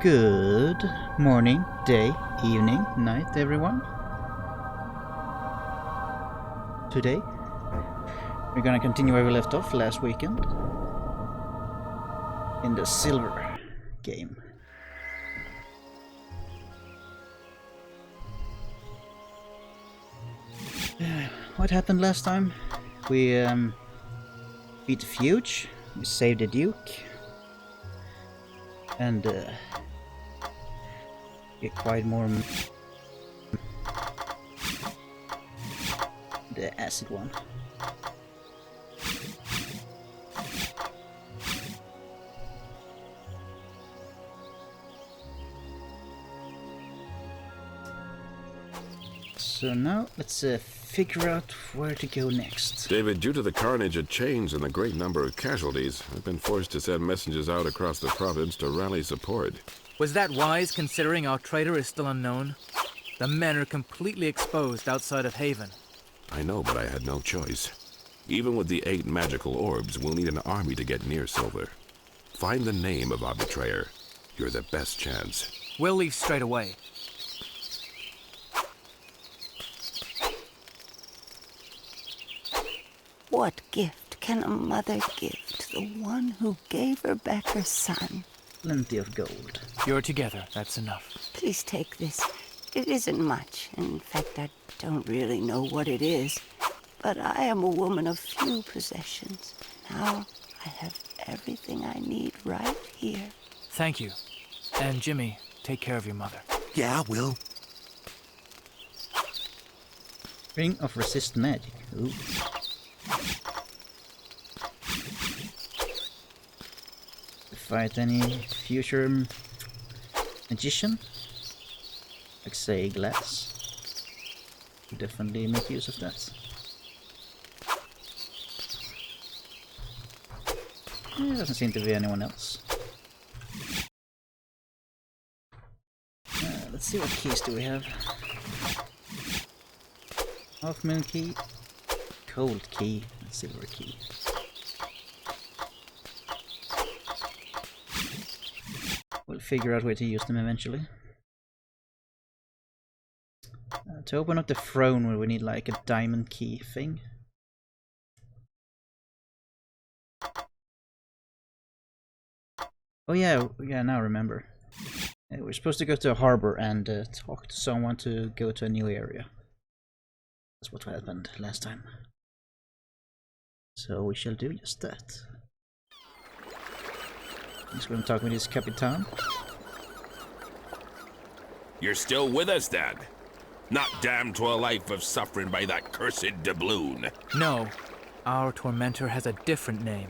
Good morning, day, evening, night, everyone. Today, we're gonna continue where we left off last weekend in the silver game. What happened last time? We beat the Fuge, we saved the Duke, and acquired more the acid one. So now let's figure out where to go next. David, due to the carnage at Chains and the great number of casualties, I've been forced to send messengers out across the province to rally support. Was that wise, considering our traitor is still unknown? The men are completely exposed outside of Haven. I know, but I had no choice. Even with the 8 magical orbs, we'll need an army to get near Silver. Find the name of our betrayer. You're the best chance. We'll leave straight away. What gift can a mother give to the one who gave her back her son? Plenty of gold. You're together, that's enough. Please take this. It isn't much. In fact, I don't really know what it is. But I am a woman of few possessions. Now I have everything I need right here. Thank you. And Jimmy, take care of your mother. Yeah, I will. Ring of Resist Magic. Ooh. Fight any future magician, like say Glass. Definitely make use of that. There doesn't seem to be anyone else. Let's see, what keys do we have? Half moon key, cold key, and silver key. We'll figure out where to use them eventually. To open up the throne, we need like a diamond key thing. Oh yeah, now I remember. We're supposed to go to a harbor and talk to someone to go to a new area. That's what happened last time. So we shall do just that. He's going to talk with his Capitan. You're still with us, then? Not damned to a life of suffering by that cursed doubloon. No, our tormentor has a different name.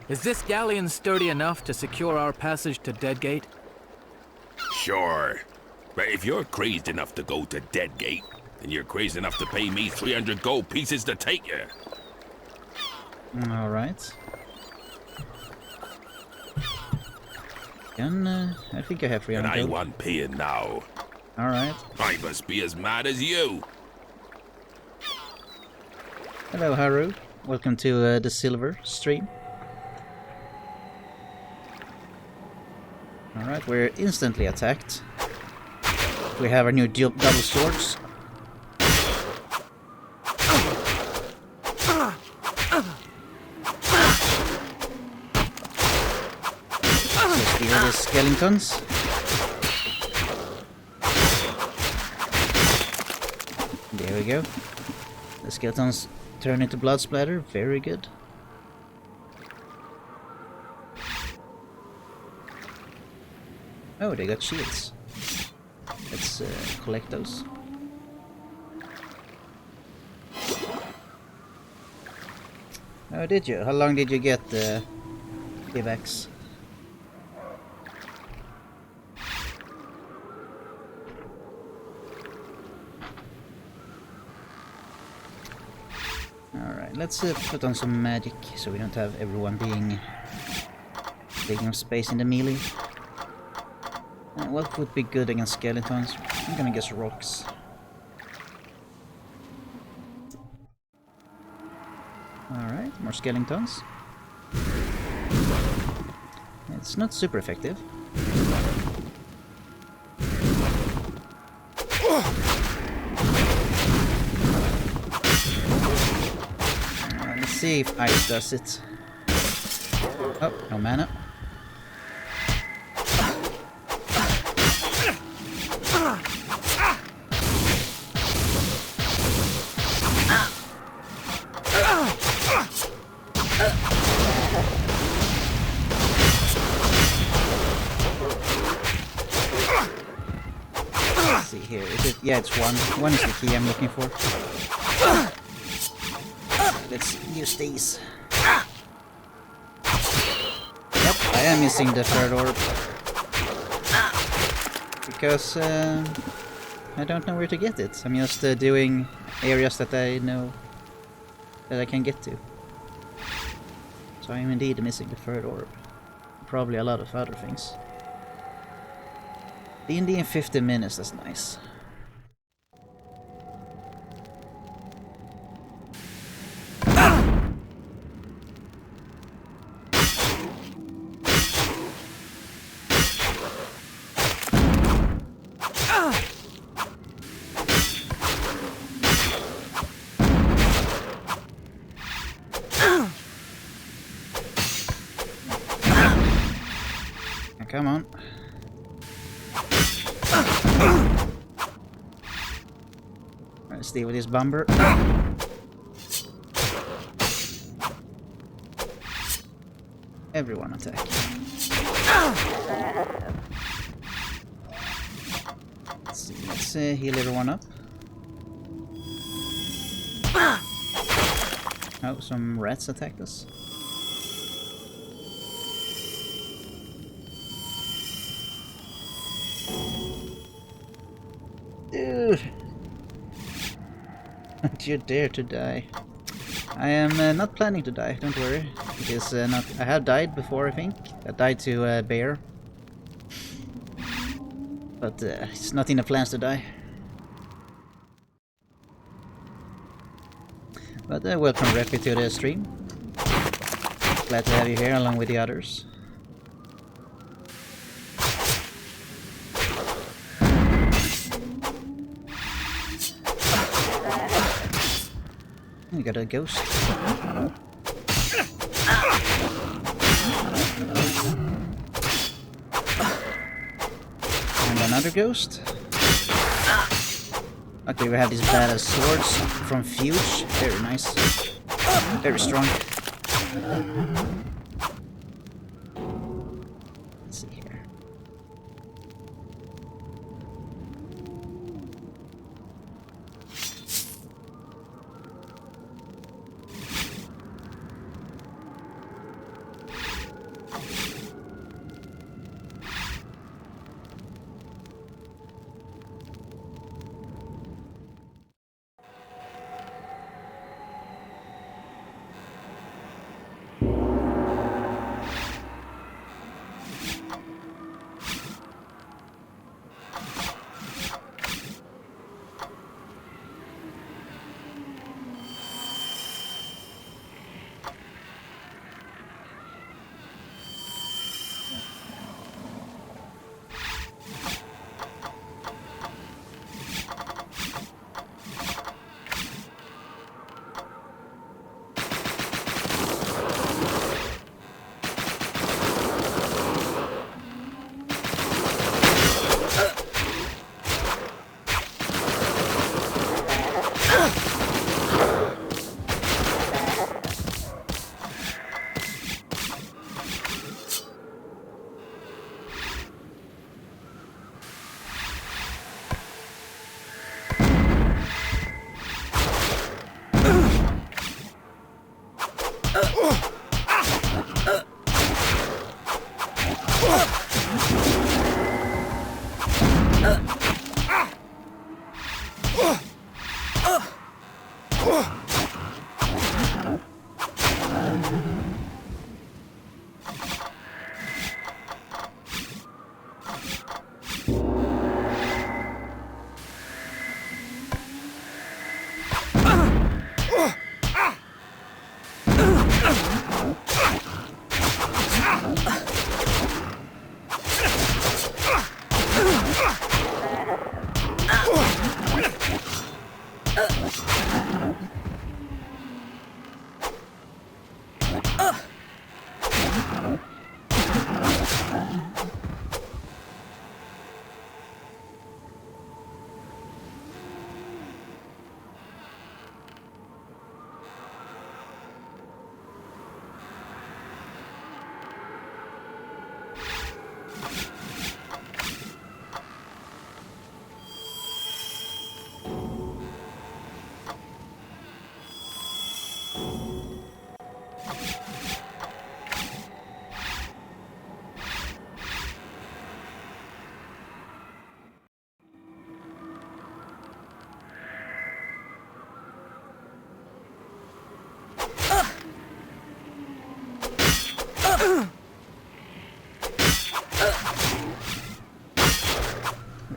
Is this galleon sturdy enough to secure our passage to Deadgate? Sure. But if you're crazed enough to go to Deadgate, then you're crazed enough to pay me 300 gold pieces to take you. Alright. I think I have 300 And I gold. want paying now. Alright. I must be as mad as you. Hello, Haru. Welcome to the Silver stream. Alright, we're instantly attacked. We have our new double swords. The skeletons. There we go. The skeletons turn into blood splatter. Very good. Oh, they got shields. Let's collect those. Oh, did you? How long did you get the evacs? Alright, let's put on some magic so we don't have everyone taking up space in the melee. What would be good against skeletons? I'm gonna guess rocks. Alright, more skeletons. It's not super effective. see if ice does it. Oh, no mana. Let's see here. Is it? Yeah, it's one. One is the key I'm looking for. Let's use these. Yep, I am missing the third orb. Because I don't know where to get it. I'm just doing areas that I know that I can get to. So I am indeed missing the third orb. Probably a lot of other things. D&D in 50 minutes, that's nice. Come on. Let's deal with this bomber. Everyone attack. Let's heal everyone up. Oh, some rats attacked us. Dude! Don't you dare to die. I am not planning to die, don't worry. It is not. I have died before, I think. I died to a bear. But it's not in the plans to die. But welcome, Reppy, to the stream. Glad to have you here along with the others. We got a ghost. And another ghost. Okay, we have these badass swords from Fuge. Very nice. Very strong. Let's see here.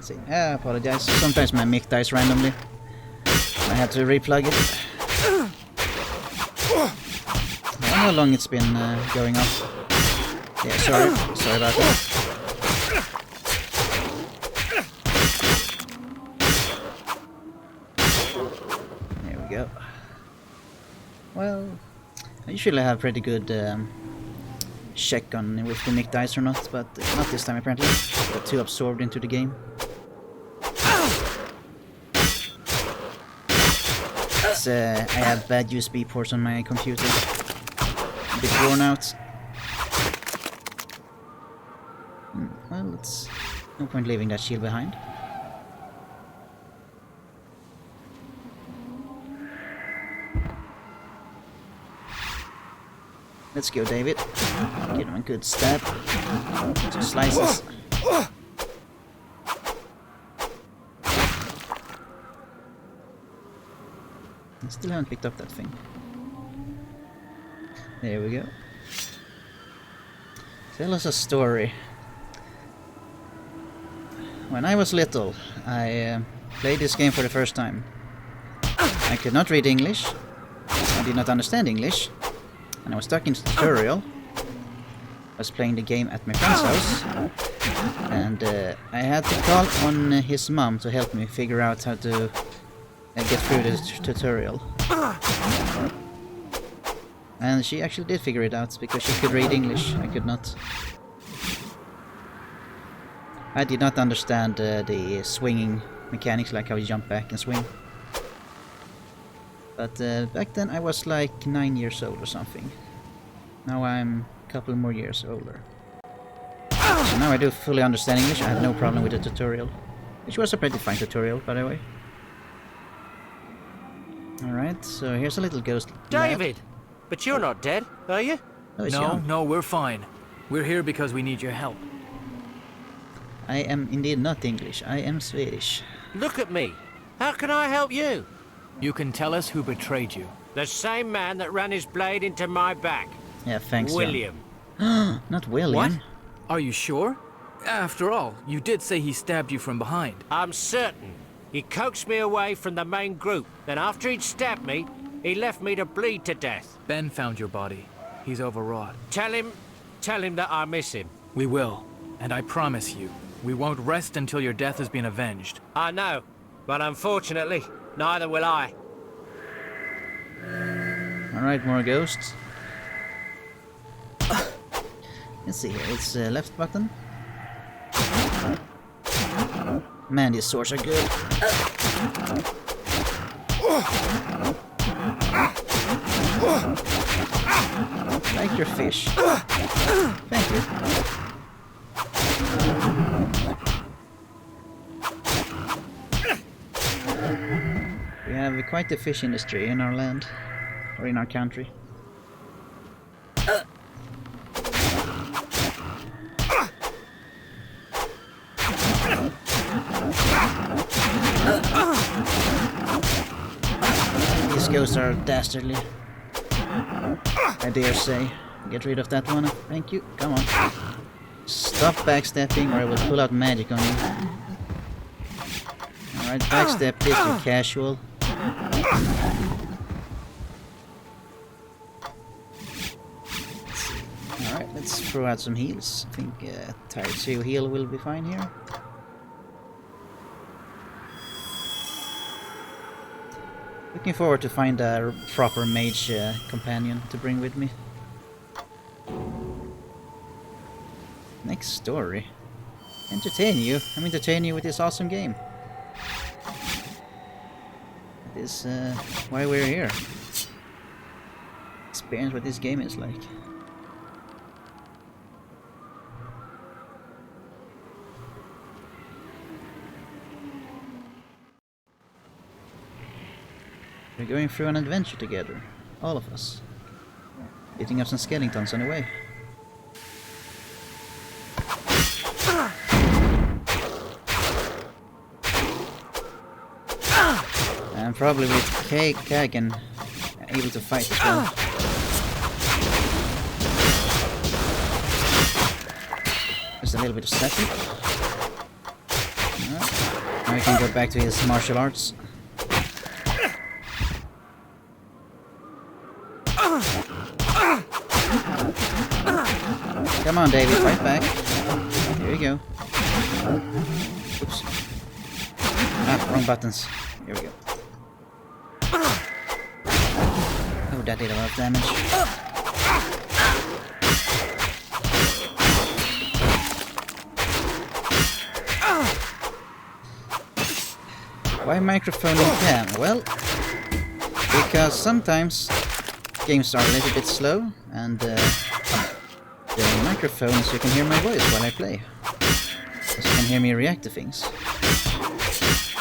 Let's see. I apologize. Sometimes my mic dies randomly. I have to replug it. I don't know how long it's been going off. Yeah, sorry about that. There we go. Well, I usually have pretty good check on if the mic dies or not, but not this time apparently. Got too absorbed into the game. I have bad USB ports on my computer. A bit worn out. Well, it's no point leaving that shield behind. Let's go, David. Give him a good stab. 2 slices. I still haven't picked up that thing. There we go. Tell us a story. When I was little, I played this game for the first time. I could not read English. I did not understand English. And I was stuck in a tutorial. I was playing the game at my friend's house. And I had to call on his mom to help me figure out how to get through the tutorial. And she actually did figure it out because she could read English. I could not. I did not understand the swinging mechanics, like how you jump back and swing. But back then I was like 9 years old or something. Now I'm a couple more years older. So now I do fully understand English. I have no problem with the tutorial. Which was a pretty fine tutorial, by the way. Alright, so here's a little ghost David! But you're not dead, are you? Oh, it's young. No, we're fine. We're here because we need your help. I am indeed not English. I am Swedish. Look at me. How can I help you? You can tell us who betrayed you. The same man that ran his blade into my back. Yeah, thanks, William. Not William. What? Are you sure? After all, you did say he stabbed you from behind. I'm certain. He coaxed me away from the main group. Then after he'd stabbed me, he left me to bleed to death. Ben found your body. He's overwrought. Tell him that I miss him. We will. And I promise you, we won't rest until your death has been avenged. I know, but unfortunately, neither will I. Alright, more ghosts. Let's see here, it's left button. Man, these swords are good. Like your fish. Thank you. We have quite the fish industry in our land, or in our country. These ghosts are dastardly, I dare say. Get rid of that one, thank you, come on. Stop backstepping or I will pull out magic on you. Alright, backstep this, you casual. Alright, let's throw out some heals. I think Tier 2 heal will be fine here. Looking forward to find a proper mage companion to bring with me. Next story. Entertain you. I'm entertaining you with this awesome game. That is why we're here. Experience what this game is like. We're going through an adventure together, all of us. Beating up some skeletons on the way. And probably with Kagan able to fight as well. Just a little bit of static. Now we can go back to his martial arts. Come on, David, fight back. Here you go. Oops. Ah, wrong buttons. Here we go. Oh, that did a lot of damage. Why microphoning cam? Well, because sometimes games are a little bit slow and the microphone so you can hear my voice while I play. So you can hear me react to things.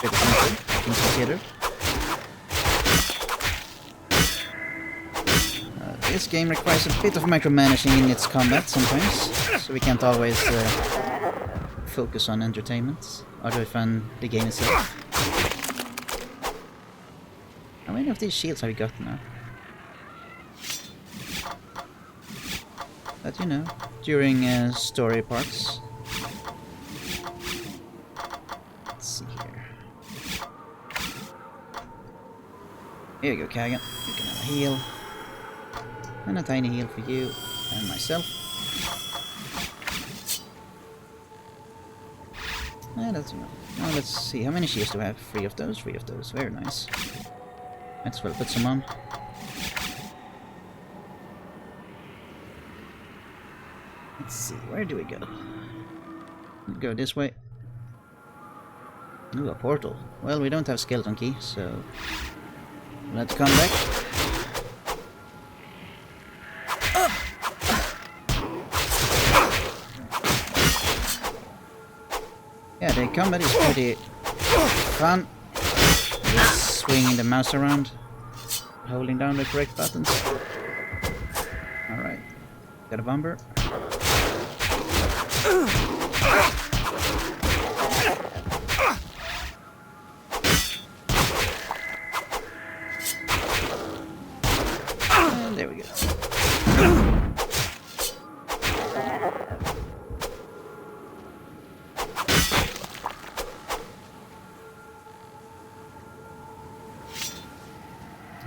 Bit of something I can consider. This game requires a bit of micromanaging in its combat sometimes, so we can't always focus on entertainment other than the game itself. How many of these shields have we got now? But you know, during story parts. Let's see here. Here you go, Kagan. You can have a heal. And a tiny heal for you and myself. That's enough. Now let's see, how many shields do I have? 3 of those, 3 of those. Very nice. Might as well put some on. Let's see, where do we go? We go this way. Ooh, a portal. Well, we don't have skeleton key, so let's come back. Yeah, the combat is pretty fun. Just swinging the mouse around, holding down the correct buttons. Alright, got a bomber. And there we go.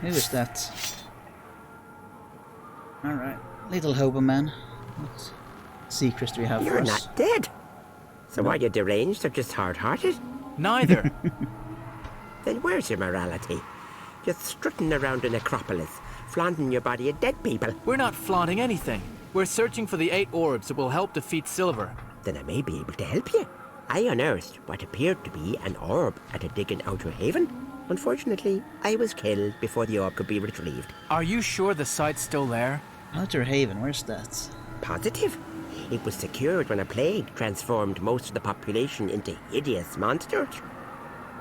Who is that? Alright, little hobo man. What secrets do you have for us? You're not dead. So are you deranged or just hard-hearted? Neither. Then where's your morality? Just strutting around a necropolis, flaunting your body of dead people. We're not flaunting anything. We're searching for the 8 orbs that will help defeat Silver. Then I may be able to help you. I unearthed what appeared to be an orb at a dig in Outer Haven. Unfortunately, I was killed before the orb could be retrieved. Are you sure the site's still there? Outer Haven, where's that? Positive. It was secured when a plague transformed most of the population into hideous monsters.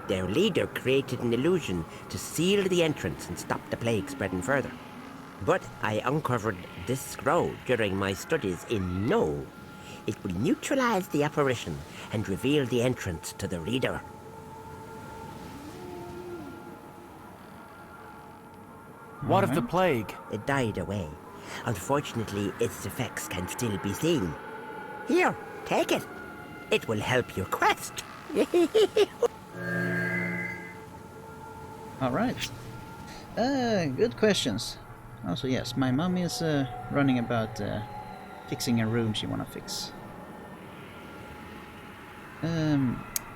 Their leader created an illusion to seal the entrance and stop the plague spreading further. But I uncovered this scroll during my studies in No. It will neutralize the apparition and reveal the entrance to the reader. What of the plague? It died away. Unfortunately, its effects can still be seen. Here, take it. It will help your quest. Alright. Good questions. Also, yes, my mom is running about fixing a room she wanna fix.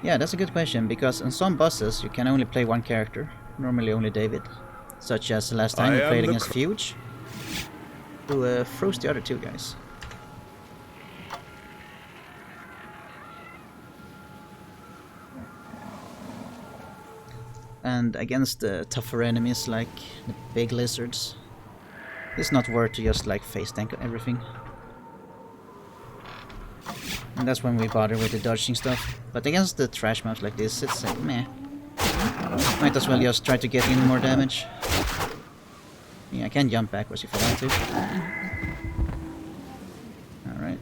Yeah, that's a good question, because on some bosses you can only play one character, normally only David. Such as the last time we played against Fuge, who froze the other 2 guys. And against tougher enemies like the big lizards, it's not worth to just like face tank everything. And that's when we bother with the dodging stuff. But against the trash mobs like this, it's meh. Might as well just try to get in more damage. Yeah, I can jump backwards if I want to. Alright.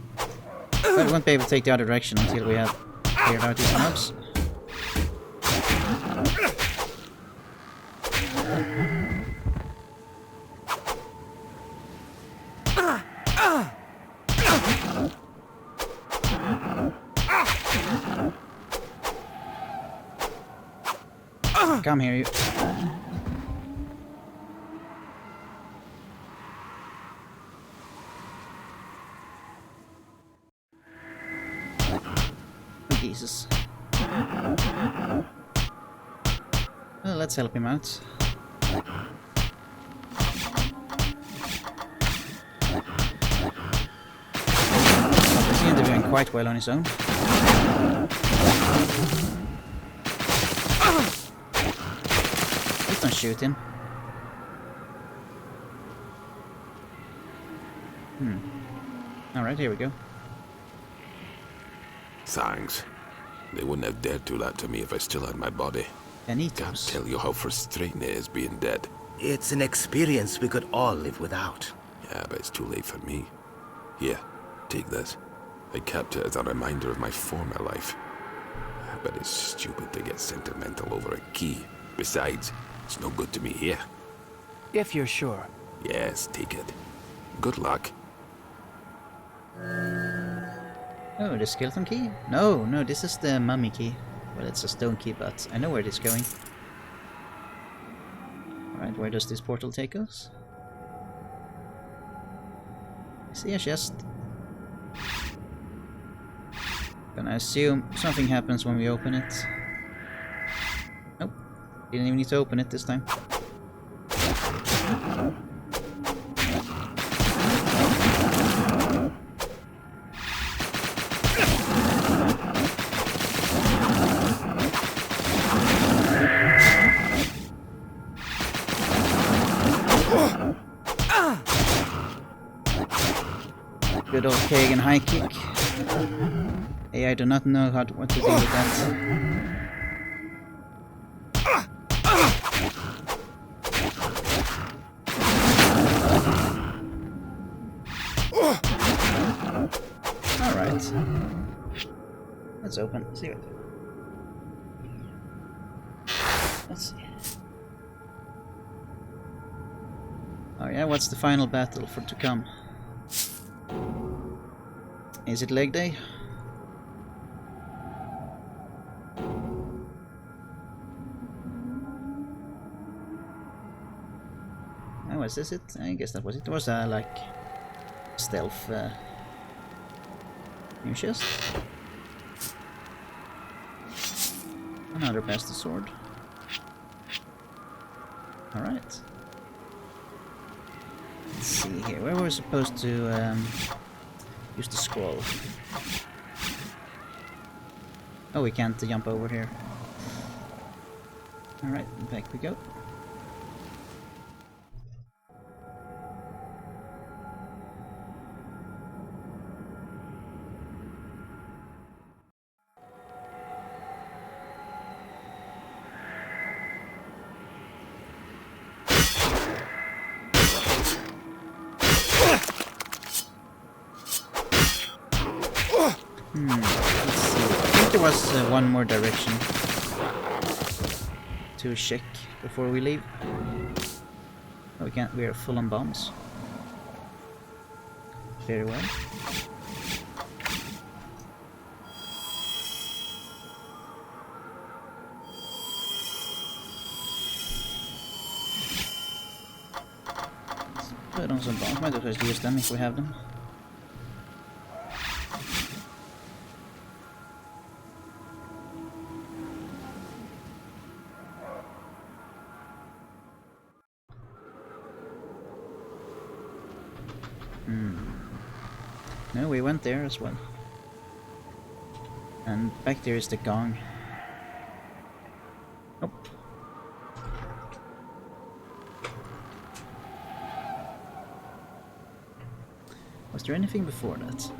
But we won't be able to take the other direction until we have cleared out these mobs. come here, you. Oh, Jesus. Well, let's help him out. He's doing quite well on his own. Please don't shoot him. Alright, here we go. Thanks. They wouldn't have dared do that to me if I still had my body. Can't Benitos. tell you how frustrating it is being dead. It's an experience we could all live without. Yeah, but it's too late for me. Here, take this. I kept it as a reminder of my former life. But it's stupid to get sentimental over a key. Besides, it's no good to me here. If you're sure. Yes, take it. Good luck. Oh, the skeleton key? No, this is the mummy key. Well, it's a stone key, but I know where it is going. Alright, where does this portal take us? I see a chest. Gonna assume something happens when we open it. Nope. Didn't even need to open it this time. Good old Kagan high kick. Hey, I do not know what to do with that. Alright. Let's open. See what. Let's see. Oh yeah, what's the final battle to come? Is it leg day? Oh, was this it? I guess that was it. It was like stealth new chest. Another past the sword. Alright. Let's see here. Where were we supposed to use the scroll? Oh, we can't jump over here. Alright, back we go. Let's see. I think there was one more direction to check before we leave. Oh, we can't. We are full on bombs. Very well. Let's put on some bombs. Might as well use them if we have them. No, we went there as well. And back there is the gong. Oh. Was there anything before that?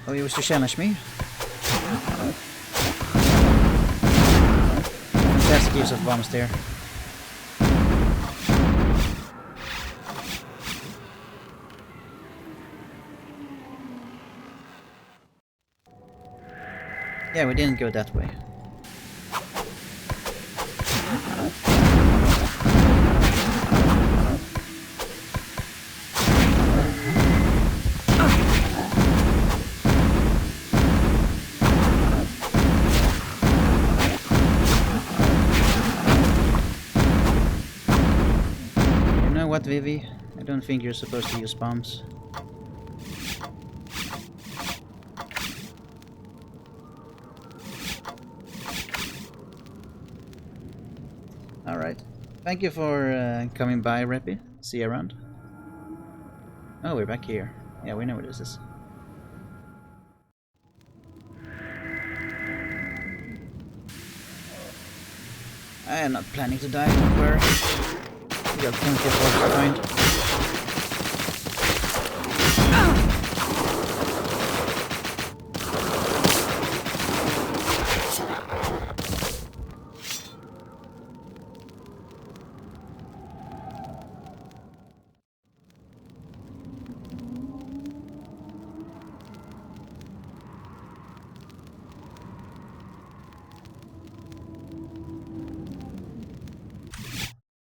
Oh, he was to challenge me. Fantastic use of bombs there. Yeah, we didn't go that way. You know what, Vivi? I don't think you're supposed to use bombs. Alright. Thank you for coming by, Reppy. See you around. Oh, we're back here. Yeah, we know where this is. I am not planning to die, don't worry. We got plenty of orbs to find.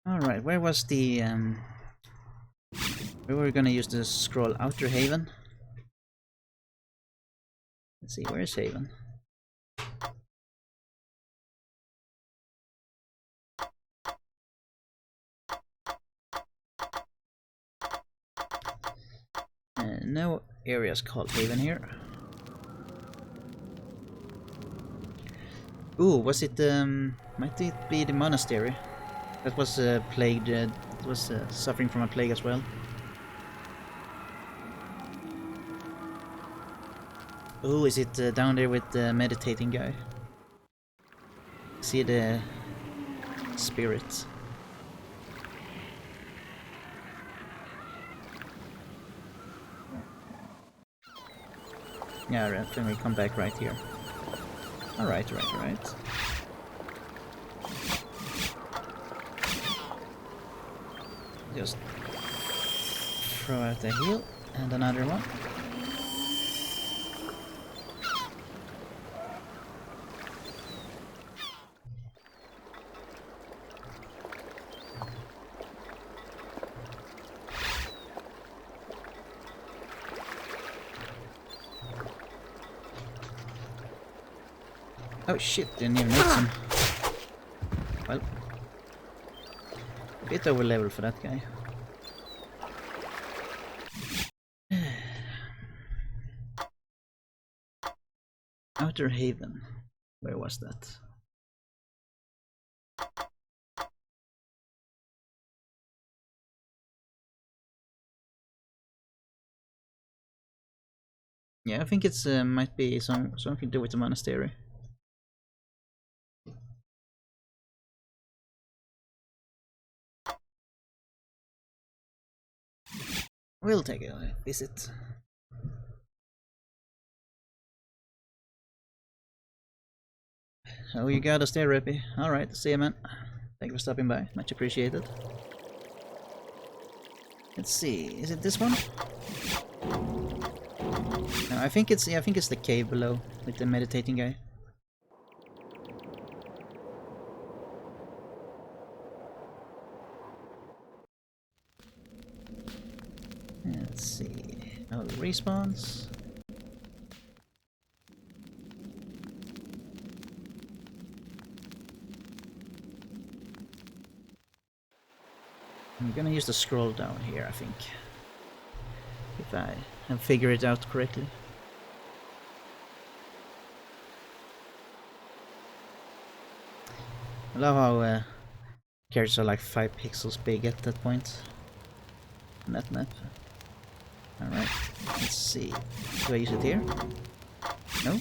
Alright, where was the where were we gonna use the scroll? Outer Haven? Let's see, where's Haven? No areas called Haven here. Ooh, was it might it be the monastery? That was plagued, it was suffering from a plague as well. Oh, is it down there with the meditating guy? See the spirits. Yeah, right, then we come back right here. Alright, right. Just throw out a heal and another one. Oh shit, didn't even hit him. Well, a bit over level for that guy. Outer Haven. Where was that? Yeah, I think it's might be something to do with the monastery. We'll take a visit. Oh, you got us there, Rippy. Alright, see you, man. Thank you for stopping by. Much appreciated. Let's see, is it this one? No, I think it's the cave below with the meditating guy. Let's see. Oh, the respawns. I'm gonna use the scroll down here, I think. If I have figured it out correctly. I love how characters are like 5 pixels big at that point on that map. Alright, let's see. Do I use it here? No?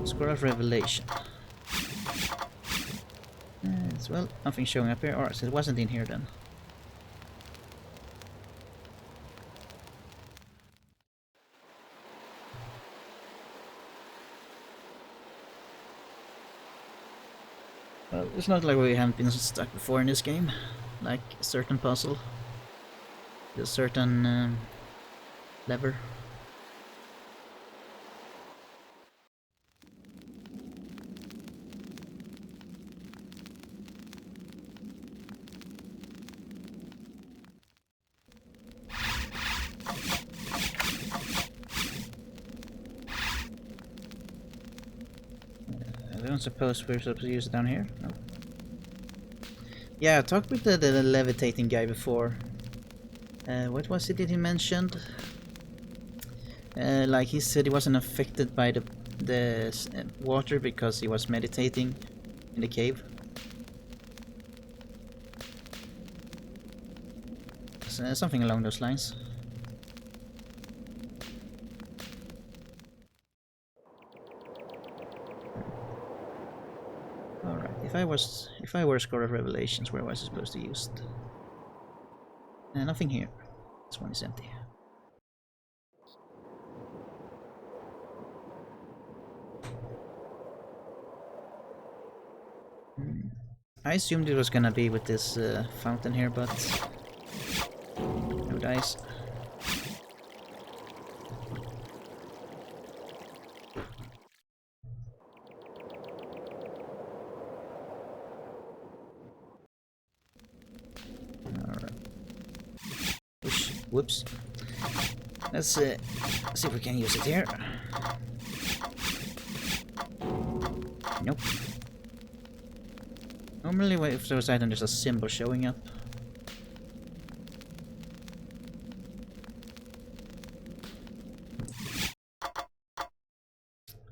Scroll of Revelation. Well, nothing showing up here. Alright, so it wasn't in here then. Well, it's not like we haven't been stuck before in this game, like a certain puzzle. a certain lever. I don't suppose we're supposed to use it down here? No. Yeah, I talked with the levitating guy before. What was it that he mentioned? Like he said he wasn't affected by the water because he was meditating in the cave. So, something along those lines. Alright, if I were a Scholar of Revelations, where was I supposed to use it? Nothing here. This one is empty. I assumed it was gonna be with this fountain here, but no dice. Alright. Whoops. Let's see if we can use it here. Nope. Normally if there's item there's a symbol showing up.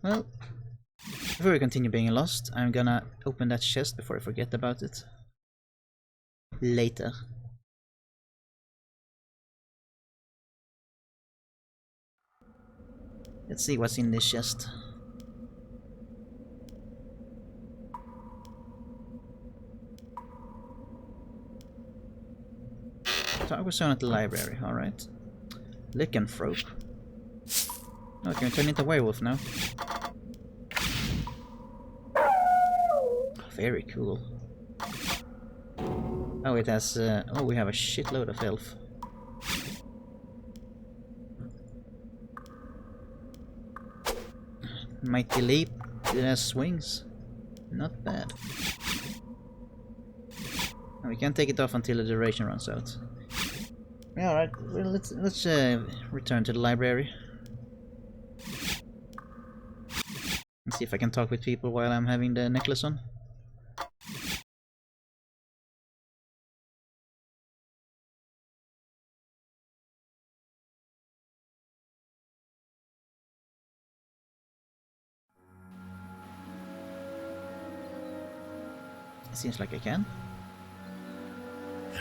Well, before we continue being lost, I'm gonna open that chest before I forget about it. Later. Let's see what's in this chest. Target zone at the library, alright. Lycanthrope. Oh, can we turn into a werewolf now? Very cool. Oh, it has. Oh, we have a shitload of health. Mighty leap. It has swings. Not bad. We can't take it off until the duration runs out. Yeah, alright. Well, let's return to the library. Let's see if I can talk with people while I'm having the necklace on. Seems like I can.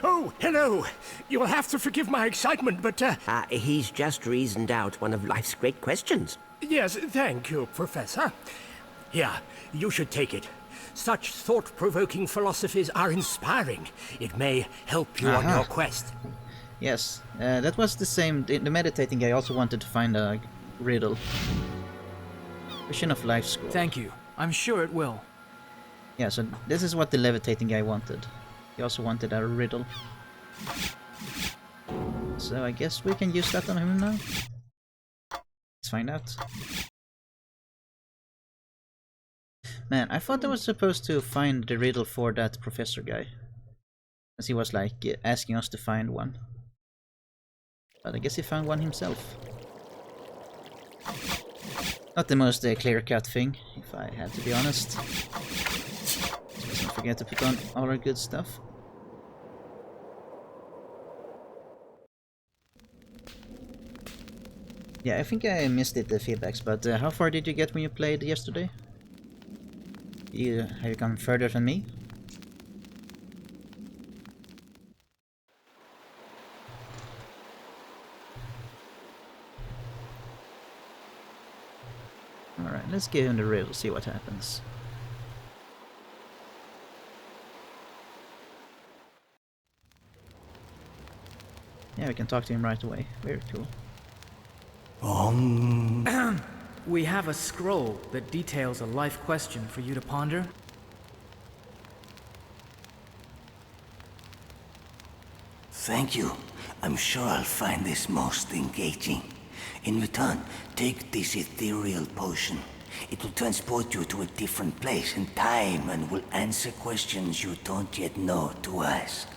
Oh, hello! You'll have to forgive my excitement, but, He's just reasoned out one of life's great questions. Yes, thank you, Professor. Here, you should take it. Such thought-provoking philosophies are inspiring. It may help you on your quest. Yes, that was the same. The meditating guy also wanted to find a riddle. Vision of Life Scroll. Thank you. I'm sure it will. Yeah, so this is what the levitating guy wanted. He also wanted a riddle. So I guess we can use that on him now. Let's find out. Man, I thought I was supposed to find the riddle for that professor guy. As he was like asking us to find one. But I guess he found one himself. Not the most clear-cut thing, if I had to be honest. Let's not forget to put on all our good stuff. Yeah, I think I missed it, the feedbacks, but how far did you get when you played yesterday? Have you come further than me? Alright, let's give him the riddle, see what happens. Yeah, we can talk to him right away. Very cool. We have a scroll that details a life question for you to ponder. Thank you. I'm sure I'll find this most engaging. In return, take this ethereal potion. It will transport you to a different place in time and will answer questions you don't yet know to ask.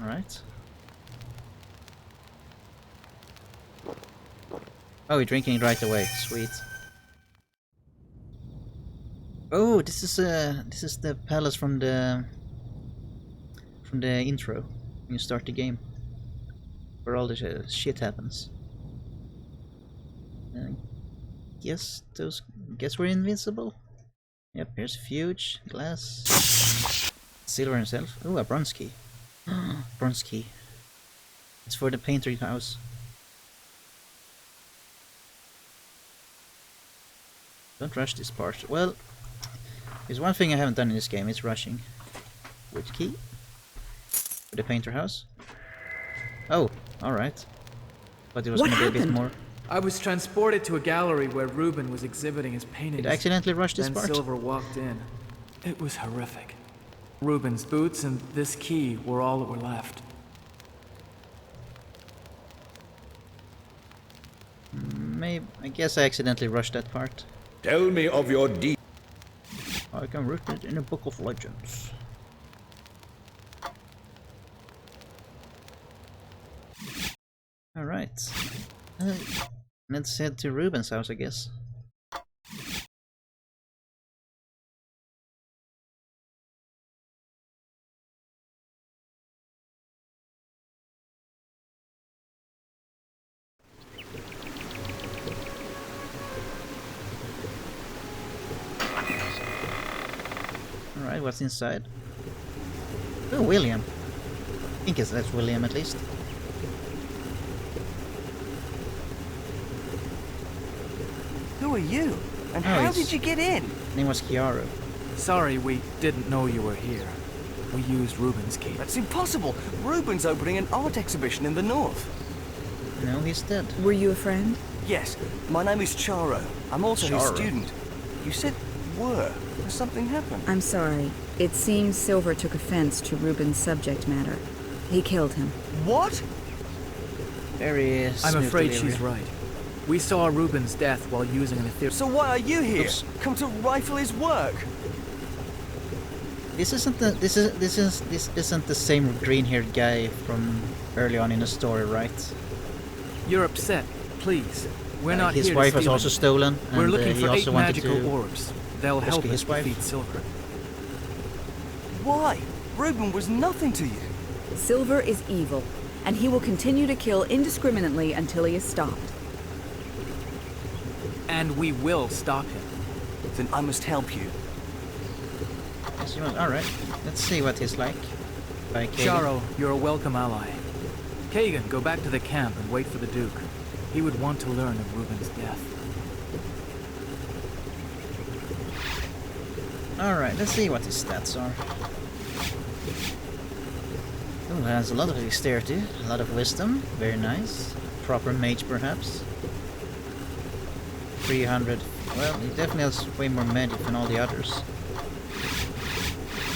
Alright. Oh, we're drinking it right away. Sweet. Oh, this is the palace from the intro when you start the game, where all the shit happens. Guess we're invincible. Yep, here's Fuge, glass, silver himself. Oh, a bronze key. Bronze key. It's for the painter house. Don't rush this part. Well, there's one thing I haven't done in this game, it's rushing. Which key? For the painter house? Oh, alright. But it was gonna be a bit more. I was transported to a gallery where Reuben was exhibiting his paintings. Did I accidentally rush this then part? Silver walked in. It was horrific. Reuben's boots and this key were all that were left. Maybe. I guess I accidentally rushed that part. Tell me of your deed. I can read it in a book of legends. Alright. Let's head to Reuben's house, I guess. Alright, what's inside? Oh, William. I think that's William at least. Who are you? And how did you get in? His name was Chiaro. Sorry, we didn't know you were here. We used Reuben's key. That's impossible. Reuben's opening an art exhibition in the north. No, he's dead. Were you a friend? Yes, my name is Charo. I'm also his Charo. student. You said were. Has something happened? I'm sorry. It seems Silver took offense to Reuben's subject matter. He killed him. What? Very I'm smooth afraid delivery. she's right. We saw Reuben's death while using an ethereal... So why are you here? Oops. Come to rifle his work? This isn't the same green-haired guy from early on in the story, right? You're upset. Please. We're not his here wife to was steal also him. stolen, and We're looking he for 8 also wanted magical to orbs. They'll help rescue us his wife. defeat Silver. Why? Reuben was nothing to you. Silver is evil, and he will continue to kill indiscriminately until he is stopped. And we will stop him. Then I must help you. Yes, you must. Alright, let's see what he's like. By Kagan. Charo, you're a welcome ally. Kagan, go back to the camp and wait for the Duke. He would want to learn of Reuben's death. Alright, let's see what his stats are. Oh, has a lot of dexterity, a lot of wisdom, very nice. Proper mage, perhaps. 300. Well, he definitely has way more magic than all the others.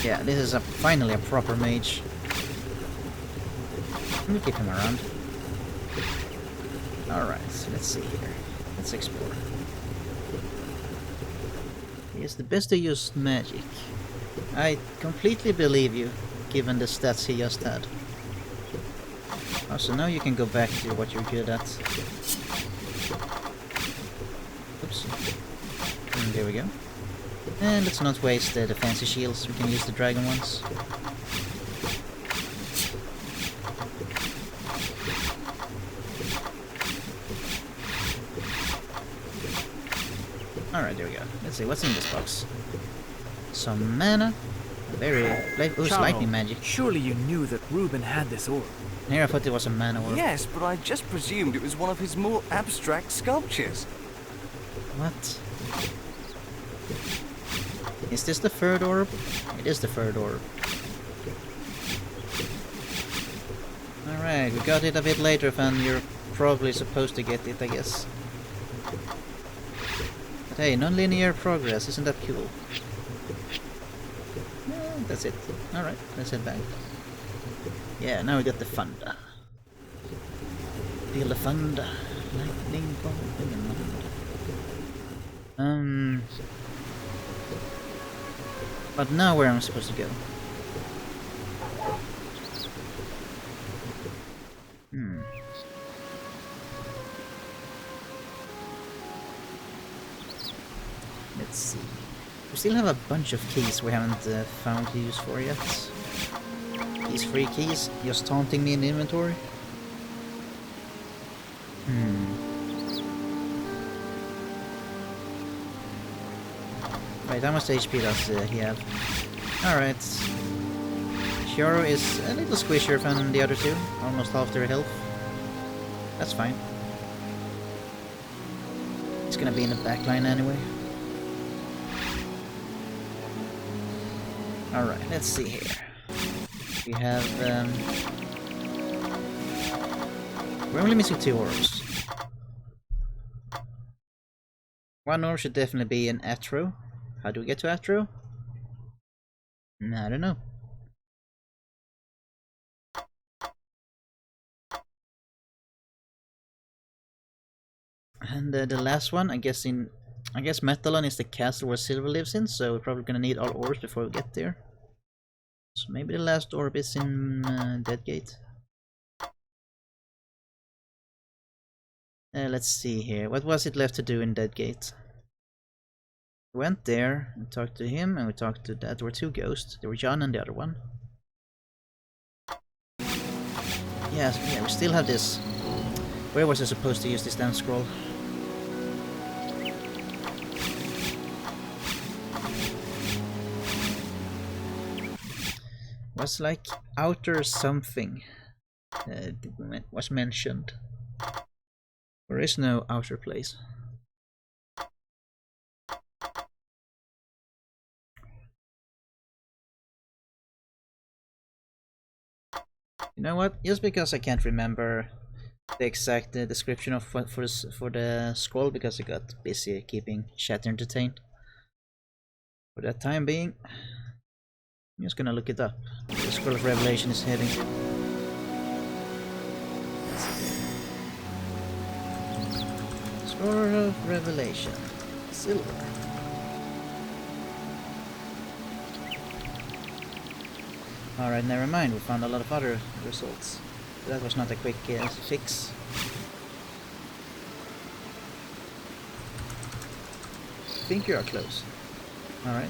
Yeah, this is finally a proper mage. Let me keep him around. Alright, let's see here. Let's explore. He is the best to use magic. I completely believe you, given the stats he just had. Oh, so now you can go back to what you're good at. Oops. And there we go. And let's not waste the fancy shields, we can use the dragon ones. Alright, there we go. Let's see, what's in this box? Some mana. It's lightning magic. Surely you knew that Reuben had this orb. Here I thought it was a mana orb. Yes, but I just presumed it was one of his more abstract sculptures. What? Is this the third orb? It is the third orb. Alright, we got it a bit later than you're probably supposed to get it, I guess. But hey, non-linear progress, isn't that cool? that's it. Alright, let's head back. Yeah, now we got the thunder. Feel the thunder. Lightning bolt in the thunder. But now where am I supposed to go? Let's see. We still have a bunch of keys we haven't found use for yet. These 3 keys just taunting me in the inventory. Wait, how much HP does he have? Alright. Shioro is a little squishier than the other two. Almost half their health. That's fine. He's gonna be in the back line anyway. Alright, let's see here. We have... we're only missing 2 orbs. 1 orb should definitely be an Atro. How do we get to Atro? I don't know. And the last one, I guess Metalon is the castle where Silver lives in, so we're probably gonna need all orbs before we get there. So maybe the last orb is in Deadgate. Let's see here. What was it left to do in Deadgate? We went there and talked to him, and we talked to that. There were 2 ghosts. There were John and the other one. Yes, yeah, we still have this. Where was I supposed to use this damn scroll? Was like outer something was mentioned. There is no outer place. You know what? Just because I can't remember the exact description of what for the scroll, because I got busy keeping chat entertained. For that time being, I'm just gonna look it up. The Scroll of Revelation is heading. Scroll of Revelation. Silver. Alright, never mind. We found a lot of other results. That was not a quick fix. I think you are close. Alright.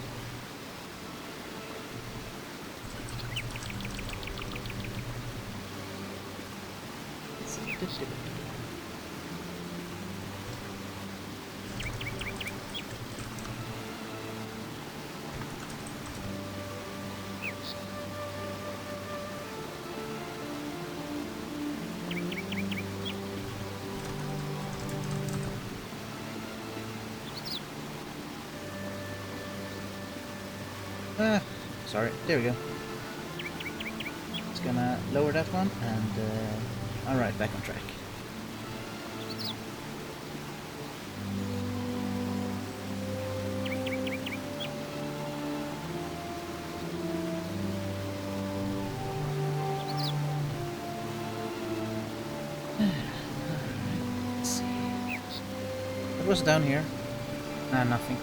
Sorry, there we go. Just gonna lower that one and alright, back on track. Let's see. What was down here? Nothing.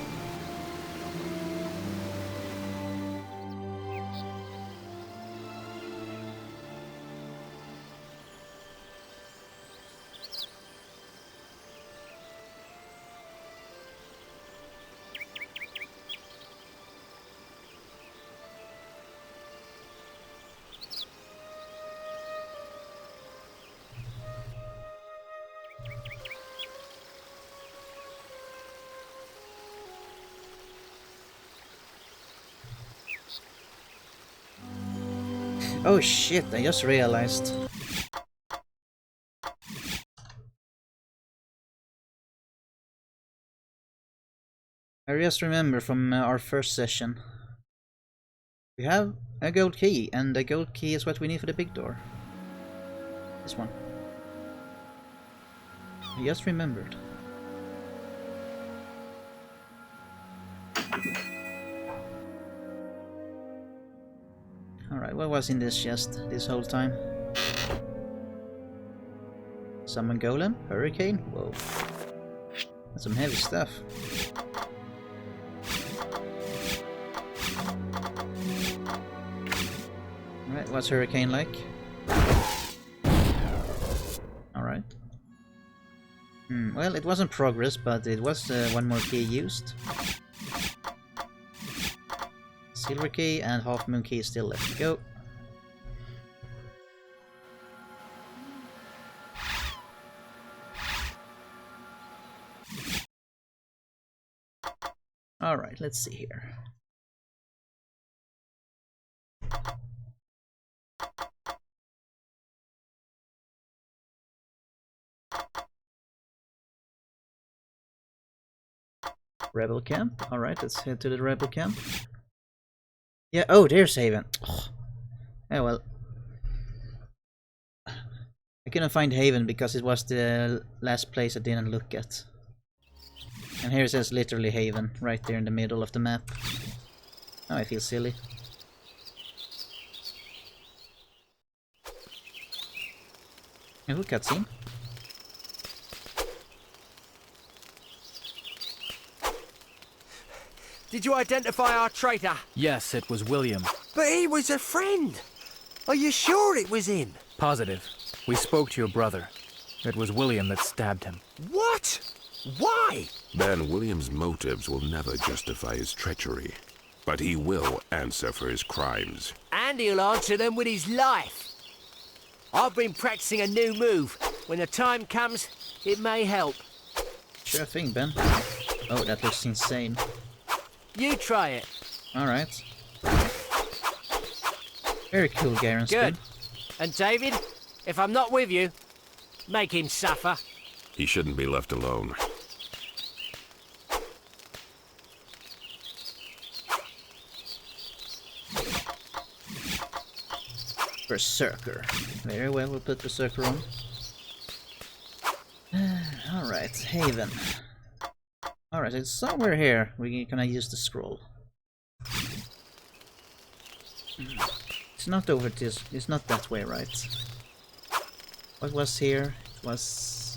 Oh shit, I just realized. I just remember from our first session. We have a gold key, and the gold key is what we need for the big door. This one. I just remembered. Alright, what was in this chest this whole time? Summon golem? Hurricane? Whoa. That's some heavy stuff. Alright, what's hurricane like? Alright. Well, it wasn't progress, but it was one more key used. Silver key and half moon key still left to go. Alright, let's see here. Rebel camp. Alright, let's head to the rebel camp. Yeah, oh, there's Haven. Oh. Yeah, well. I couldn't find Haven because it was the last place I didn't look at. And here it says literally Haven, right there in the middle of the map. Oh, I feel silly. Oh, cutscene. Did you identify our traitor? Yes, it was William. But he was a friend. Are you sure it was him? Positive. We spoke to your brother. It was William that stabbed him. What? Why? Ben, William's motives will never justify his treachery. But he will answer for his crimes. And he'll answer them with his life. I've been practicing a new move. When the time comes, it may help. Sure thing, Ben. Oh, that looks insane. You try it. Alright. Very cool, Garen. Good. And David, if I'm not with you, make him suffer. He shouldn't be left alone. Berserker. Very well, we'll put Berserker on. Alright, Haven. Alright, it's somewhere here. We're gonna use the scroll. It's not over this. It's not that way, right? What was here? It was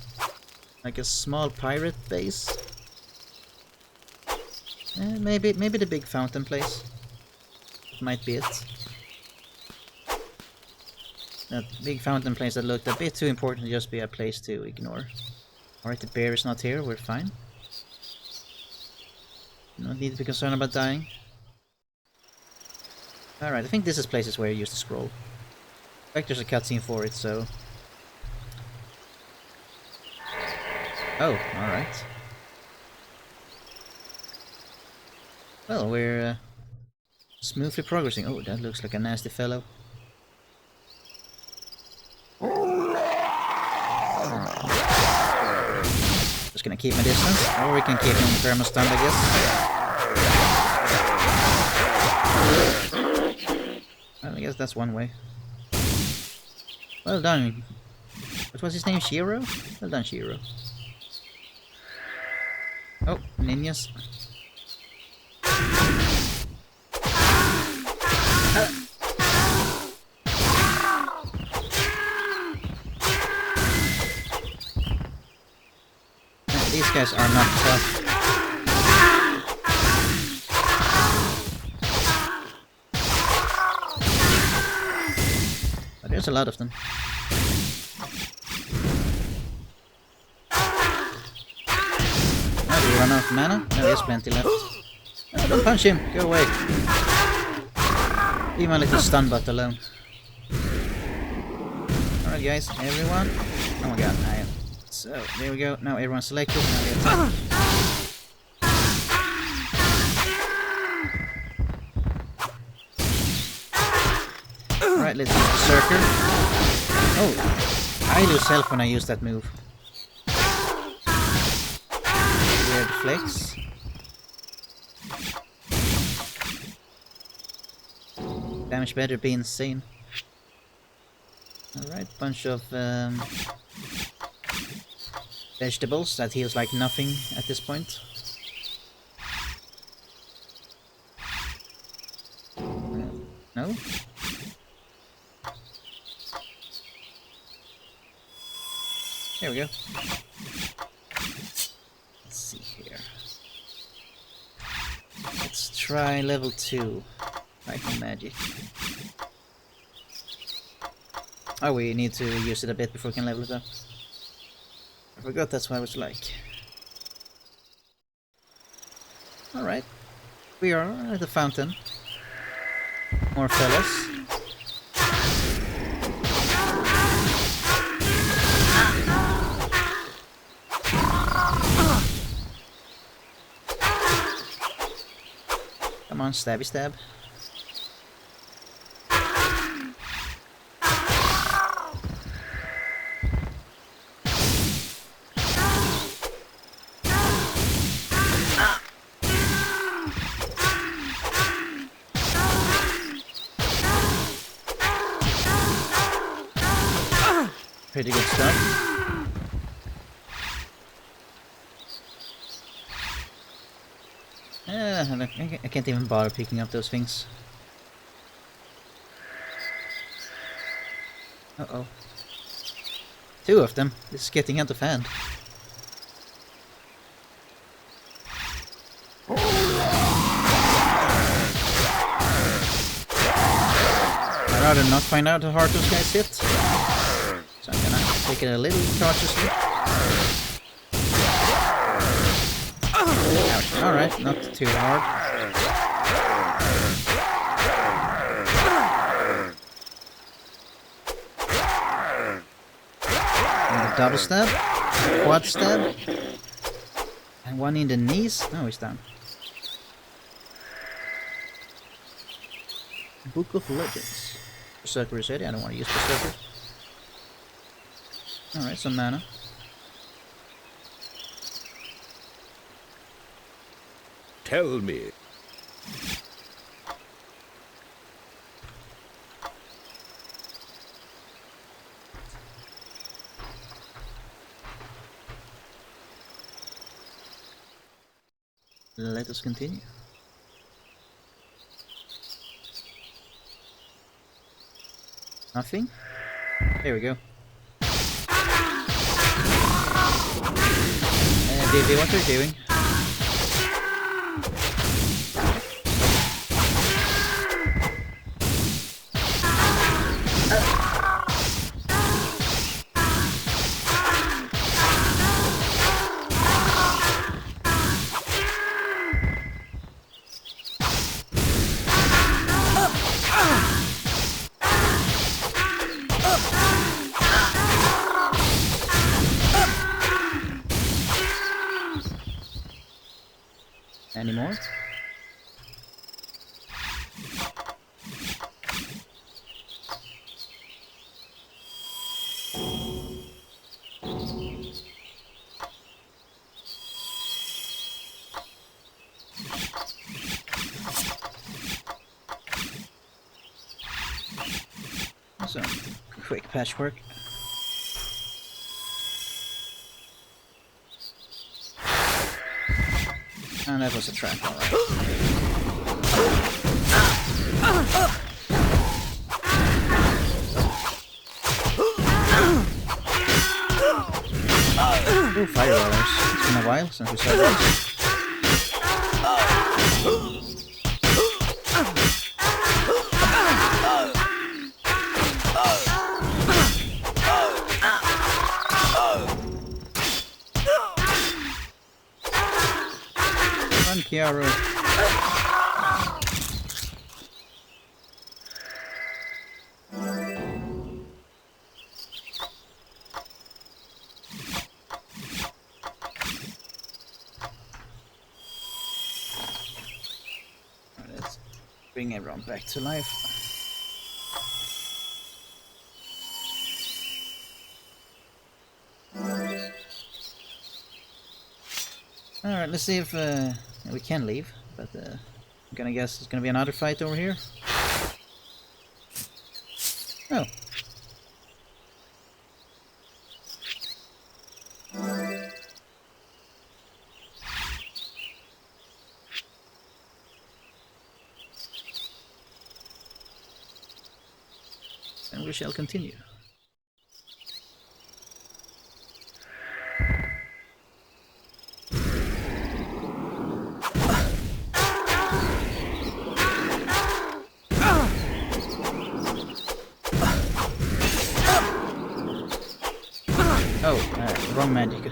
like a small pirate base. Maybe the big fountain place. Might be it. That big fountain place that looked a bit too important to just be a place to ignore. Alright, the bear is not here. We're fine. No need to be concerned about dying. Alright, I think this is places where you use the scroll. In fact, there's a cutscene for it, so... Oh, alright. Well, we're smoothly progressing. Oh, that looks like a nasty fellow. Just gonna keep my distance, or we can keep him perma-stunned, I guess. Well, I guess that's one way. Well done. What was his name? Shiro? Well done, Shiro. Oh, ninjas. These guys are not tough. But there's a lot of them. Oh, do you run out of mana? No, there's plenty left. Oh, don't punch him! Go away! Leave my little stun butt alone. Alright guys, everyone. Oh my god, I am. So, there we go. Now everyone's selected. Now we attack. Alright, let's use Berserker. Oh, I lose health when I use that move. Weird flex. Damage better be insane. Alright, bunch of vegetables. That heals like nothing at this point. No? There we go. Let's see here. Let's try level 2. Like magic. Oh, we need to use it a bit before we can level it up. I forgot that's what it was like. Alright. We are at the fountain. More fellas. Come on, stabby stab. Pretty good stuff. I can't even bother picking up those things. Uh-oh. 2 of them. This is getting out of hand. I'd rather not find out how hard those guys hit. So I'm gonna take it a little cautiously. Ouch. Alright, not too hard. And a double stab, quad stab, and one in the knees. Oh, he's down. Book of Legends. Berserker is ready. I don't want to use Berserker. Alright, some mana. Tell me. Let us continue. Nothing? There we go. DV, what are you doing? Any more? Some quick patchwork. And that was a trap, alright. Ooh, fire arrows. It's been a while since we saw those. Run, Kiaru. Let's bring everyone back to life. Alright, let's see if we can leave, but I'm gonna guess there's gonna be another fight over here. Oh. And we shall continue. some magic.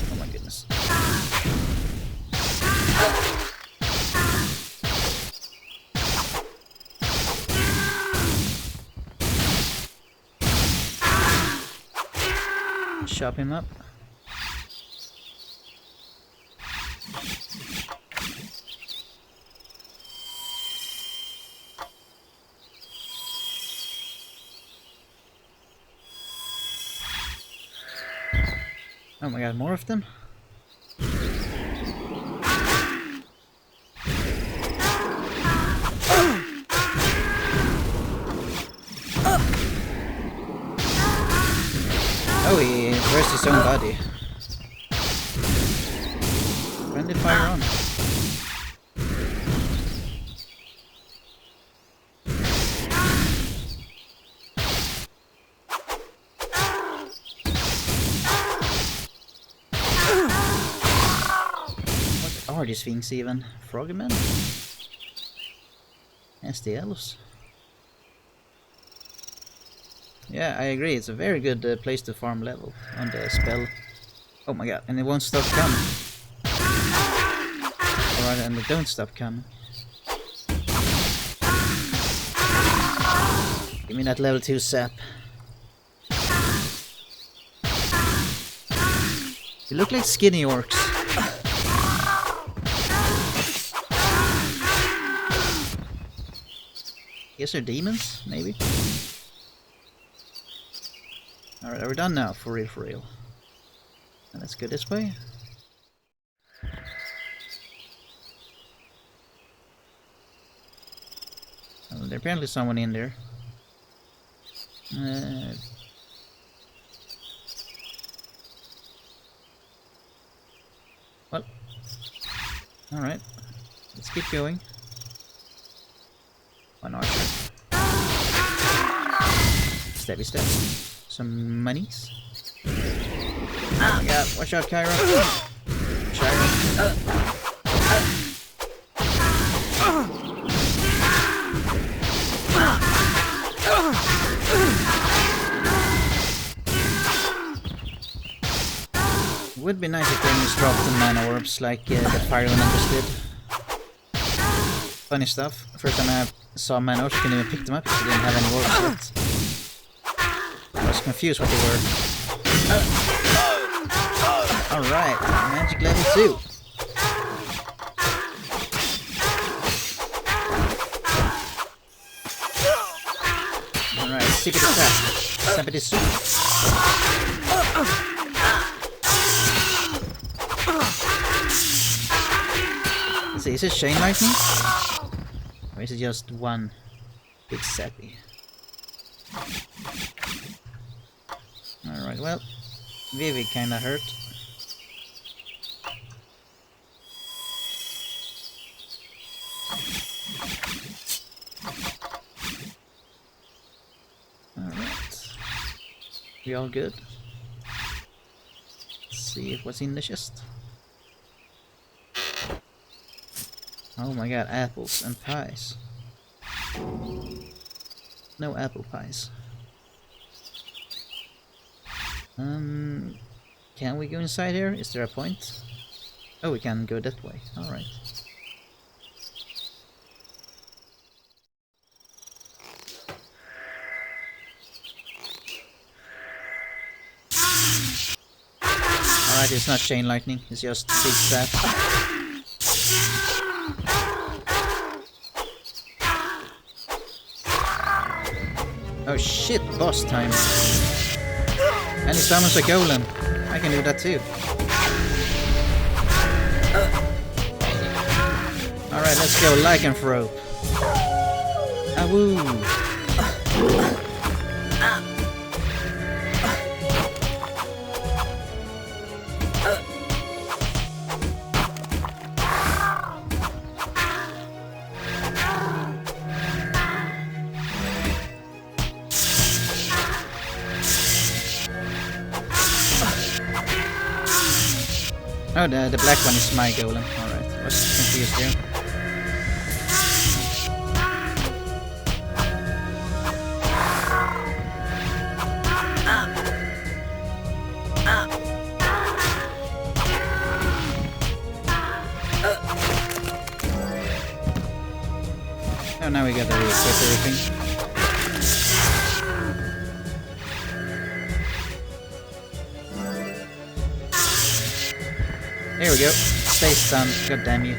Oh my goodness. Chop him up. Oh my god, more of them? Oh, he burst his own body. Friendly fire on. What are these things even? Frogmen? SDLs? Yeah, I agree. It's a very good place to farm level on the spell. Oh my god, and it won't stop coming. Alright, and they don't stop coming. Give me that level 2 sap. You look like skinny orcs. Guess they're demons, maybe? Alright, are we done now? For real, for real. Let's go this way. Oh, there's apparently someone in there. Well. Alright. Let's keep going. One archer. Stabby stabs. Some monies. Oh my god, watch out, Kyra. It would be nice if they just dropped the mana orbs like the Fire Elementals did. Funny stuff. First time I saw mana orbs, I couldn't even pick them up because they didn't have any orbs yet. I was confused what they were. Alright, magic level 2. Alright, stick it to trap. Snap it is soup. Let's see, is it chain lightning? Or is it just one big sappy? Alright, well, Vivi kinda hurt. Alright. We all good? Let's see what's in the chest. Oh my god, apples and pies. No apple pies. Can we go inside here? Is there a point? Oh, we can go that way. Alright. Alright, it's not chain lightning, it's just big sap. Oh shit, boss time. And he summons a golem. I can do that too. Alright, let's go lycanthrope. Awoo! Oh, the black one is my golem. Alright, I was confused there. Oh, now we gotta re-equip everything. There we go. Stay stunned. God damn you.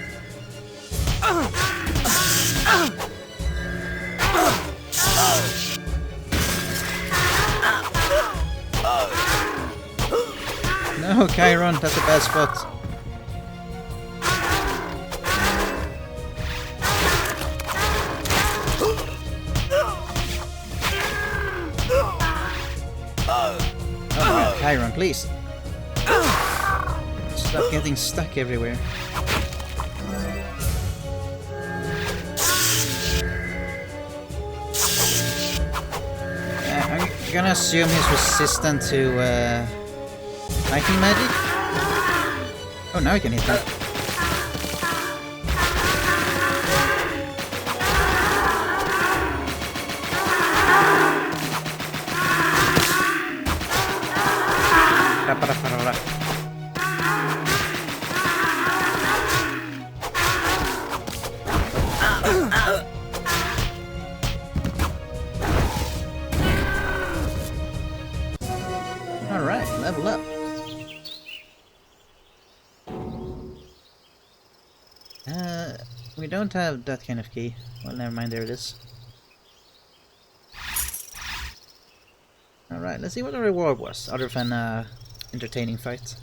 No, Chiron, that's a bad spot. Oh, Chiron, please. Stop getting stuck everywhere. I'm gonna assume he's resistant to lightning magic. Oh, now we can hit that. Alright, level up. We don't have that kind of key. Well, never mind, there it is. Alright, let's see what the reward was, other than entertaining fight.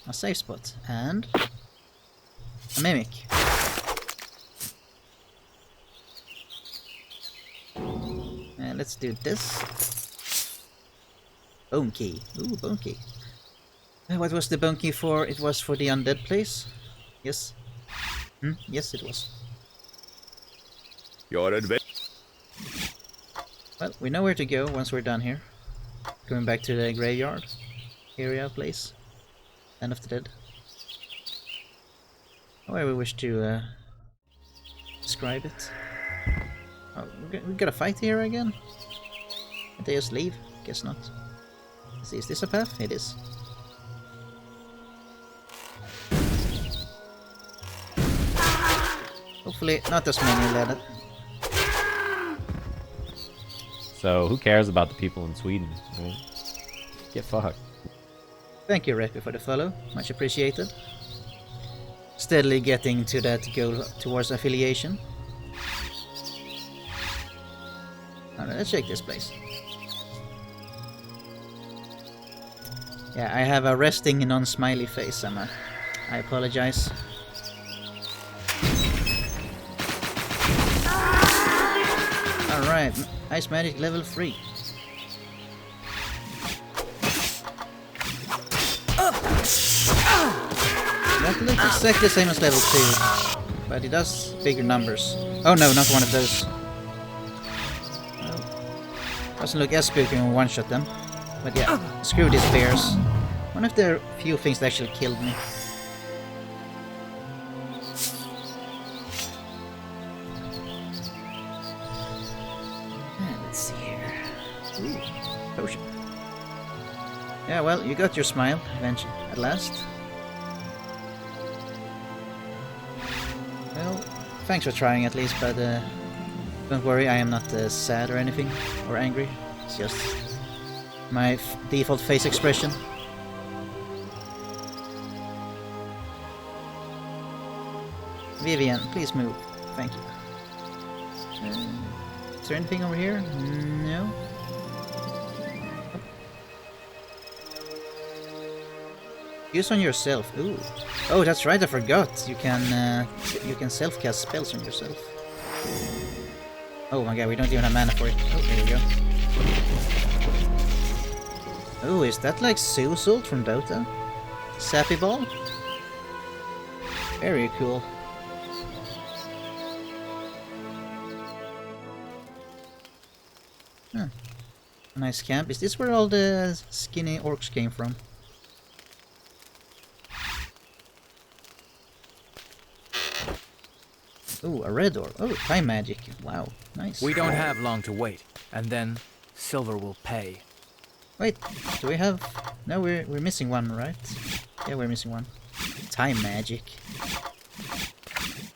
A safe spot, and a mimic. Let's do this. Bone key. Ooh, bone key. What was the bone key for? It was for the undead place? Yes. Yes, it was. Your adventure. Well, we know where to go once we're done here. Going back to the graveyard area place. End of the dead. However we wish to describe it. Oh, we got a fight here again? Did they just leave? Guess not. Let's see, is this a path? It is. Hopefully not as many led. So who cares about the people in Sweden, right? Get fucked. Thank you, Reppy, for the follow. Much appreciated. Steadily getting to that goal towards affiliation. Alright, let's check this place. Yeah, I have a resting non-smiley face, Emma. I apologize. Alright, Ice Magic level 3. That looks exactly the same as level 2, but it does bigger numbers. Oh no, not one of those. Doesn't look as spooky when we one-shot them. But yeah, screw these bears. One of the few things that actually killed me. Let's see here. Ooh, potion. Yeah, well, you got your smile, eventually, at last. Well, thanks for trying at least, but don't worry, I am not sad or anything, or angry. It's just my default face expression. Vivian, please move. Thank you. Is there anything over here? No. Use on yourself. Ooh. Oh, that's right. I forgot. You can self-cast spells on yourself. Oh my god, we don't even have mana for it. Oh, there we go. Oh, is that like Sult from Dota? Sappy Ball? Very cool. Huh. Nice camp. Is this where all the skinny orcs came from? Ooh, a red orb. Oh, time magic. Wow, nice. We don't have long to wait, and then Silver will pay. Wait, do we have... No, we're missing one, right? Yeah, we're missing one. Time magic.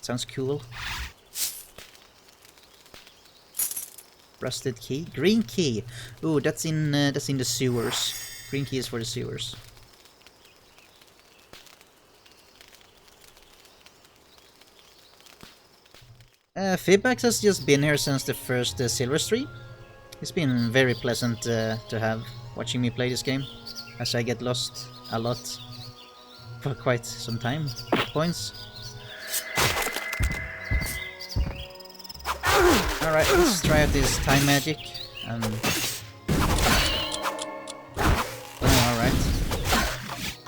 Sounds cool. Rusted key. Green key. Ooh, that's in the sewers. Green key is for the sewers. Feedback has just been here since the first Silver Stream. It's been very pleasant to have watching me play this game, as I get lost a lot for quite some time at points. Alright, let's try out this time magic. Alright.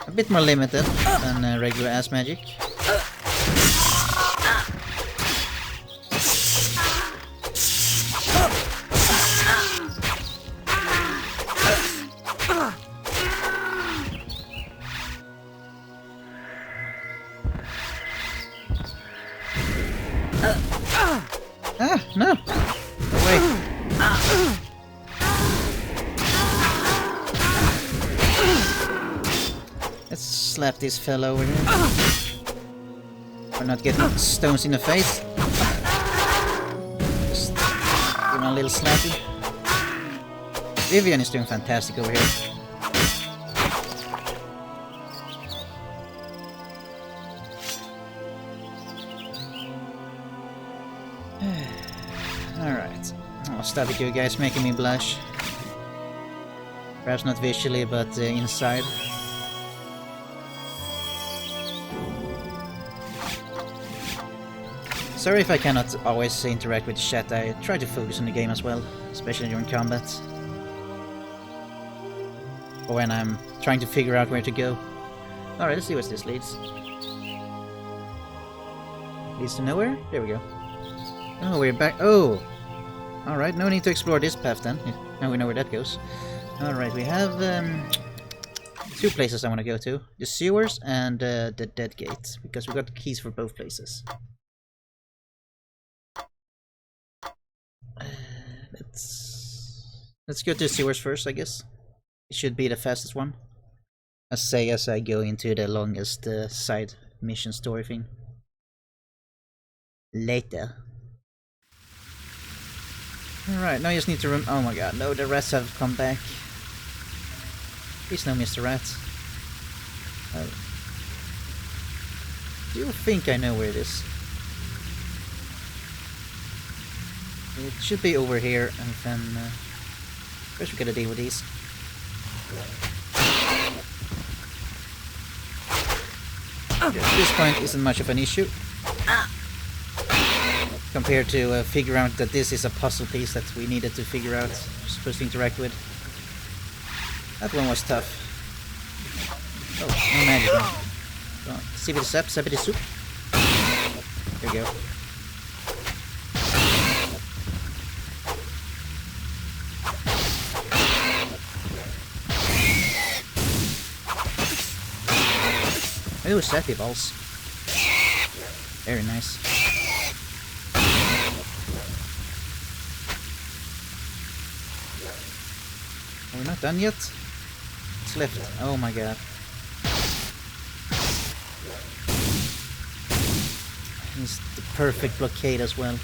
A bit more limited than regular ass magic. No! Away! Let's slap this fellow over here. We're not getting stones in the face. Just give him a little slappy. Vivian is doing fantastic over here. Alright. I'll stop it, you guys, making me blush. Perhaps not visually, but inside. Sorry if I cannot always interact with the chat. I try to focus on the game as well, especially during combat. Or when I'm trying to figure out where to go. Alright, let's see what this leads. Leads to nowhere? There we go. Oh, we're back. Oh! Alright, no need to explore this path then. Now we know where that goes. Alright, we have two places I want to go to. The sewers and the dead gate. Because we got keys for both places. Let's go to the sewers first, I guess. It should be the fastest one. As I go into the longest side mission story thing. Later. Alright, now I just need to oh my god, no, the rats have come back. Please no, Mr. Rat. Do you think I know where it is? It should be over here, and then... first we gotta deal with these. At this point isn't much of an issue. Compared to figure out that this is a puzzle piece that we needed to figure out, we're supposed to interact with. That one was tough. Oh, no magic. Oh, sippity sap, sippity soup. There we go. Oh, sappy balls. Very nice. We're not done yet? What's left? Oh my god. It's the perfect blockade as well.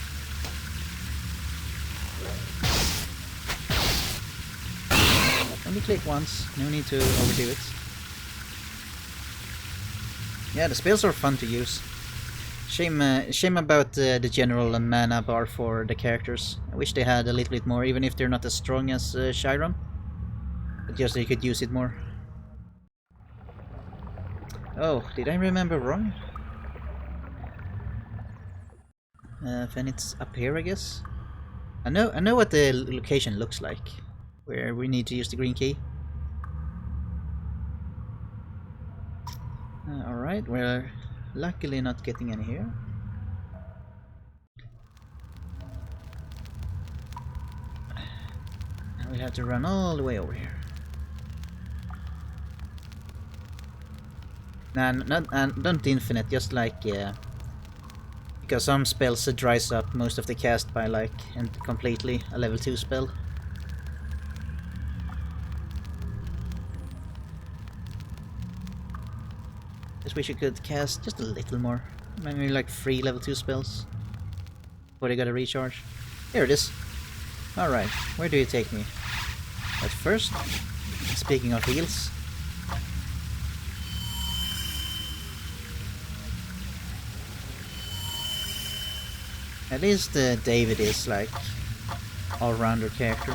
Only click once, no need to overdo it. Yeah, the spells are fun to use. Shame about the general mana bar for the characters. I wish they had a little bit more, even if they're not as strong as Chiron. But just so you could use it more. Oh, did I remember wrong? Then it's up here, I guess. I know what the location looks like, where we need to use the green key. Alright, we're luckily not getting any here. And we have to run all the way over here. Nah, not infinite, just like because some spells dries up most of the cast by like and completely a level 2 spell. Just wish you could cast just a little more. Maybe like 3 level 2 spells. Before they gotta recharge. Here it is. Alright, where do you take me? But first, speaking of heals. At least David is like all-rounder character.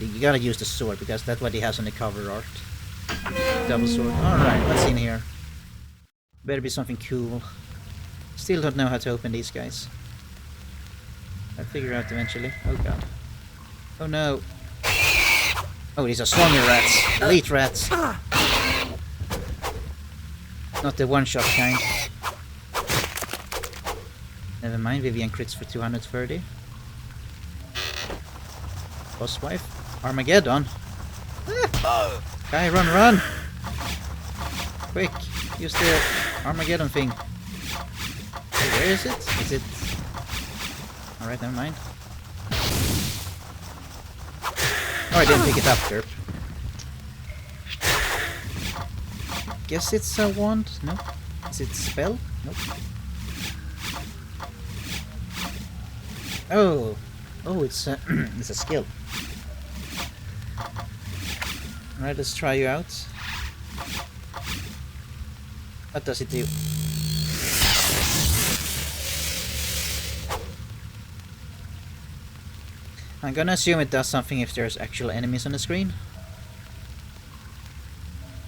You gotta use the sword because that's what he has on the cover art. Double sword. Alright, what's in here? Better be something cool. Still don't know how to open these guys. I'll figure out eventually. Oh god. Oh no. Oh, these are stronger rats. Elite rats. Not the one-shot kind. Never mind, Vivian crits for 230. Boss wife. Armageddon. Ah! Guy, run! Quick, use the Armageddon thing. Hey, where is it? Is it... Alright, never mind. Oh, I didn't pick it up, derp. Guess it's a wand? No. Is it spell? Nope. Oh! Oh, it's a, it's a skill. Alright, let's try you out. What does it do? I'm gonna assume it does something if there's actual enemies on the screen.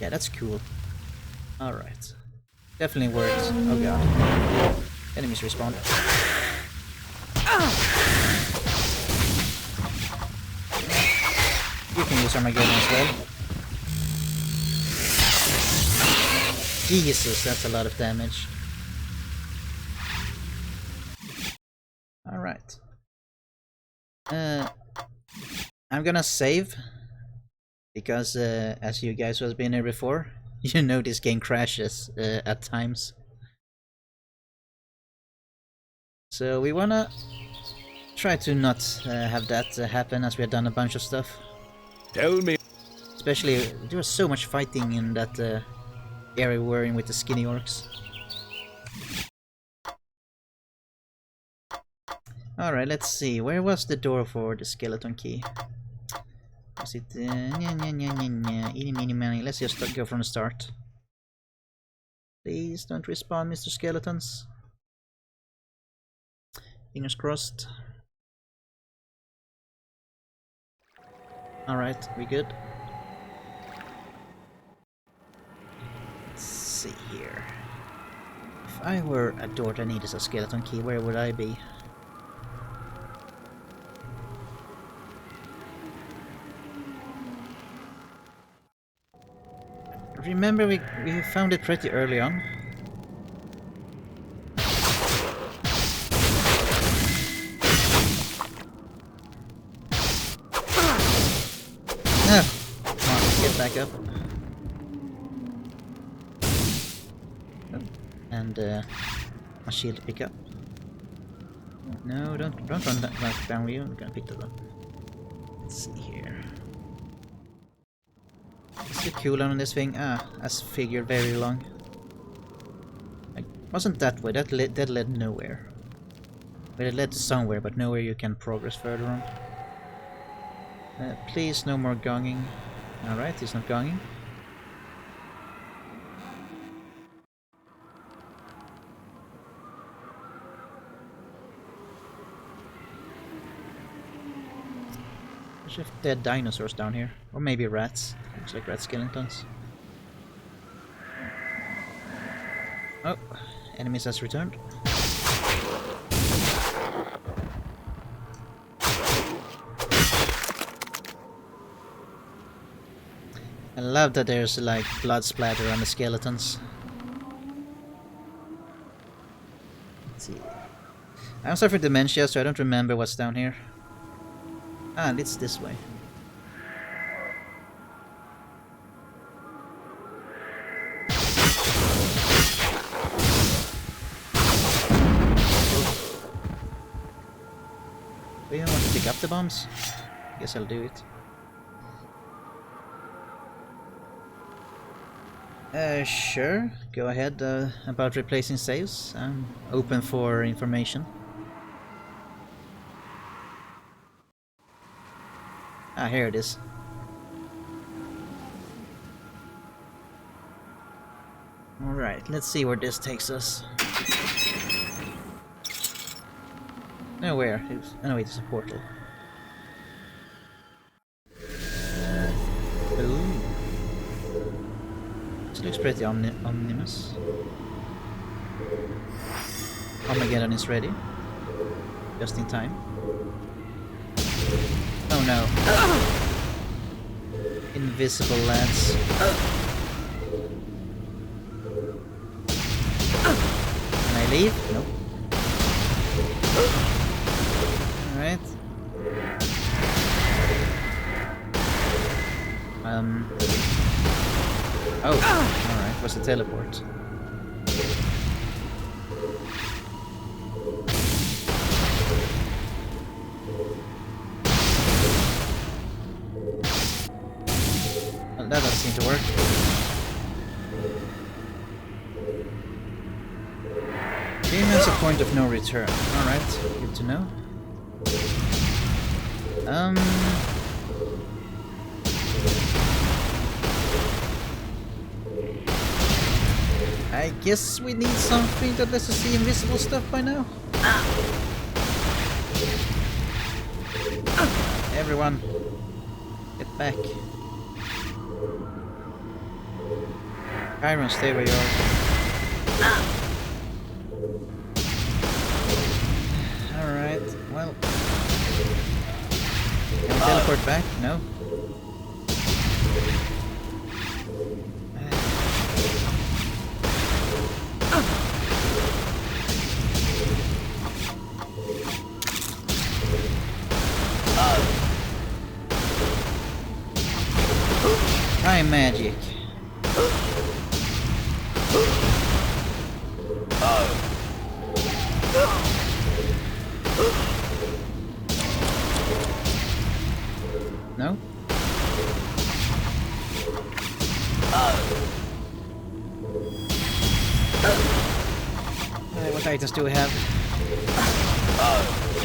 Yeah, that's cool. Alright. Definitely works. Oh god. Enemies respawn. You can use Armageddon as well. Jesus, that's a lot of damage. Alright. I'm gonna save. Because, as you guys who have been here before, you know this game crashes at times. So we wanna try to not have that happen, as we have done a bunch of stuff. Tell me. Especially, there was so much fighting in that area we were in with the skinny orcs. Alright, let's see. Where was the door for the skeleton key? Was it... Eeny, meeny, miny. Let's just go from the start. Please don't respawn, Mr. Skeletons. Fingers crossed. Alright, we good? Let's see here. If I were a door that needed a skeleton key, where would I be? Remember, we found it pretty early on. No! Come on, get back up. And my shield to pick up. No, don't run that down with you. I'm gonna pick that up. Let's see here. What's the cooldown on this thing? Ah, as figured, very long. It wasn't that way, that led nowhere. But it led to somewhere, but nowhere you can progress further on. Please, no more gonging. Alright, he's not gonging. There's just dead dinosaurs down here. Or maybe rats. Looks like rat skeletons. Oh, enemies has returned. I love that there's like blood splatter on the skeletons. Let's see. I'm suffering dementia, so I don't remember what's down here. Ah, it's this way. Do you want to pick up the bombs? Guess I'll do it. Sure. Go ahead about replacing saves. I'm open for information. Ah, here it is. Alright, let's see where this takes us. Nowhere. Oh, wait, it's a portal. Ooh. This looks pretty ominous. Armageddon is ready. Just in time. Oh no. Invisible lads. Can I leave? Nope. Alright. Oh, alright. What's the teleport? Well, that doesn't seem to work. Game has a point of no return. Alright, good to know. I guess we need something that lets us see invisible stuff by now. Everyone, get back. Iron, stay where you are. Alright, well. Can we teleport back? No. Time magic. No? What items do we have?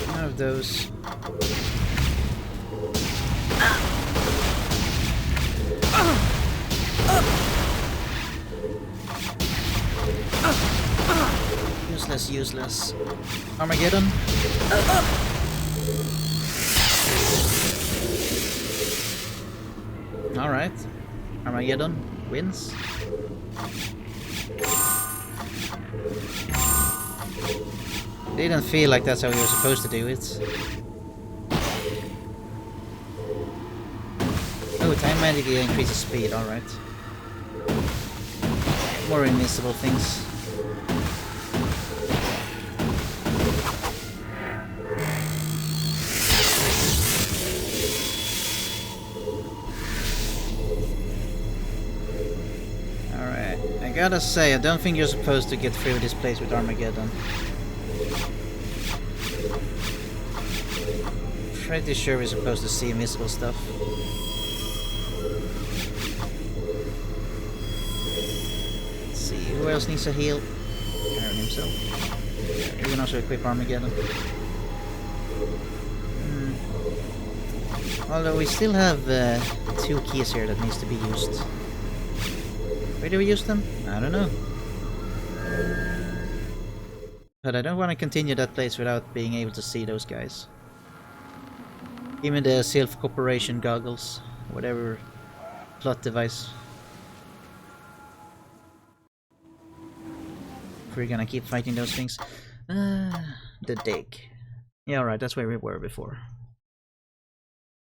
None of those. Useless. Armageddon. Alright. Armageddon wins. Didn't feel like that's how we were supposed to do it. Oh, time magic increases speed, alright. More invisible things. I gotta say, I don't think you're supposed to get through this place with Armageddon. Pretty sure we're supposed to see invisible stuff. Let's see, who else needs a heal? Aaron himself. You can also equip Armageddon. Although we still have 2 keys here that needs to be used. Where do we use them? I don't know. But I don't want to continue that place without being able to see those guys. Give me the self-cooperation goggles. Whatever plot device. we're gonna keep fighting those things. The dig. Yeah, alright, that's where we were before.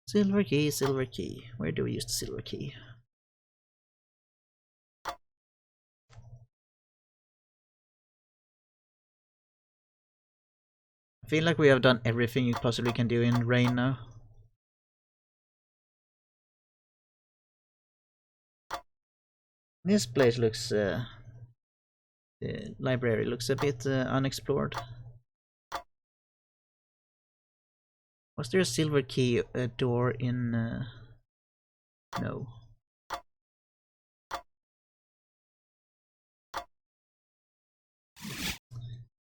Silver key, silver key. Where do we use the silver key? I feel like we have done everything you possibly can do in Rain now. This place looks... the library looks a bit unexplored. Was there a silver key door in... no.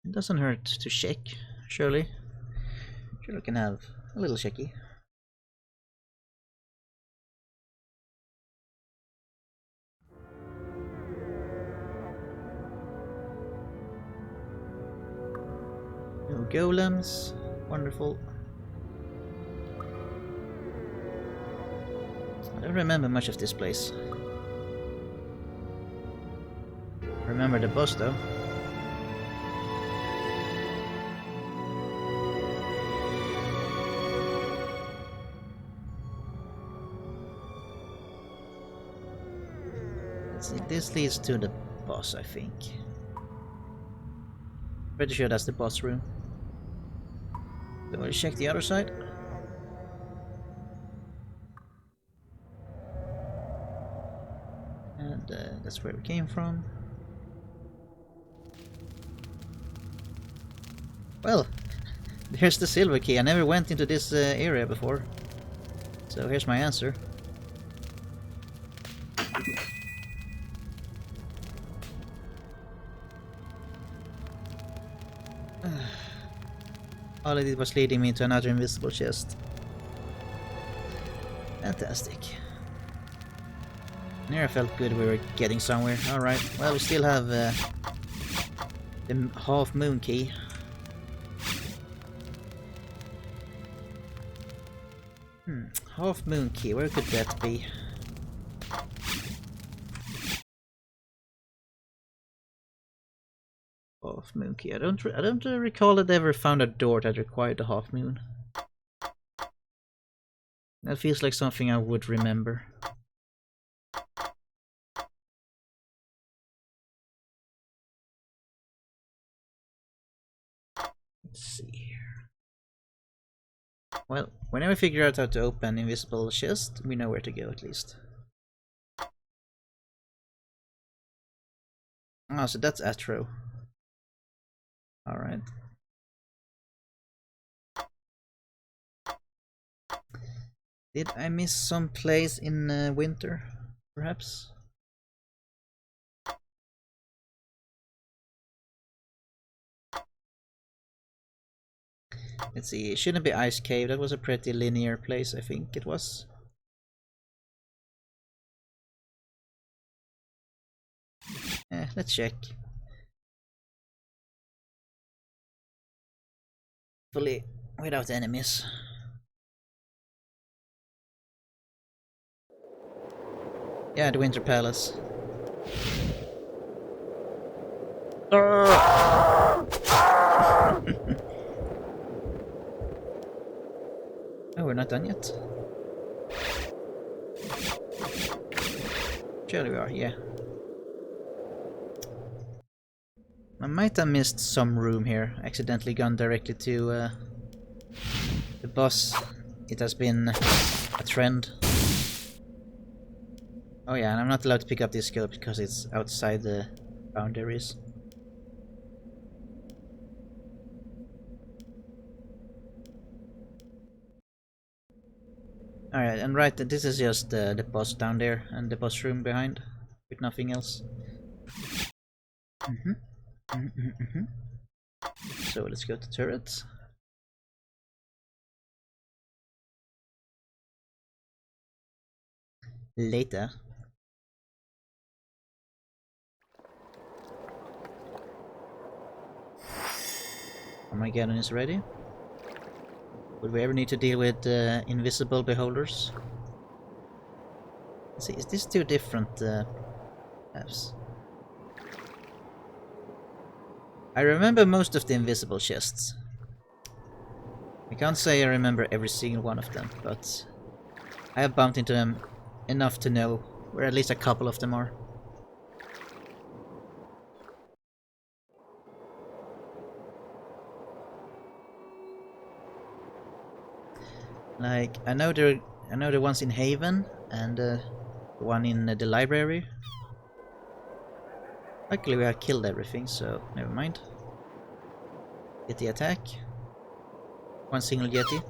It doesn't hurt to check, surely. Sure, we can have a little checky. No golems. Wonderful. I don't remember much of this place. Remember the boss though. Let's see, this leads to the boss, I think. Pretty sure that's the boss room. So we'll check the other side. And that's where we came from. Well, there's the silver key. I never went into this area before. So here's my answer. All it did was leading me to another invisible chest. Fantastic. Near I felt good we were getting somewhere. Alright, well we still have the half moon key. Half moon key, where could that be? Half moon key. I don't recall that I ever found a door that required the half moon. That feels like something I would remember. Let's see here. Well, whenever we figure out how to open invisible chest, we know where to go at least. Oh, so that's Atro. Alright. Did I miss some place in winter, perhaps? Let's see, it shouldn't be Ice Cave, that was a pretty linear place, I think it was. Let's check. Fully without enemies. Yeah, the Winter Palace. Oh, we're not done yet. Surely we are, yeah. I might have missed some room here, accidentally gone directly to the boss. It has been a trend. Oh yeah, and I'm not allowed to pick up this scope because it's outside the boundaries. Alright, and right, this is just the boss down there and the boss room behind, with nothing else. So let's go to turrets. Later. Armageddon is ready. Would we ever need to deal with invisible beholders? Let's see, is this two different paths? I remember most of the invisible chests. I can't say I remember every single one of them, but I have bumped into them enough to know where at least a couple of them are. Like, I know the ones in Haven and the one in the library. Luckily we have killed everything, so never mind. Yeti attack. One single Yeti.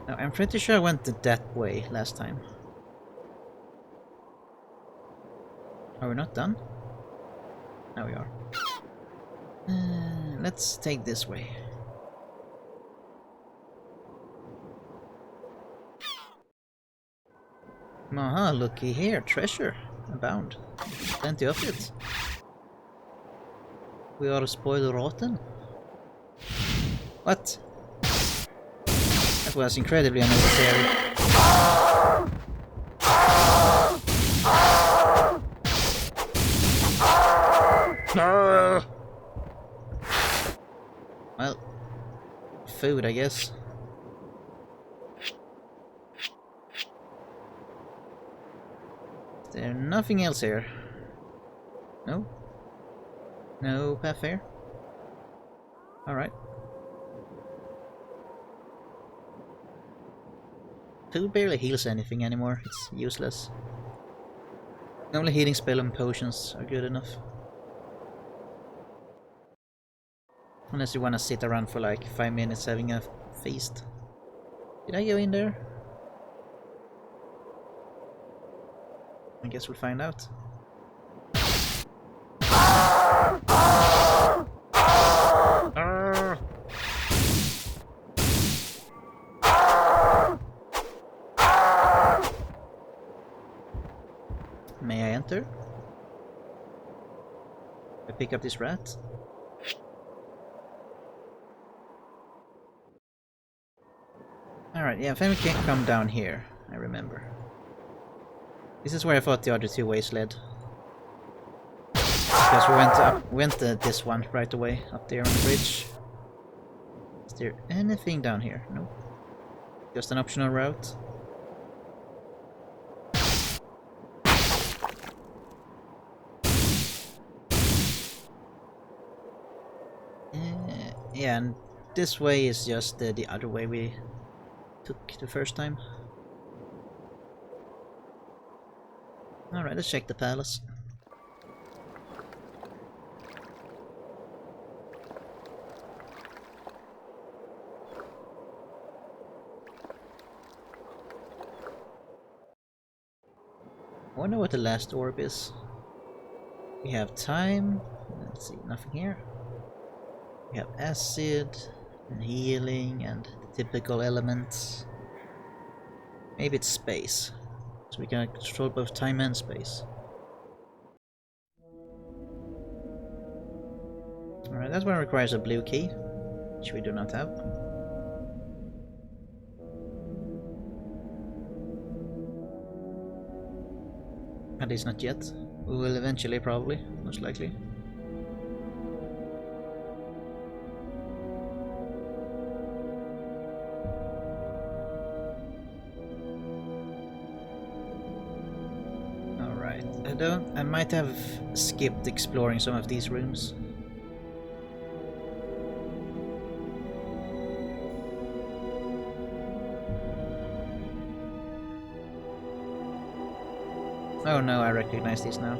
Now, I'm pretty sure I went that way last time. Are we not done? Now we are. Let's take this way. Aha, looky here, treasure abound. Plenty of it. We are spoiled rotten. What? That was incredibly unnecessary. Well, food, I guess. Is there nothing else here? No? No path here? Alright. Food barely heals anything anymore, it's useless. Only healing spell and potions are good enough. Unless you wanna sit around for like 5 minutes having a feast. Did I go in there? I guess we'll find out. May I enter? I pick up this rat? Alright, yeah, then we can come down here, I remember. This is where I thought the other two ways led. Because we went this one right away, up there on the bridge. Is there anything down here? No. Just an optional route. Yeah, and this way is just the other way we took the first time. Alright, let's check the palace. I wonder what the last orb is. We have time. Let's see, nothing here. We have acid and healing and the typical elements. Maybe it's space. So we can control both time and space. Alright, that one requires a blue key, which we do not have. At least not yet. We will eventually, probably, most likely. I might have skipped exploring some of these rooms. Oh no, I recognize these now.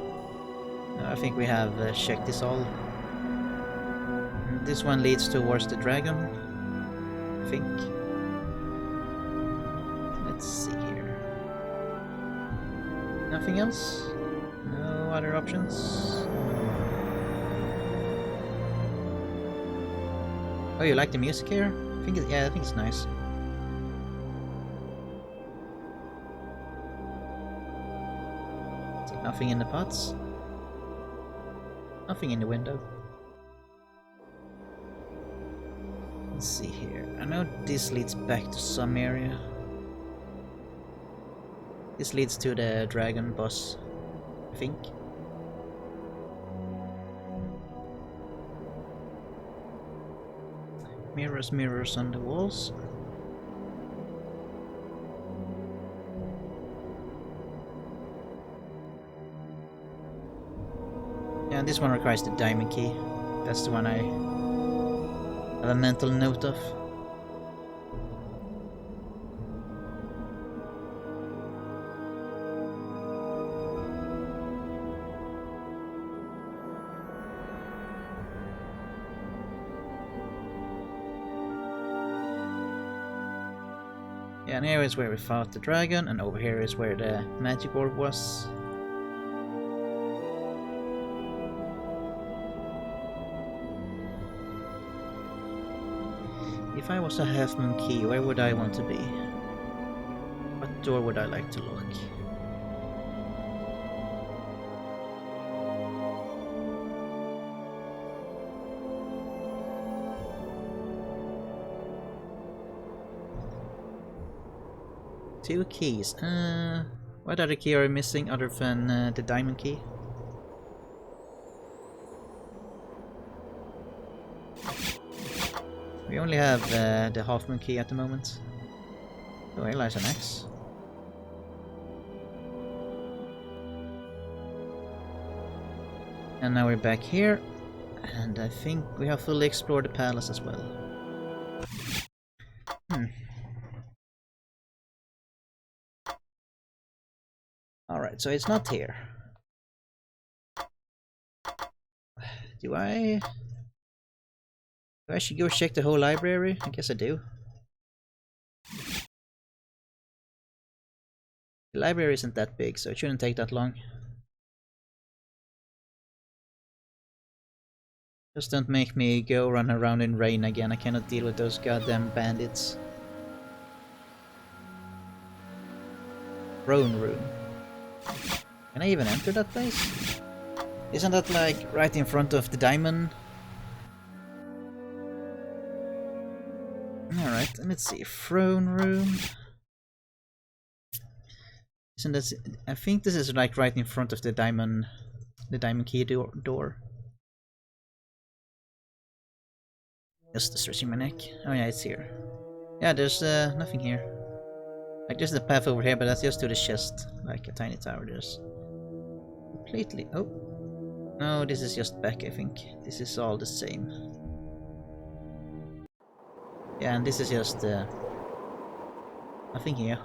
I think we have checked this all. This one leads towards the dragon, I think. Let's see here. Nothing else? No other options? Oh, you like the music here? I think it's nice. See, nothing in the pots. Nothing in the window. Let's see here. I know this leads back to some area. This leads to the dragon boss, I think. Mirrors, mirrors on the walls. Yeah, this one requires the diamond key. That's the one I have a mental note of. Yeah, and here is where we fought the dragon, and over here is where the magic orb was. If I was a half moon key, where would I want to be? What door would I like to look? Two keys. What other key are we missing other than the diamond key? We only have the half moon key at the moment. Oh, here lies an axe. And now we're back here, and I think we have fully explored the palace as well. Alright, so it's not here. Do I should go check the whole library? I guess I do. The library isn't that big, so it shouldn't take that long. Just don't make me go run around in rain again. I cannot deal with those goddamn bandits. Throne room. Can I even enter that place? Isn't that like right in front of the diamond? Alright, let's see. Throne room. Isn't this, I think this is like right in front of the diamond key door. Just stretching my neck. Oh yeah, it's here. Yeah, there's nothing here. Like there's the path over here, but that's just to the chest, like a tiny tower. There's completely. Oh, no, this is just back. I think this is all the same. Yeah, and this is just nothing here.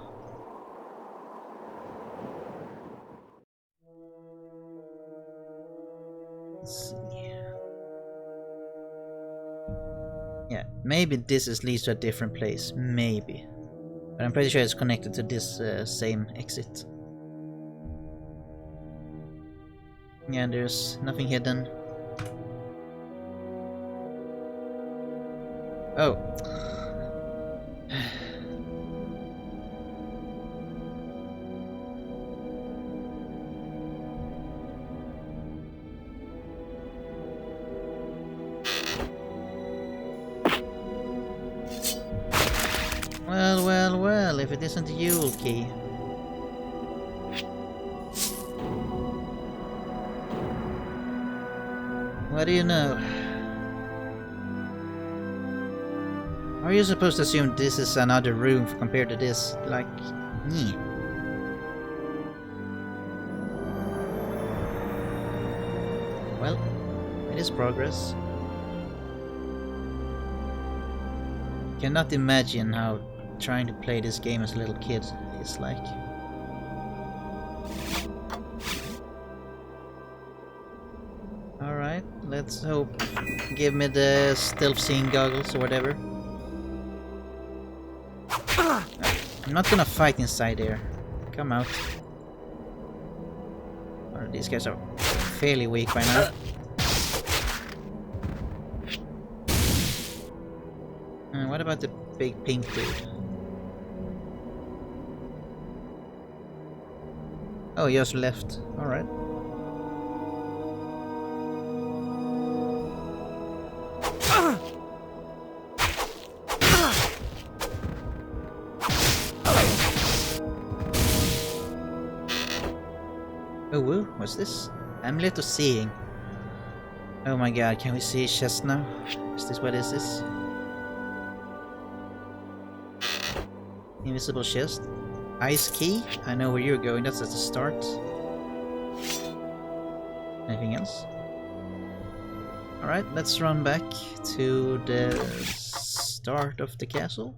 Let's see. Yeah, maybe this leads to a different place. Maybe. But I'm pretty sure it's connected to this same exit. Yeah, there's nothing hidden. Oh. Well, if it isn't the Yule key. What do you know? Are you supposed to assume this is another room compared to this? Like, yeah. Well, it is progress. Cannot imagine how trying to play this game as a little kid is like. Alright, let's hope. Give me the stealth seeing goggles or whatever. I'm not gonna fight inside there. Come out. Oh, these guys are fairly weak by now. What about the big pink dude? Oh, he just left. Alright. Oh, whoa, what's this? Amulet of Seeing. Oh my god, can we see his chest now? Is this what this is? Invisible chest. Ice key. I know where you're going, that's at the start. Anything else? Alright, let's run back to the start of the castle.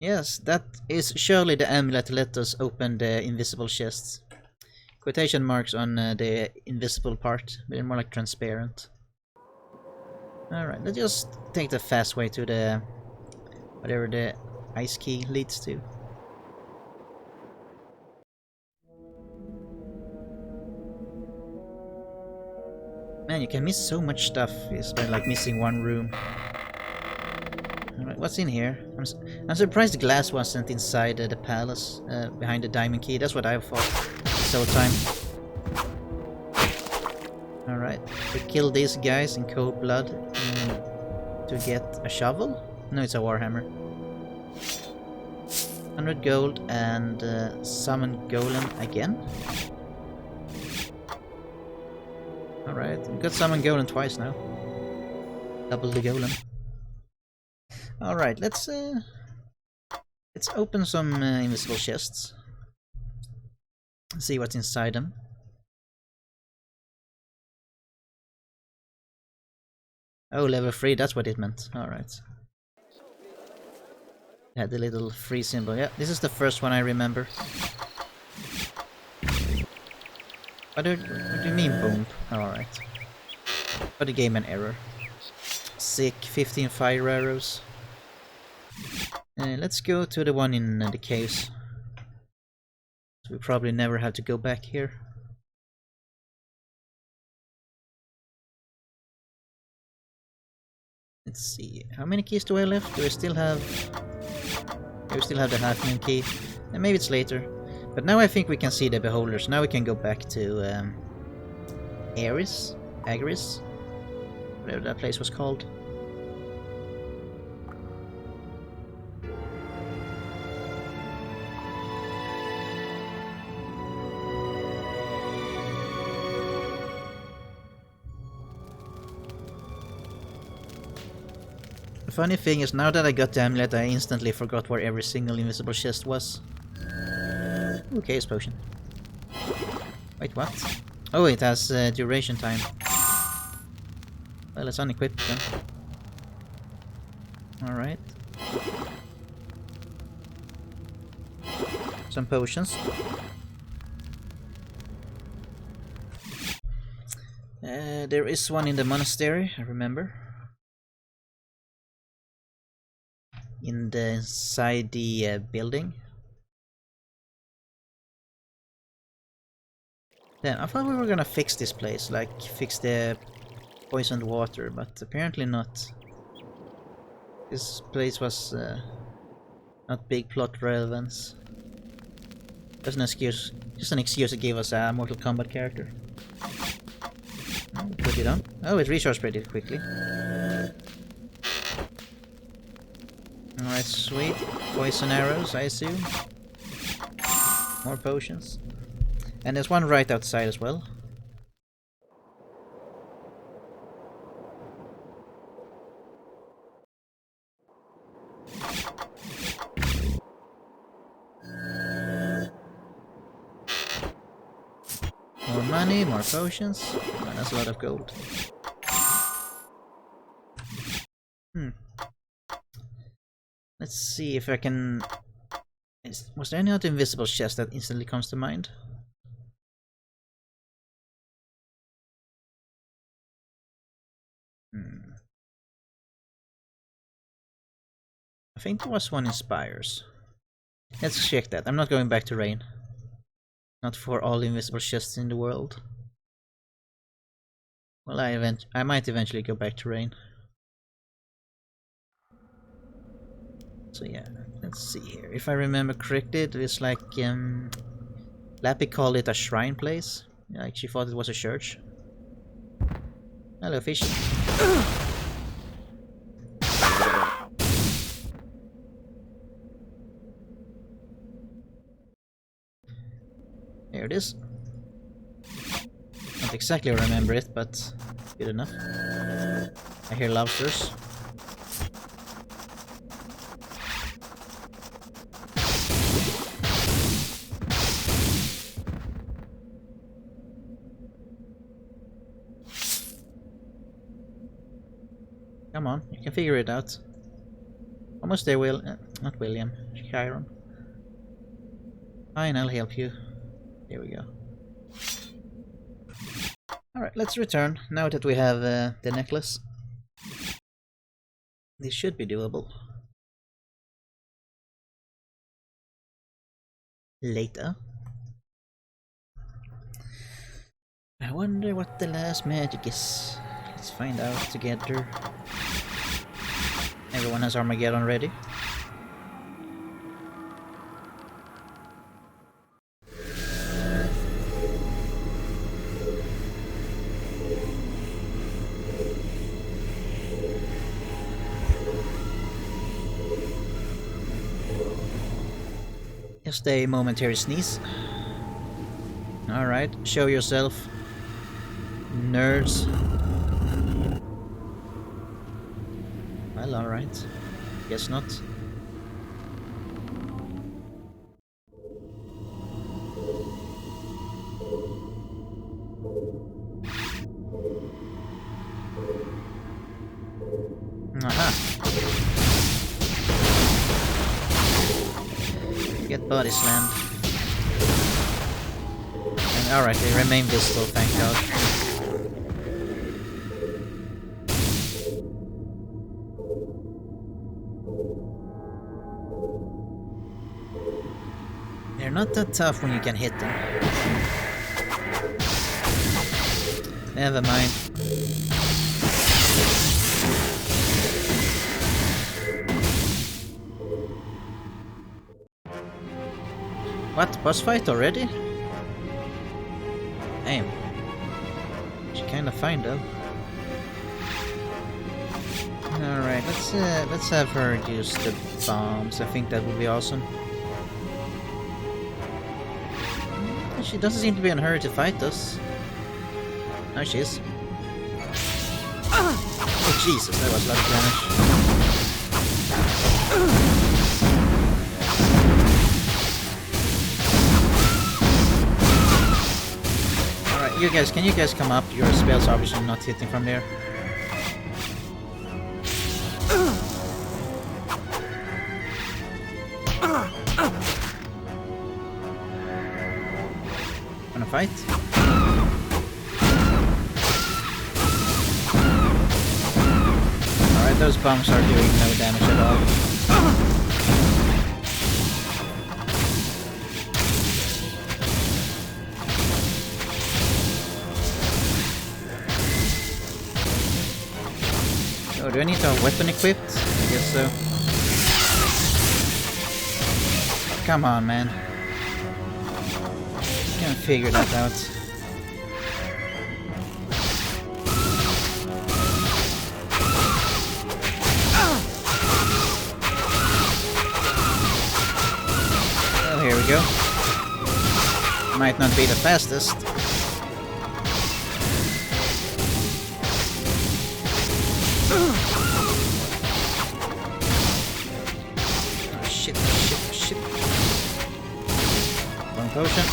Yes, that is surely the amulet to let us open the invisible chests. Quotation marks on the invisible part, but they're more like transparent. Alright, let's just take the fast way to the... whatever the ice key leads to. Man, you can miss so much stuff just by like missing one room. Alright, what's in here? I'm surprised the glass wasn't inside the palace, behind the diamond key. That's what I thought this whole time. Alright, we kill these guys in cold blood to get a shovel? No, it's a warhammer. 100 gold and summon golem again. Alright, we got summon golem twice now. Double the golem. Alright, let's open some invisible chests. See what's inside them. Oh, level 3, that's what it meant. Alright. Had the little free symbol. Yeah, this is the first one I remember. What do you mean, boom? Alright. But the game an error. Sick, 15 fire arrows. Let's go to the one in the caves. So we probably never have to go back here. Let's see, how many keys do I left? Do I still have... Yeah, we still have the half-moon key. And maybe it's later. But now I think we can see the beholders. Now we can go back to Aris? Agris? Whatever that place was called. The funny thing is, now that I got the amulet, I instantly forgot where every single invisible chest was. Ooh, chaos potion. Wait, what? Oh, it has duration time. Well, let's unequip them. Alright. Some potions. There is one in the monastery, I remember. Inside the building. Damn, I thought we were gonna fix this place, like fix the poisoned water, but apparently not. This place was not big plot relevance. Just an excuse to give us a Mortal Kombat character. Put it on. Oh, it recharged pretty quickly. Alright, sweet. Poison arrows, I assume. More potions. And there's one right outside as well. More money, more potions. Oh, that's a lot of gold. Let's see if I can... Was there any other invisible chest that instantly comes to mind? I think there was one in Spires. Let's check that. I'm not going back to Rain. Not for all invisible chests in the world. Well, I might eventually go back to Rain. So yeah, let's see here. If I remember correctly, it's like Lappy called it a shrine place. Like she thought it was a church. Hello, fish. There it is. Not exactly remember it, but good enough. I hear lobsters. Come on, you can figure it out. Almost there, Will. Not William. Chiron. Fine, I'll help you. There we go. Alright, let's return, now that we have the necklace. This should be doable. Later. I wonder what the last magic is. Let's find out together. Everyone has Armageddon ready. Just a momentary sneeze. Alright, show yourself. Nerds. Well, alright. Guess not. Aha! Get body slammed. And alright, they remain visible, thank god. They're not that tough when you can hit them. Never mind. What? Boss fight already? Damn. She kinda fine though. Alright, let's have her use the bombs. I think that would be awesome. She doesn't seem to be in a hurry to fight us. No, she is. Oh Jesus, that was a lot of damage. Alright, you guys, can you guys come up? Your spells are obviously not hitting from there. Wanna fight? Alright, those bombs are doing no damage at all. Oh, do I need a weapon equipped? I guess so. Come on, man. Can't figure that out. Well, here we go. Might not be the fastest. Oh, shit, shit, shit. One potion.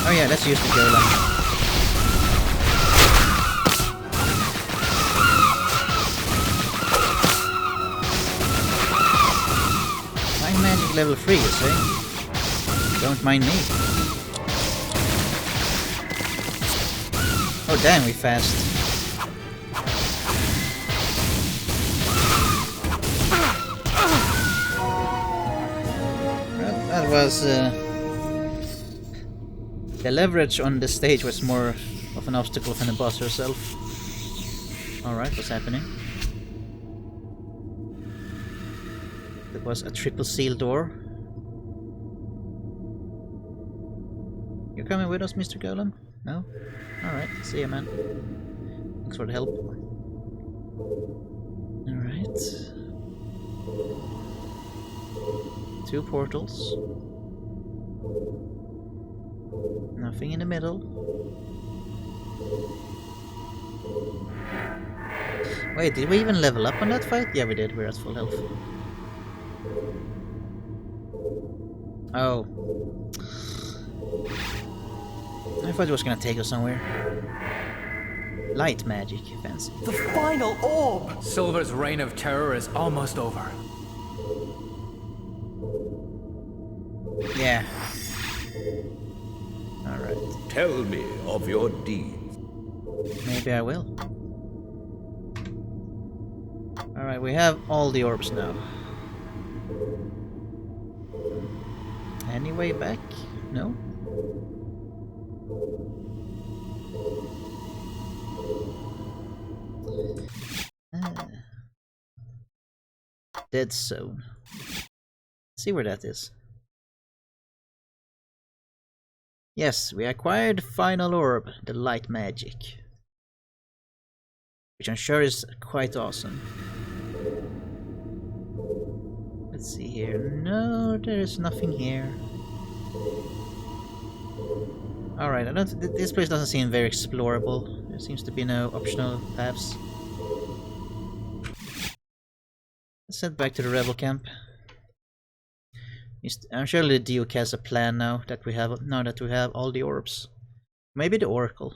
Oh yeah, let's use the golem. I'm magic level 3, you say? Don't mind me. Oh damn, we fast. That was the leverage on the stage was more of an obstacle than the boss herself. Alright, what's happening? There was a triple seal door. coming with us, Mr. Golem? No? Alright, see ya, man. Thanks for the help. Alright. 2 portals. Nothing in the middle. Wait, did we even level up on that fight? Yeah, we did. We're at full health. Oh. I thought it was gonna take us somewhere. Light magic, fancy. The final orb! Silver's reign of terror is almost over. Yeah. Alright. Tell me of your deeds. Maybe I will. Alright, we have all the orbs now. Any way back? No? Dead zone. See where that is. Yes, we acquired final orb, the light magic. Which I'm sure is quite awesome. Let's see here. No, there's nothing here. Alright, this place doesn't seem very explorable. There seems to be no optional paths. Let's head back to the rebel camp. I'm sure the Duke has a plan now that we have all the orbs. Maybe the Oracle.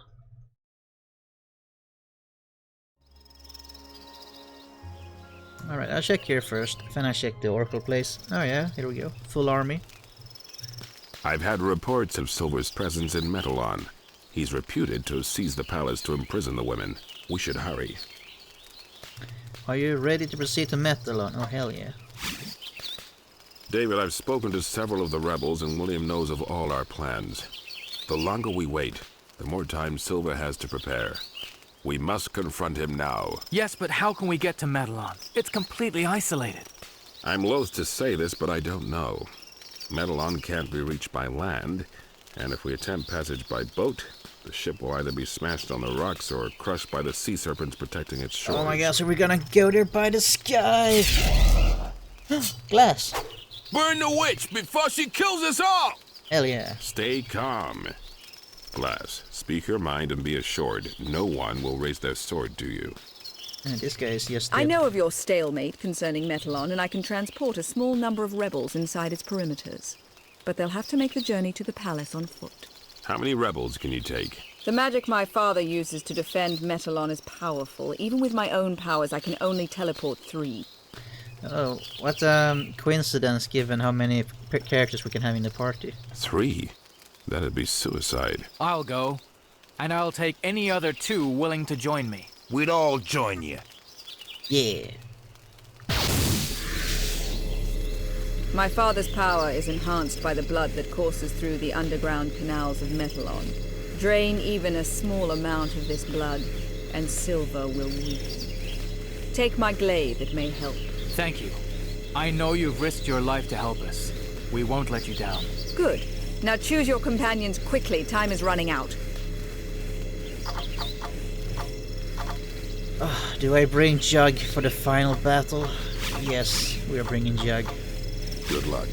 Alright, I'll check here first, then I check the Oracle place. Oh yeah, here we go. Full army. I've had reports of Silver's presence in Metalon. He's reputed to have seized the palace to imprison the women. We should hurry. Are you ready to proceed to Metalon? Oh hell yeah. David, I've spoken to several of the rebels and William knows of all our plans. The longer we wait, the more time Silver has to prepare. We must confront him now. Yes, but how can we get to Metalon? It's completely isolated. I'm loath to say this, but I don't know. Metalon can't be reached by land, and if we attempt passage by boat, the ship will either be smashed on the rocks or crushed by the sea serpents protecting its shores. Oh my gosh, are we gonna go there by the sky? Glass. Burn the witch before she kills us all! Hell yeah. Stay calm. Glass, speak your mind and be assured no one will raise their sword to you. This guy is just... I know of your stalemate concerning Metalon, and I can transport a small number of rebels inside its perimeters. But they'll have to make the journey to the palace on foot. How many rebels can you take? The magic my father uses to defend Metalon is powerful. Even with my own powers, I can only teleport 3. Oh, what coincidence given how many characters we can have in the party. 3? That'd be suicide. I'll go. And I'll take any other 2 willing to join me. We'd all join you. Yeah. My father's power is enhanced by the blood that courses through the underground canals of Metalon. Drain even a small amount of this blood, and Silver will weaken. Take my glaive, it may help. Thank you. I know you've risked your life to help us. We won't let you down. Good. Now choose your companions quickly. Time is running out. Do I bring Jug for the final battle? Yes, we are bringing Jug. Good luck.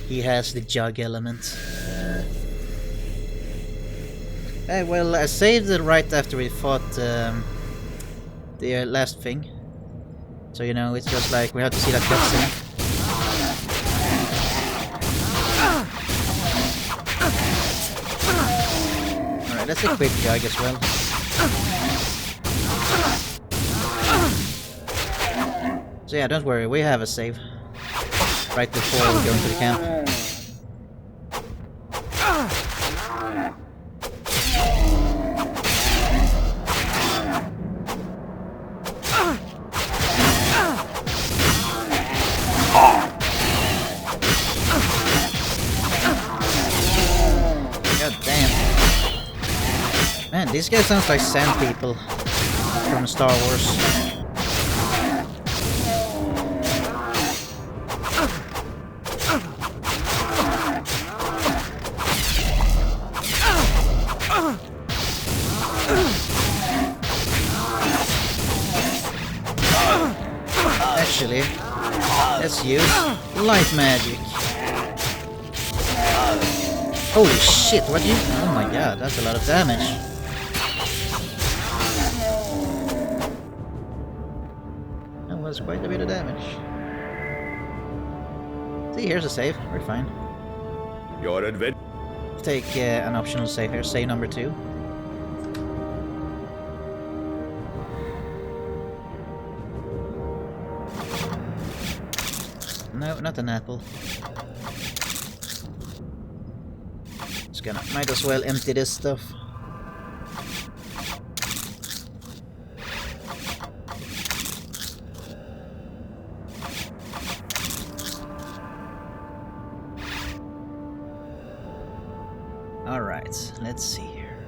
He has the Jug element. Well, I saved it right after we fought the last thing. So, you know, it's just like we have to see that cutscene. Alright, let's equip Jug as well. So yeah, don't worry, we have a save. Right before we go into the camp. God damn. Man, these guys sound like sand people from Star Wars. Actually, let's use light magic. Holy shit, what do you... Oh my god, that's a lot of damage. That was quite a bit of damage. See, here's a save. We're fine. Your adventure. Take an optional save here. Save number 2. No, not an apple. Might as well empty this stuff. Alright, let's see here.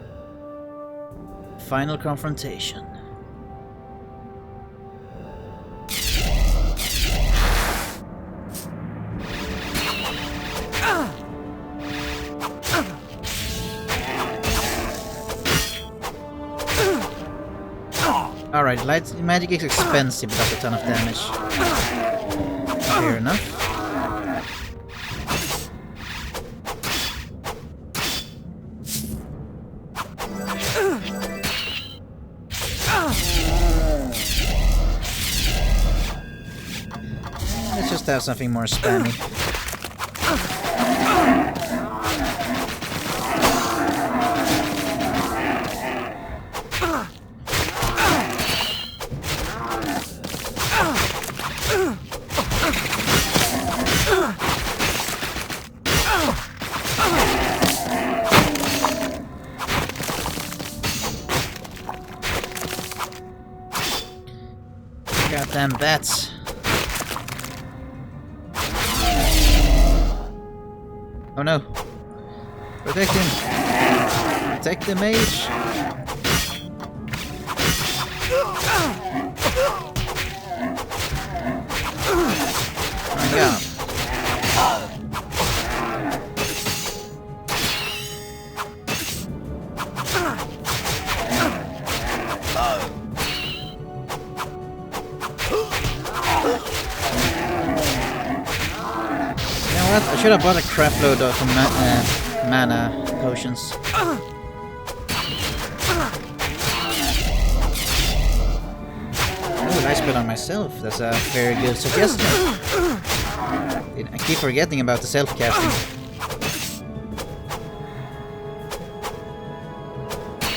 Final confrontation. Alright, light magic is expensive, but does a ton of damage. Fair enough. Let's just have something more spammy. Goddamn bats. Oh no. Protect him. Protect the mage. Oh my god. I should have bought a crap load of mana potions. Oh, I spit on myself. That's a very good suggestion. I keep forgetting about the self-casting.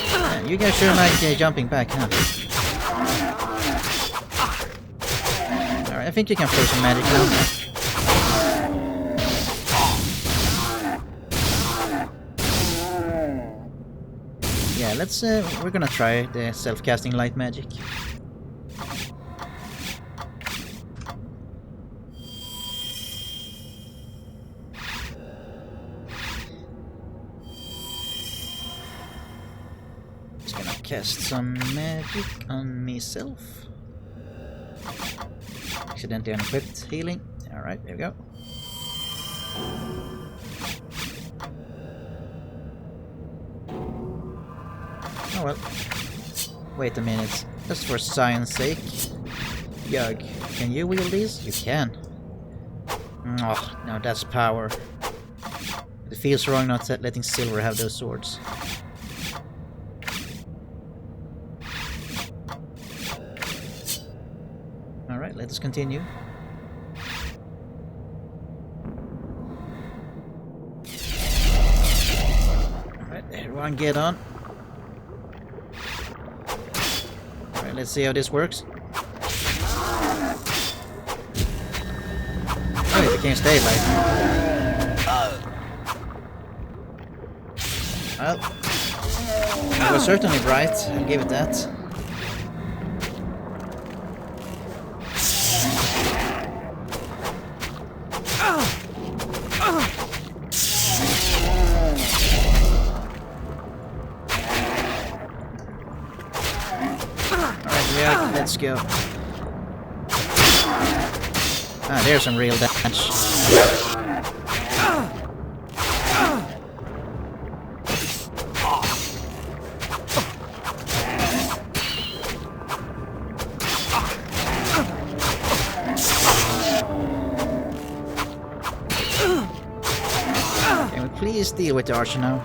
Yeah, you guys sure like jumping back, huh? Alright, I think you can throw some magic now. Yeah, let's we're gonna try the self-casting light magic. Just gonna cast some magic on myself. Accidentally unequipped healing. Alright, there we go. Oh well. Wait a minute. Just for science sake. Yug, can you wield these? You can. Oh, now that's power. It feels wrong not letting Silver have those swords. Alright, let us continue. Alright, everyone get on. Alright, let's see how this works. Oh, it became stay light. Well, it was certainly bright, I'll give it that. Alright, let's go. Ah, there's some real damage. please deal with the archer now.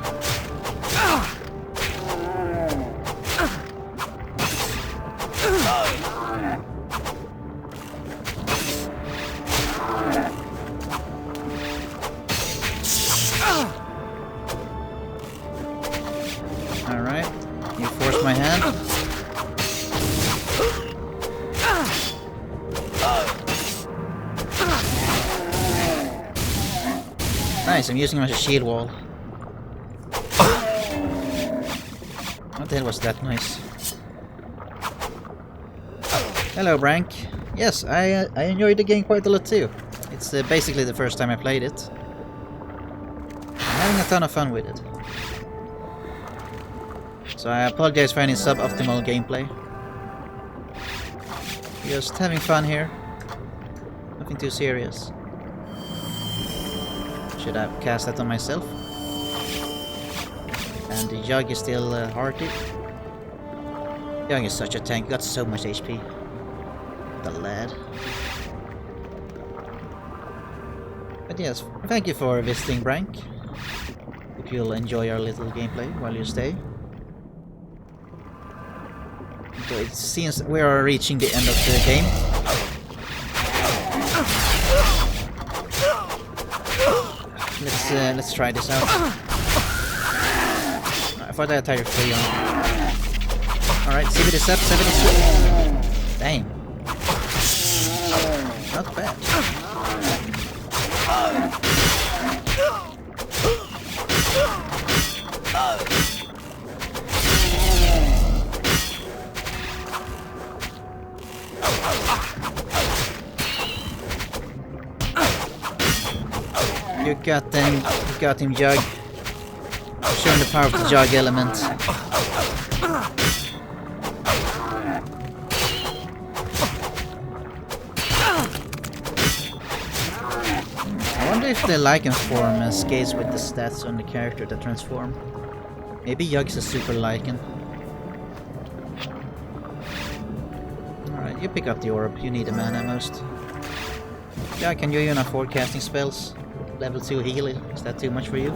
Alright, you forced my hand. Nice, I'm using him as a shield wall. What the hell was that noise? Hello, Brank. Yes, I enjoyed the game quite a lot too. It's basically the first time I played it. I'm having a ton of fun with it. So I apologize for any suboptimal gameplay. Just having fun here. Nothing too serious. Should I cast that on myself? And the Jug is still hearty. Jug is such a tank, got so much HP. The lad. But yes, thank you for visiting, Brank. Hope you'll enjoy our little gameplay while you stay. So it seems we are reaching the end of the game. Let's try this out. I thought I had Tiger 3 on. Alright, see this up, 76. Damn. Not bad. You got him, Jug. Showing the power of the Jug element. I wonder if the Lycan form scales with the stats on the character that transform. Maybe Jug's a super Lycan. Alright, you pick up the orb. You need a mana most. Yeah, can you even afford casting spells? Level 2 heal, is that too much for you?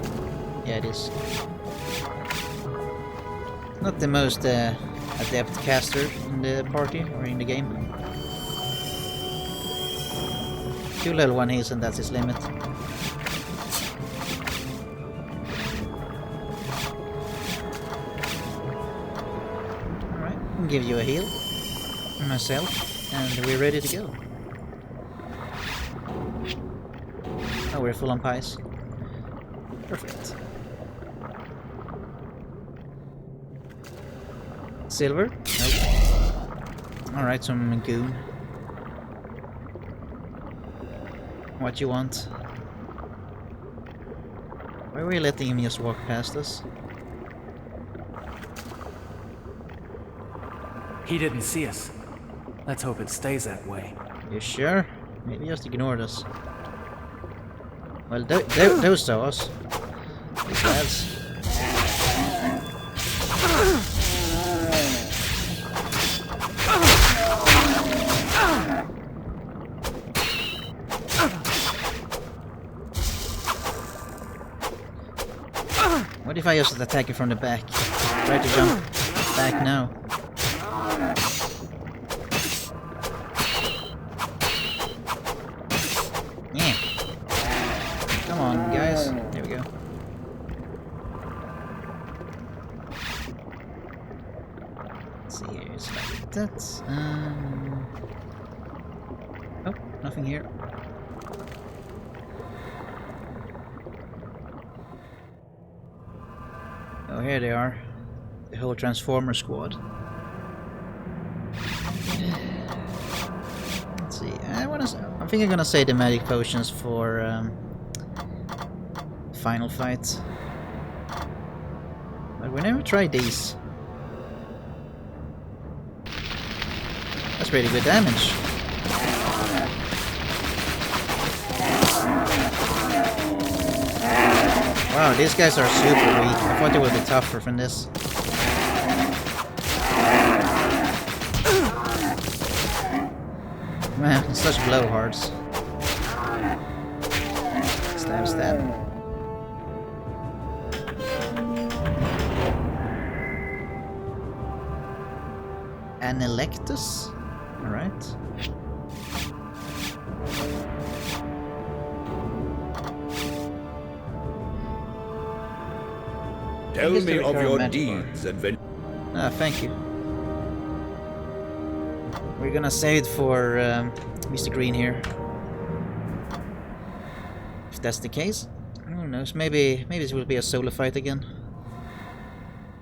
Yeah, it is. Not the most adept caster in the party or in the game. 2 level 1 heals and that's his limit. Alright, I'll give you a heal. Myself, and we're ready to go. Oh, we're full on pies. Perfect. Silver? Nope. Alright, some goon. What you want? Why were you letting him just walk past us? He didn't see us. Let's hope it stays that way. You sure? Maybe he just ignored us. Well, those saw us. These lads. What if I just attack you from the back? Try to jump back now. Yeah. Come on, guys. There we go. Let's see here. It's like that. Oh, nothing here. Oh, here they are. The whole Transformer squad. Let's see. I think I'm gonna say the magic potions for final fight. But we never tried these. That's pretty good damage. Wow, these guys are super weak. I thought they would be tougher than this. Man, such blowhards. Stab, stab. An Electus? Alright. Tell me of your deeds, adventure. Ah, thank you. We're gonna save it for Mr. Green here. If that's the case, who knows? Maybe this will be a solo fight again.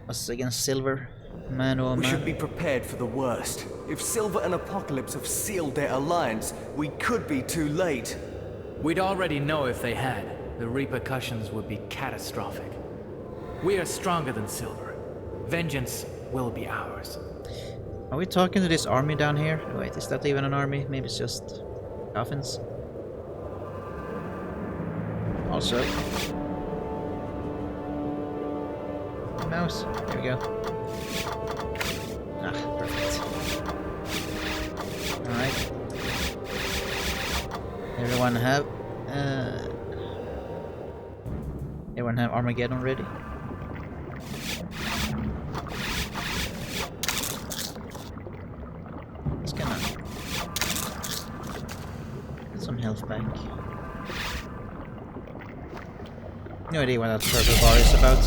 Us against Silver, man or We man. should be prepared for the worst. If Silver and Apocalypse have sealed their alliance, we could be too late. We'd already know if they had. The repercussions would be catastrophic. We are stronger than Silver. Vengeance will be ours. Are we talking to this army down here? Wait, is that even an army? Maybe it's just coffins. Also, mouse. There we go. Ah, perfect. All right. Everyone have Armageddon ready. It's gonna get some health back. No idea what that purple bar is about.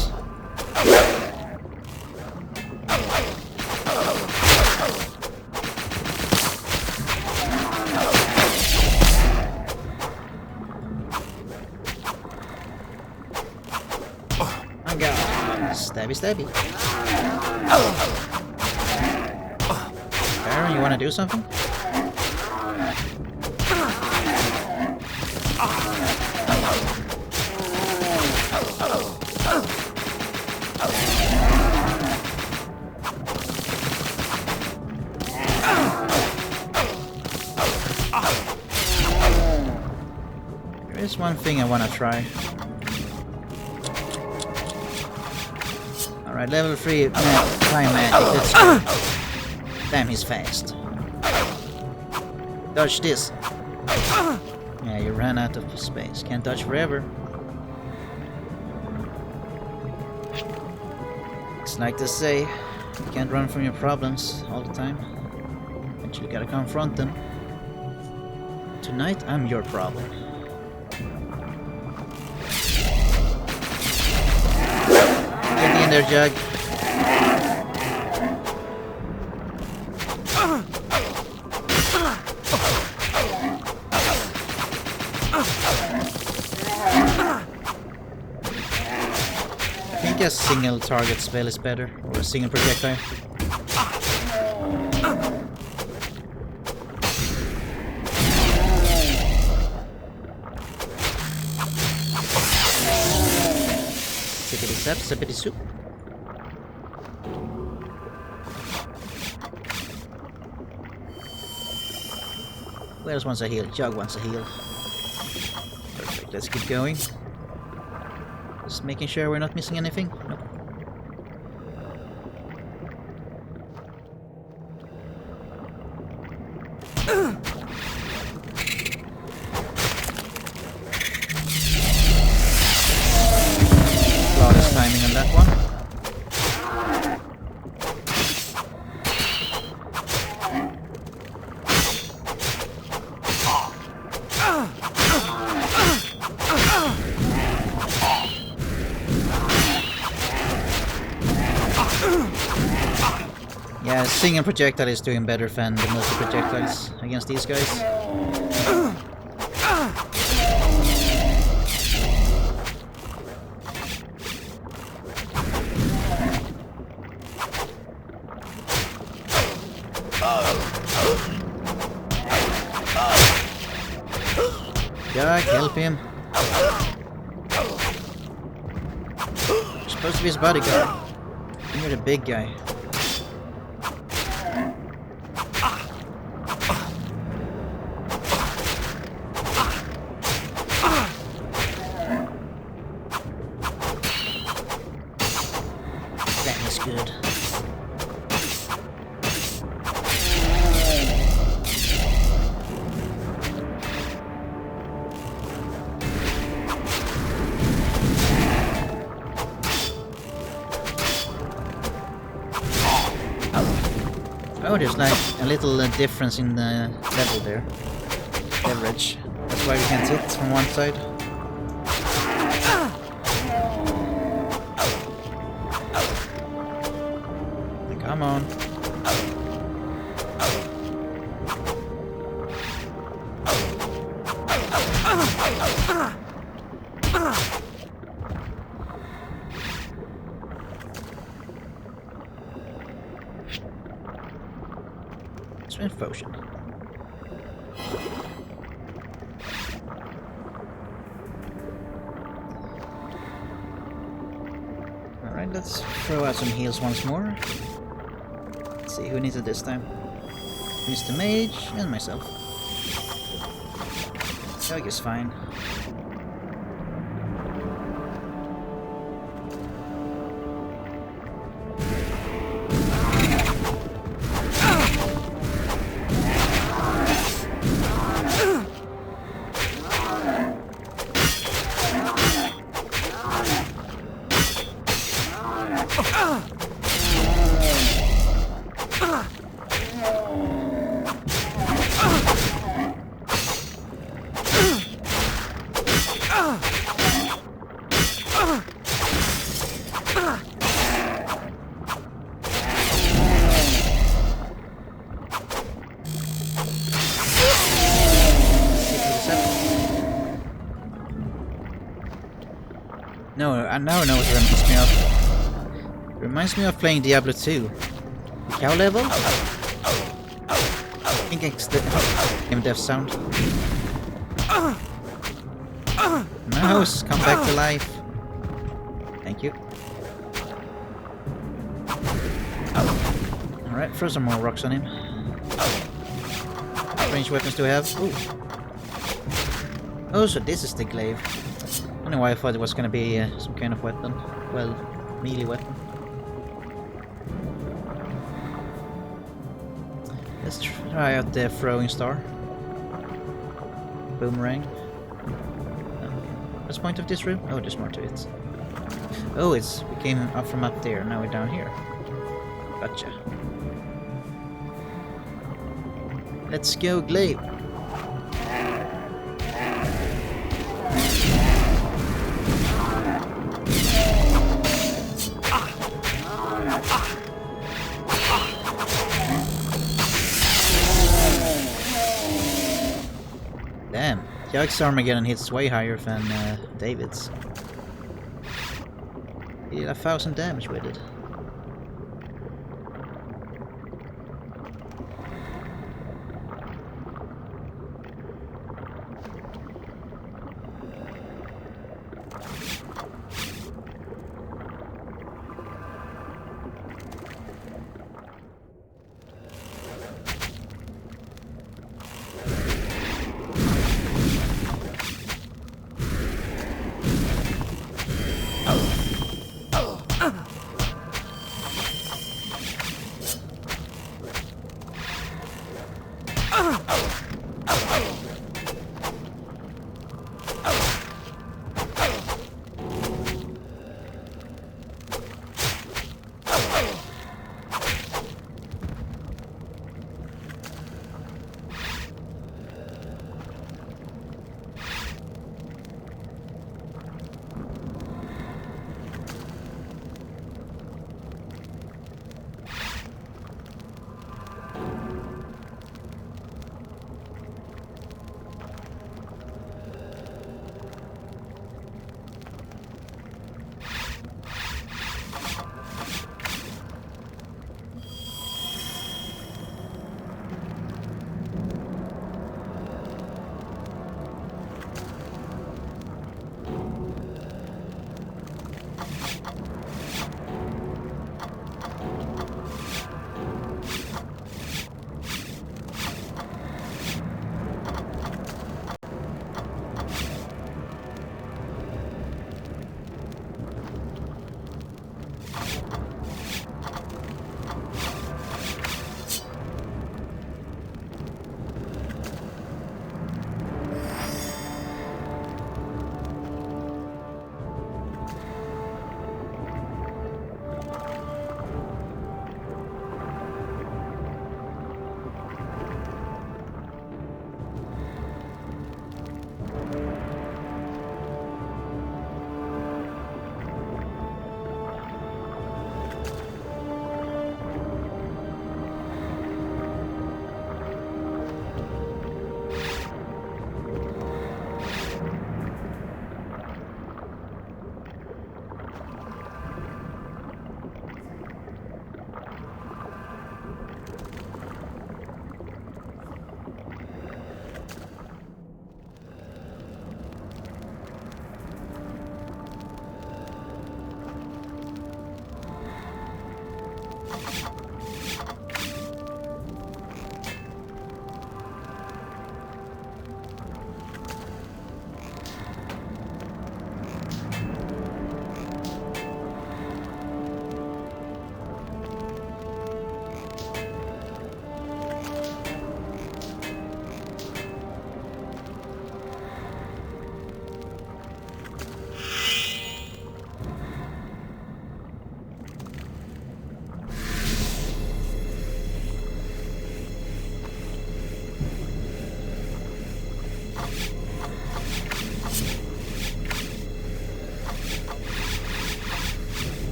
Oh god. Stabby stabby. Baron, you wanna do something? There is one thing I wanna try. Alright, level 3 time magic, let's go. Damn, he's fast. Dodge this. Yeah, you ran out of space. Can't dodge forever. It's like they say, you can't run from your problems all the time. Eventually gotta confront them. Tonight, I'm your problem. Get me in there, Jug. I think a single target spell is better, or a single projectile. Sippity sap, sippity soup. Who else wants a heal? Jug wants a heal. Perfect, let's keep going. Just making sure we're not missing anything. Nope. Flawless timing on that one. Yeah, single projectile is doing better than the multi-projectiles against these guys. Jack, help him. You're supposed to be his bodyguard. You're the big guy. That is good. there's like a little difference in the level there. Leverage. That's why we can't hit from one side. Come on. Strength potion. Alright, let's throw out some heals once more. Let's see who needs it this time. Mr. Mage and myself. Doug is fine. No, I now know what it reminds me of. It reminds me of playing Diablo 2. The cow level? I think it's the game death sound. Mouse, come back to life. Thank you. Alright, throw some more rocks on him. What range weapons do we have? Ooh. Oh, so this is the glaive. I don't know why I thought it was gonna be some kind of weapon. Well, melee weapon. Let's try out the throwing star. Boomerang. What's the point of this room? Oh, there's more to it. Oh, we came up from up there, now we're down here. Gotcha. Let's go, glaive. Damn, Jack's Armageddon hits way higher than David's. He did 1,000 damage with it.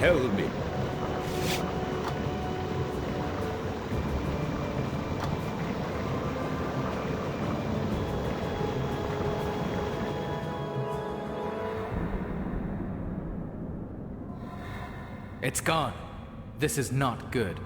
tell me. It's gone. This is not good.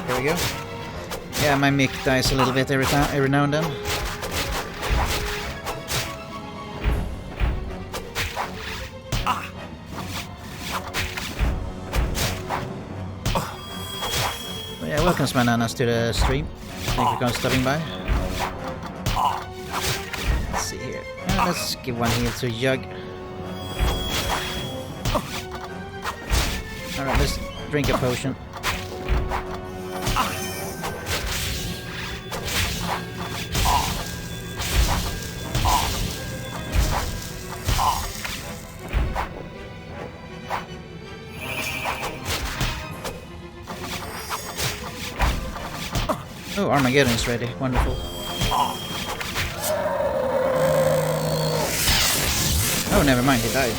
There we go. Yeah, my mic dies a little bit every now and then. But yeah, welcome Bananas to the stream. Thank you for stopping by. Let's see here. Let's give one heal to Jug. Alright, let's drink a potion. Oh, Armageddon's ready. Wonderful. Oh, never mind, he died.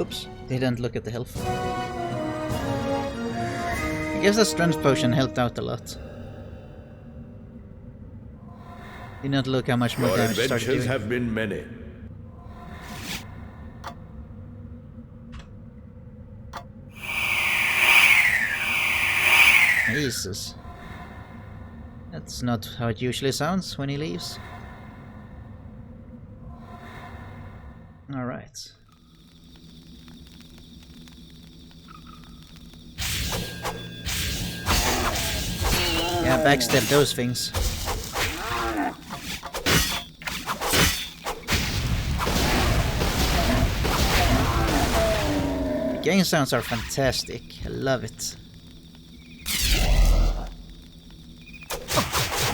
Oops, they didn't look at the health. I guess that strength potion helped out a lot. Did not look how much more Your damage it started adventures doing. have been many. Jesus. That's not how it usually sounds when he leaves. Alright. Yeah, backstep those things. The game sounds are fantastic. I love it.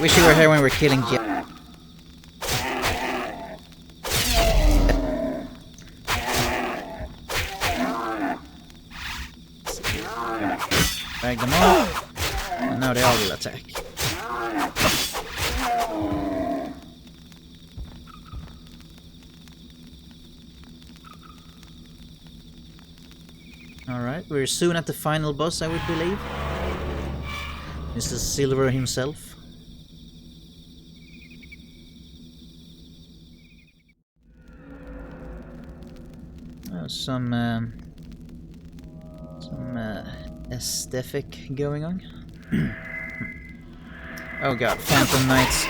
Wish you were here when we were killing Jet. Drag them all. And now they all will attack. Alright, we're soon at the final boss, I would believe. Mr. Silver himself. Some aesthetic going on. Oh god, Phantom Knights.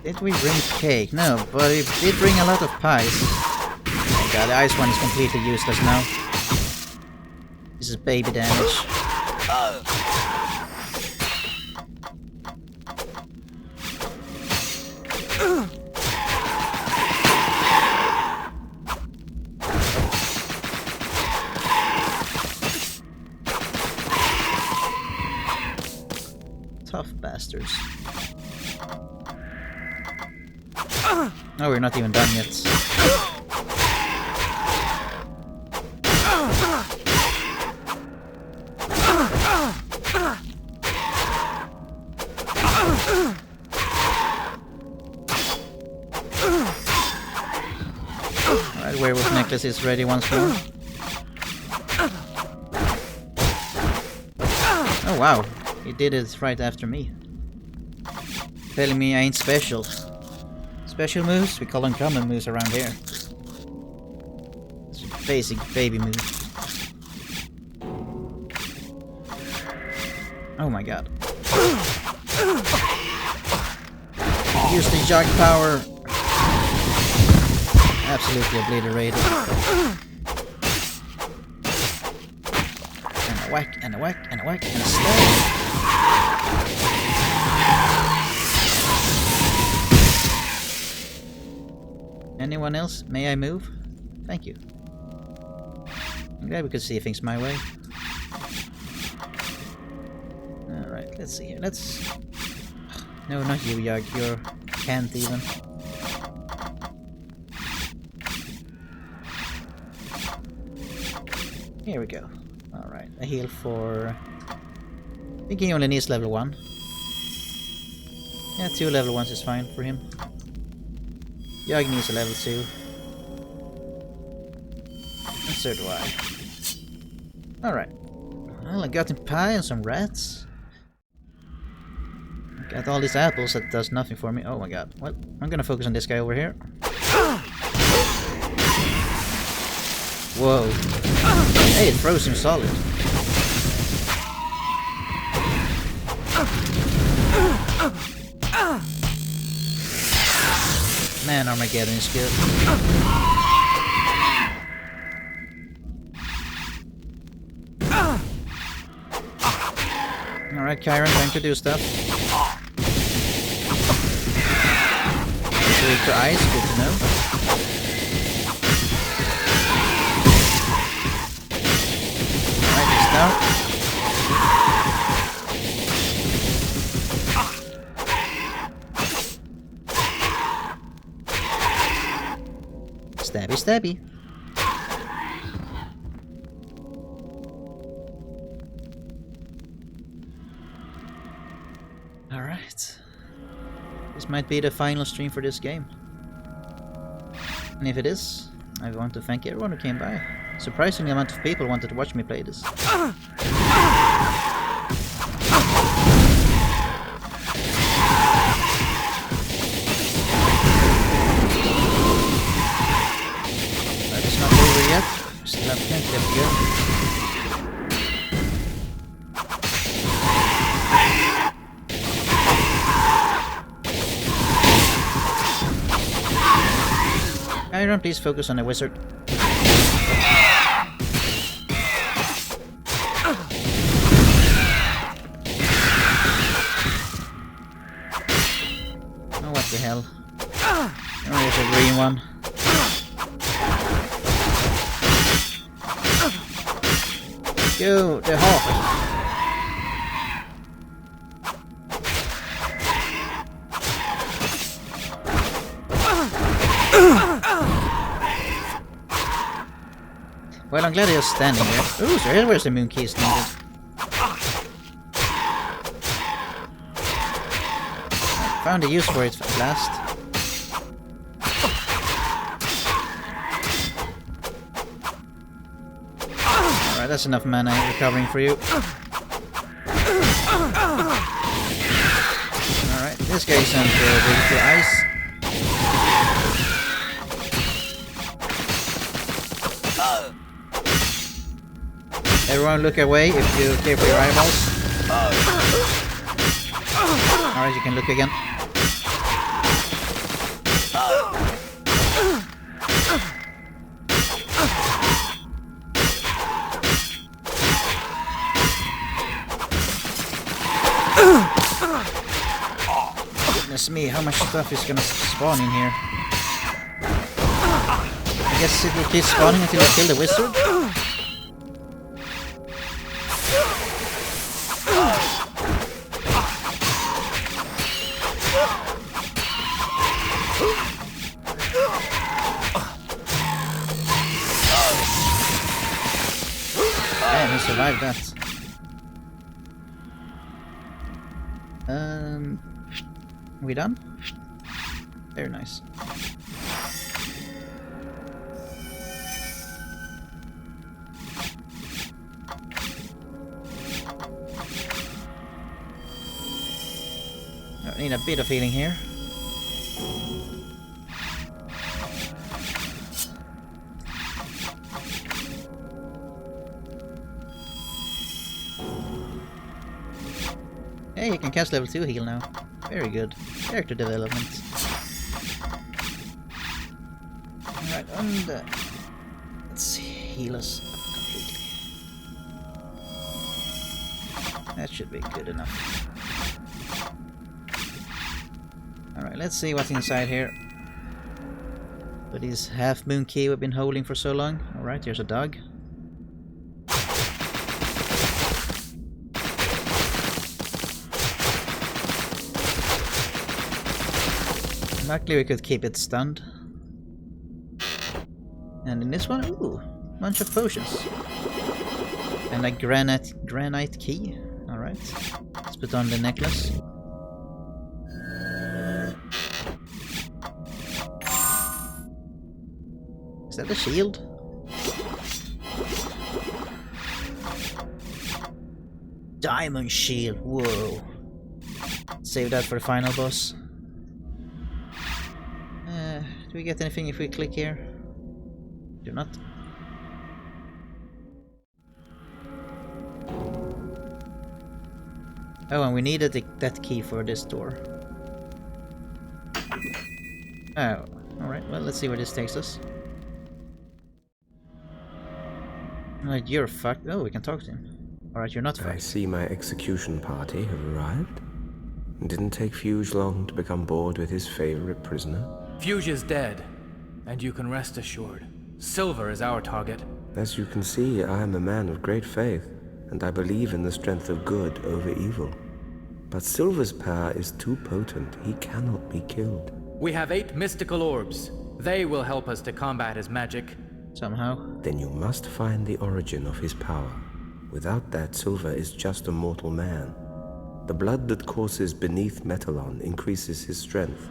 Did we bring cake? No, but we did bring a lot of pies. Oh god, the ice one is completely useless now. This is baby damage. Tough bastards. Oh, we're not even done yet. Alright, werewolf necklace is ready once more. Oh wow, he did it right after me. Telling me I ain't special. Special moves? We call them common moves around here. It's a basic baby move. Oh my god. Use the jog power. Absolutely obliterated. And a whack, and a whack, and a whack, and a stab. Anyone else? May I move? Thank you. I'm glad we could see things my way. Alright, let's see here. Let's... No, not you, Yug. You can't even. Here we go. Alright, a heal for... I think he only needs level 1. Yeah, 2 level 1s is fine for him. Yug needs a level 2. And so do I. Alright. Well, I got him pie and some rats. I got all these apples that does nothing for me. Oh my god. Well, I'm gonna focus on this guy over here. Whoa. Hey, it throws him solid. Man, Armageddon is good. Alright, Kyron, time to do stuff. Weak to ice, good to know. down. Stabby, stabby. Alright. This might be the final stream for this game. And if it is, I want to thank everyone who came by. Surprising amount of people wanted to watch me play this. But it's not over yet. Still have plenty left to go. Iron, please focus on the wizard. Oh, what the hell? Oh, there's a green one. Go, the hawk! Well, I'm glad he was standing there. Ooh, so here's where the moon key is needed. I found a use for it at last. Alright, that's enough mana recovering for you. Alright, this guy's on the ice. Everyone look away if you care for your eyeballs. Alright, you can look again. Goodness me, how much stuff is gonna spawn in here? I guess it will keep spawning until I kill the wizard? Damn, he survived that. We done? Very nice. I need a bit of healing here. Hey, you can cast level 2 heal now. Very good. Character development. Alright, and let's see, heal us completely. That should be good enough. Alright, let's see what's inside here. But this half moon key we've been holding for so long. Alright, here's a dog. Luckily we could keep it stunned. And in this one, ooh, bunch of potions. And a granite key. Alright. Let's put on the necklace. Is that the shield? Diamond shield, whoa. Save that for the final boss. Do we get anything if we click here? Do not. Oh, and we needed that key for this door. Oh, alright, well, let's see where this takes us. Alright, you're fucked. Oh, we can talk to him. Alright, you're not fucked. I see my execution party have arrived. It didn't take Fuge long to become bored with his favorite prisoner. Fuge is dead, and you can rest assured. Silver is our target. As you can see, I am a man of great faith. and I believe in the strength of good over evil. But Silver's power is too potent. He cannot be killed. We have 8 mystical orbs. They will help us to combat his magic. Somehow. Then you must find the origin of his power. Without that, Silver is just a mortal man. The blood that courses beneath Metalon increases his strength.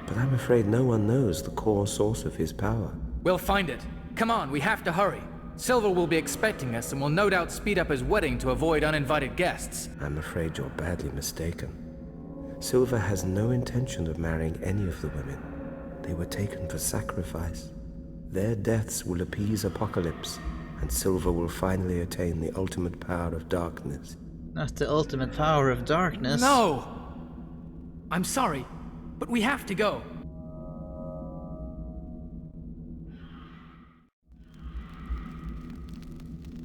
But I'm afraid no one knows the core source of his power. We'll find it. Come on, we have to hurry. Silver will be expecting us and will no doubt speed up his wedding to avoid uninvited guests. I'm afraid you're badly mistaken. Silver has no intention of marrying any of the women. They were taken for sacrifice. Their deaths will appease Apocalypse, and Silver will finally attain the ultimate power of darkness. Not the ultimate power of darkness. No! I'm sorry, but we have to go.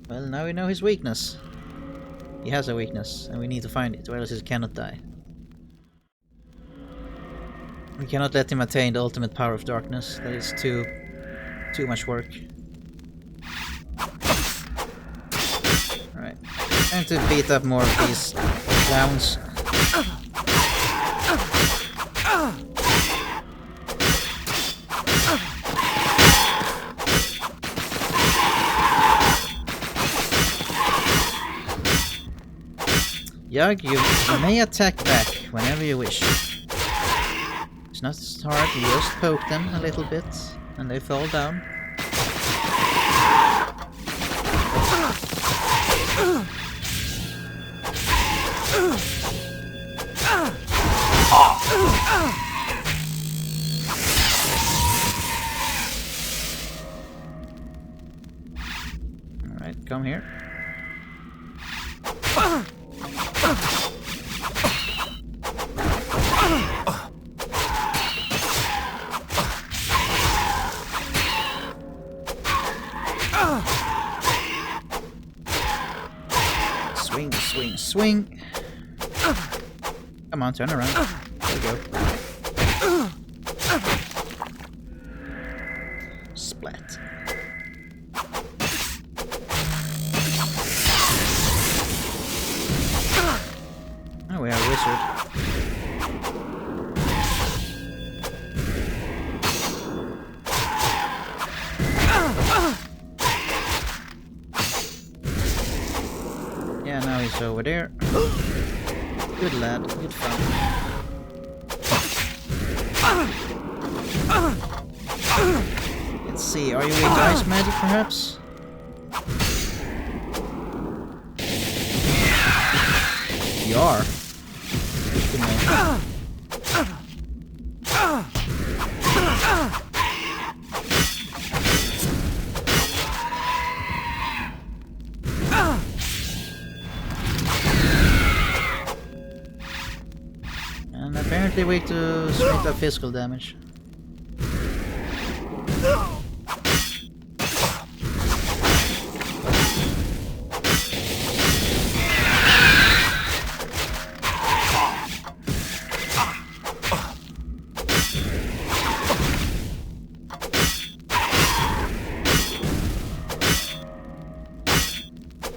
Well, now we know his weakness. He has a weakness, and we need to find it, or else he cannot die. We cannot let him attain the ultimate power of darkness. That is too much work. Alright. Time to beat up more of these clowns. Yug, you may attack back whenever you wish. It's not hard, you just poke them a little bit and they fall down. Alright, come here. Swing, swing, swing. Come on, turn around. There we go. Splat. Oh, we are a wizard. Yeah, now he's over there. Good lad, good fun. Let's see, are you weak to ice magic perhaps? You are. Good man. And apparently weak to straight up physical damage.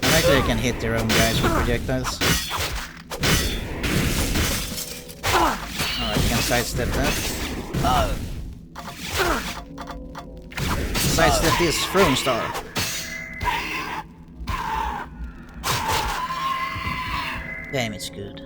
I like that they can hit their own guys with projectiles. Alright, you can sidestep that. Sidestep this throwing star. Damn, it's good.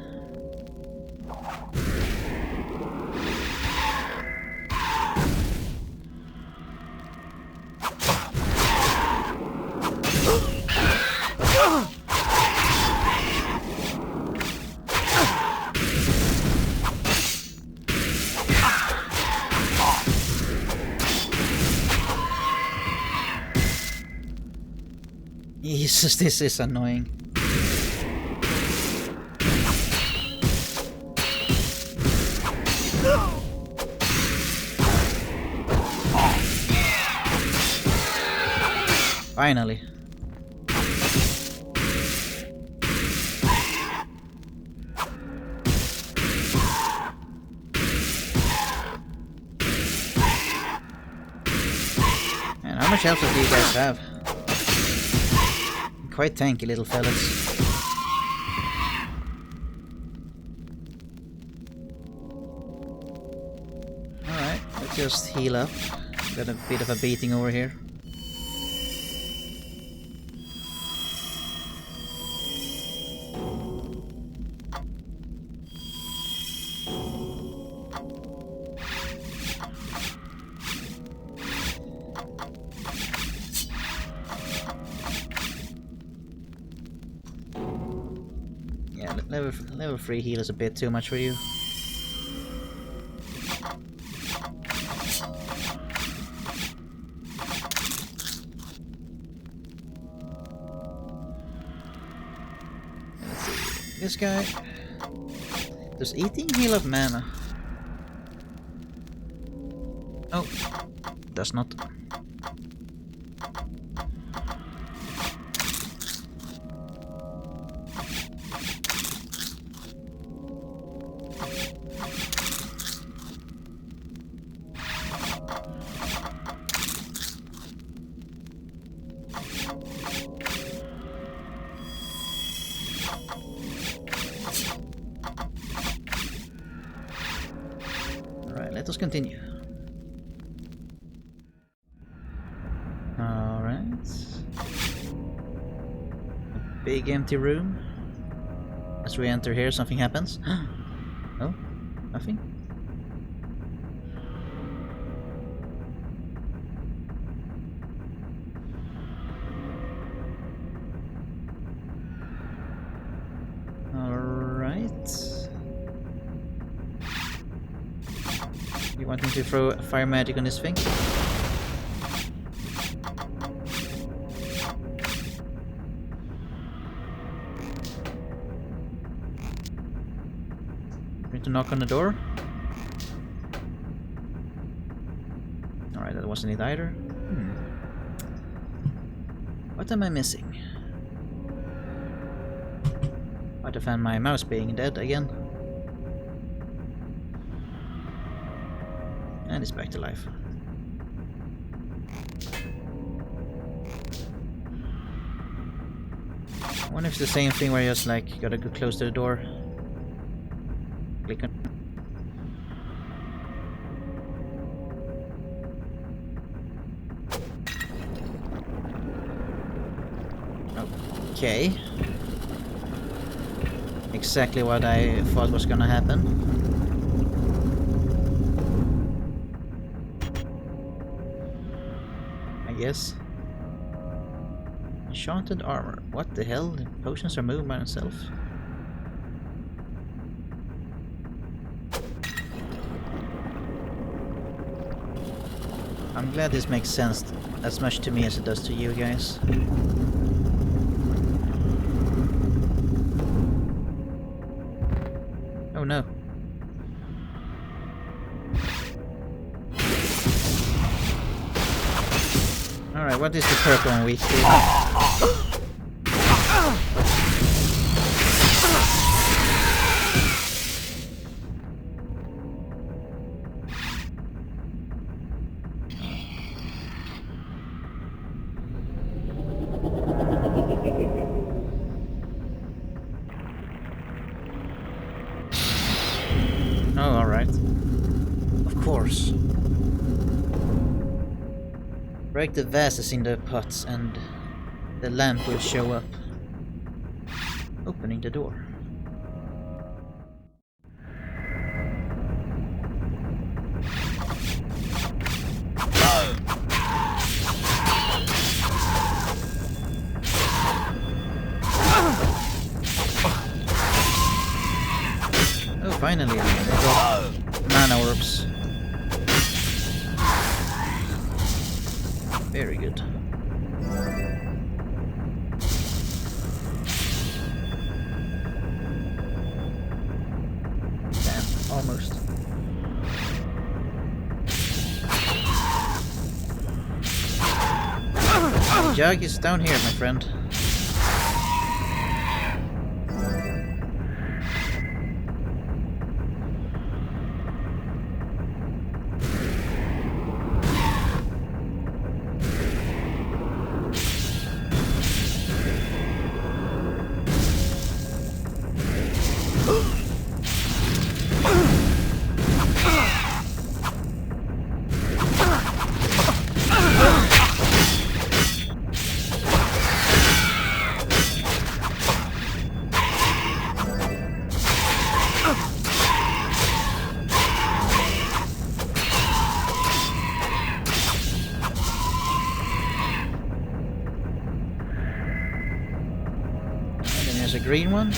Jesus, this is annoying. Finally. And how much health do you guys have? quite tanky little fellas. Alright, let's just heal up. Got a bit of a beating over here. Level 3 heal is a bit too much for you. Let's see. This guy. Does eating heal up mana? Oh, does not. Let us continue. Alright. A big empty room. As we enter here, something happens. Oh, nothing. You want me to throw fire magic on this thing? Need to knock on the door? Alright, that wasn't it either. What am I missing? Might have found my mouse being dead again. And it's back to life. I wonder if it's the same thing where you just like gotta go close to the door. Click on. Okay. Exactly what I thought was gonna happen. Yes. Enchanted armor. What the hell? The potions are moving by themselves. I'm glad this makes sense as much to me as it does to you guys. Oh no. Alright, what is the purple one weak to? Oh, alright. Of course. Break the vases in the pots and the lamp will show up. Opening the door. Oh, finally, I got mana orbs. Very good. Damn, almost. The jug is down here, my friend. a green one.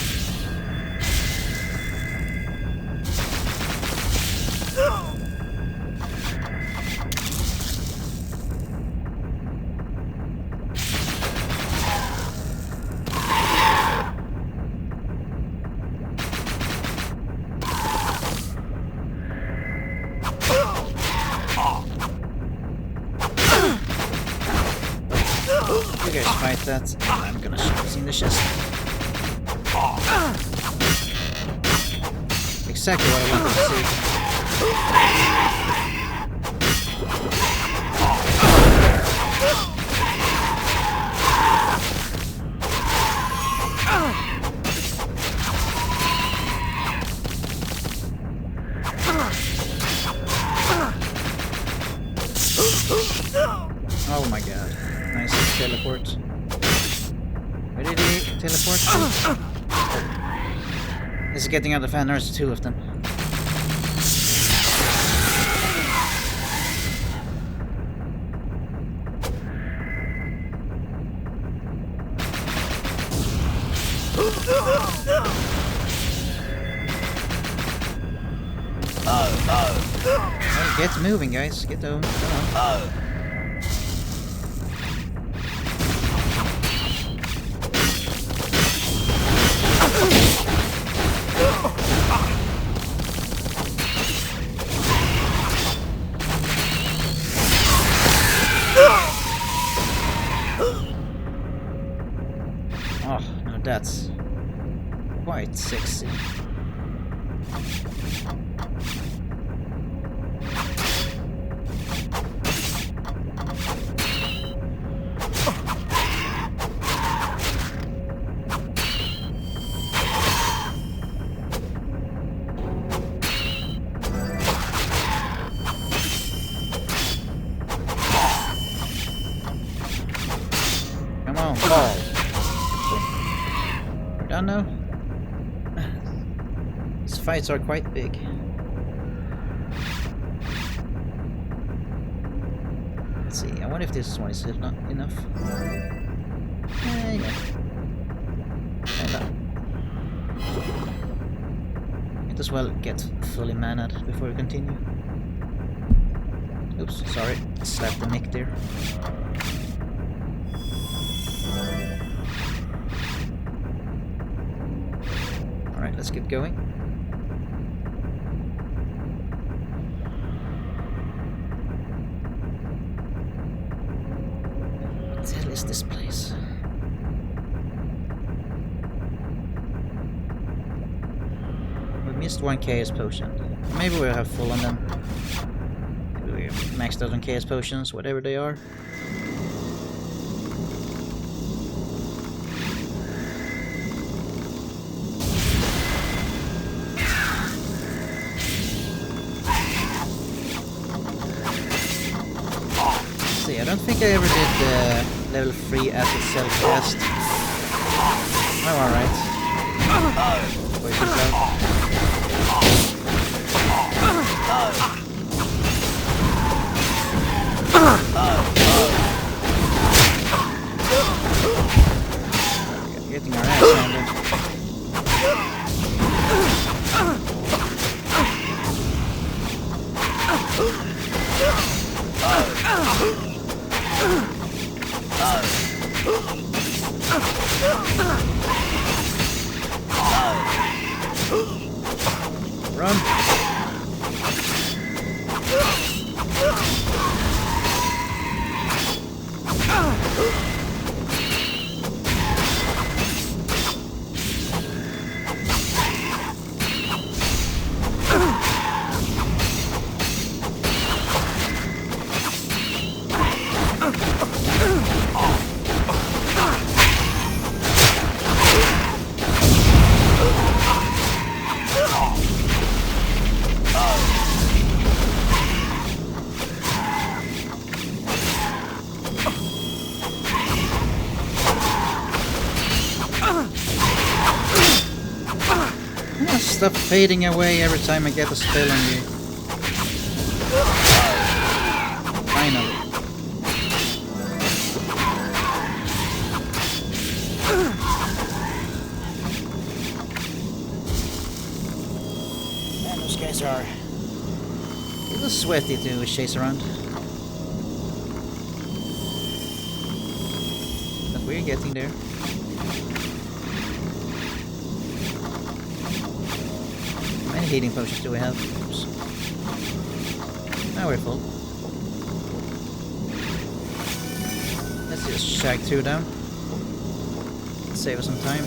You guys fight that. I'm gonna shoot this in the chest. Exactly what I wanted to see. Oh my god. Nice teleport. Where did he teleport to? This is getting out of hand. There's two of them. Hey, get moving, guys. Get over. Come on. Oh, now that's quite sexy. Come on, fall. We're done now. These fights are quite big. Let's see, I wonder if this one is not enough. Yeah. Hold on. Might as well get fully maned before we continue. Oops, sorry. Slapped the mic there. Alright, let's get going. What the hell is this place? We missed one chaos potion. Maybe we'll have full on them. Maybe we're maxed out on chaos potions, whatever they are. I don't think I ever did the level 3 acid cell cast. Oh, alright. Poison cloud. Getting our ass handed. Run! Stop fading away every time I get a spell on you. Finally. sweaty to chase around. But we're getting there. How many healing potions do we have? Oops. Now we're full. Let's just shag through them. Save us some time.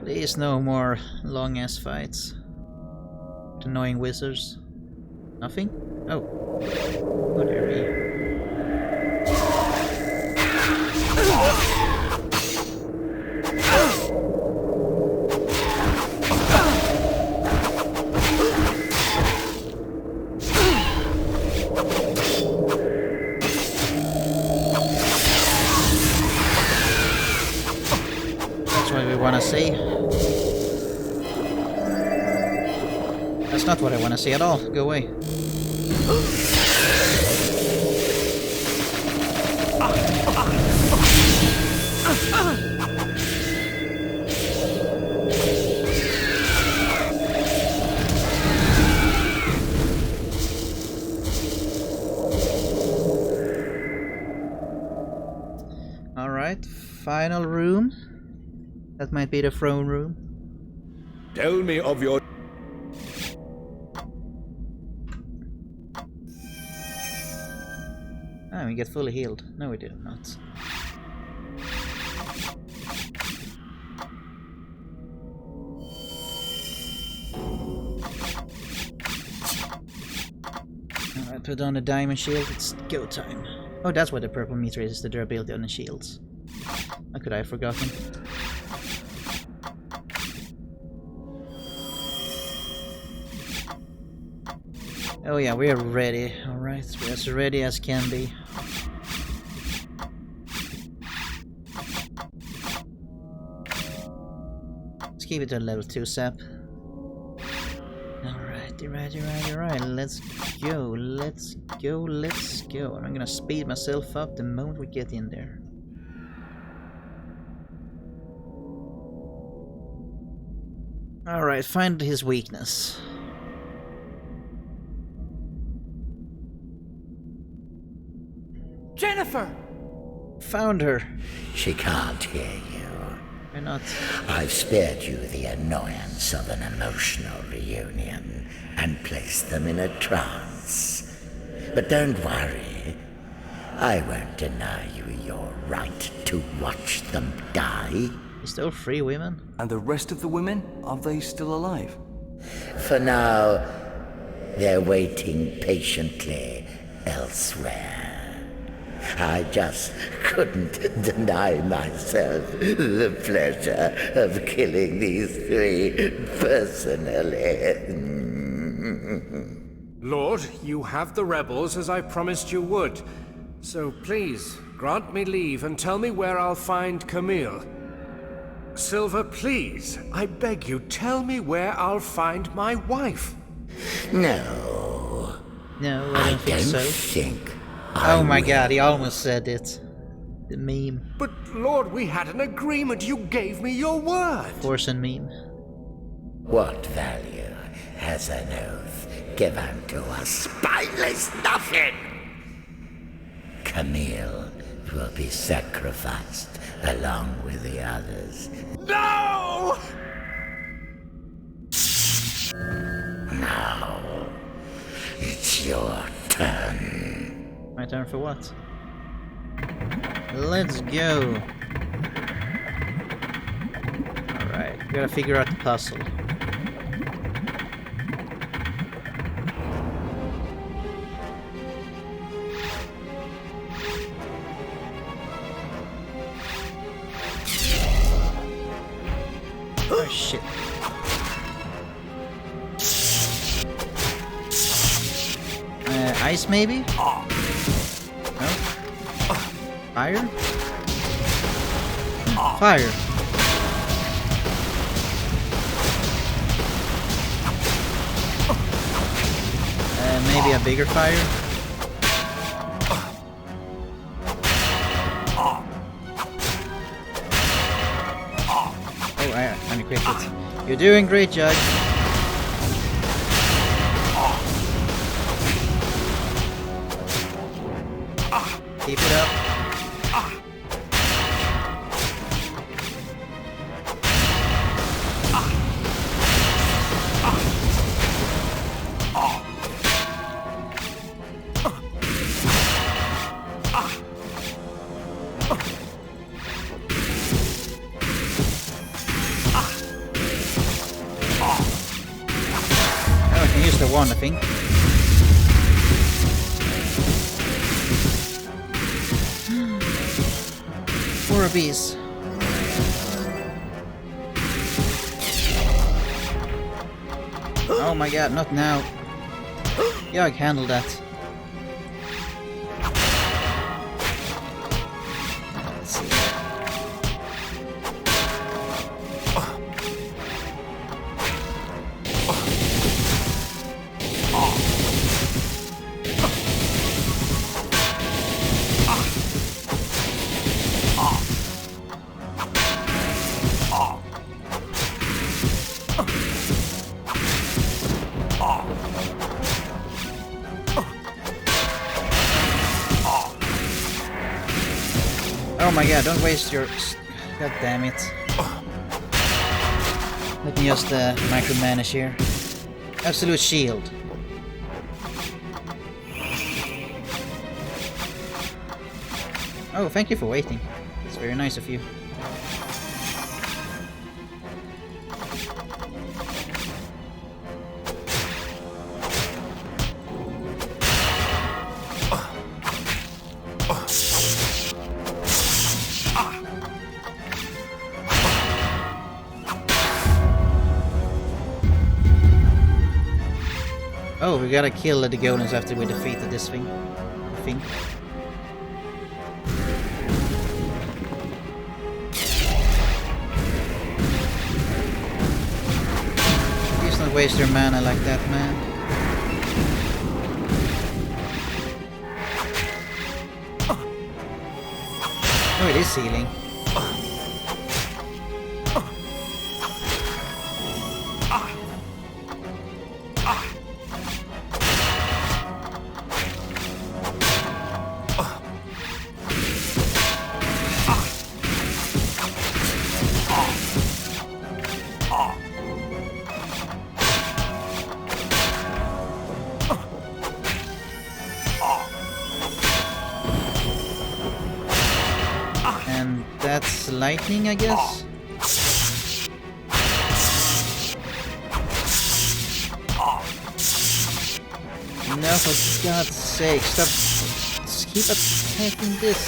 Please no more long ass fights. With annoying wizards. Nothing? Oh. Oh dear me. That's what we wanna see. That's not what I wanna see at all. Go away. Alright, final room. That might be the throne room. Tell me of your... Ah, we get fully healed. No, we did not. Alright, put on the diamond shield. It's go time. Oh, that's what the purple meter is, the durability on the shields. How could I have forgotten? Oh yeah, we're ready. Alright, we're as ready as can be. Let's keep it to level 2 sap. Alright, let's go, let's go, let's go. I'm gonna speed myself up the moment we get in there. Alright, find his weakness. Jennifer! Found her. She can't hear you. Why not? I've spared you the annoyance of an emotional reunion and placed them in a trance. But don't worry. I won't deny you your right to watch them die. Is still 3 women? And the rest of the women? Are they still alive? For now, they're waiting patiently elsewhere. I just couldn't deny myself the pleasure of killing these 3 personally. Lord, you have the rebels as I promised you would. So please, grant me leave and tell me where I'll find Camille. Silver, please, I beg you, tell me where I'll find my wife. No. No, I don't think so. Oh my god, he almost said it. The meme. But Lord, we had an agreement. You gave me your word. Force and meme. What value has an oath given to a spineless nothing? Camille will be sacrificed along with the others. No! Now, it's your turn. My turn for what? Let's go! Alright, we gotta figure out the puzzle. Oh shit. Ice maybe? No? Fire? Fire. Maybe a bigger fire? Oh, You're doing great, Jug. Keep it up. I can use the wand, I think. Orbs. Oh my god, not now. Yeah, I can handle that. Let's see. Oh my god, don't waste your... God damn it. Let me just micromanage here. Absolute shield. Oh, thank you for waiting. It's very nice of you. Oh, we gotta kill the golems after we defeated this thing, I think. Please don't waste your mana like that, man. Oh, it is healing. And that's lightning, I guess? No, for God's sake, stop. Just keep attacking this.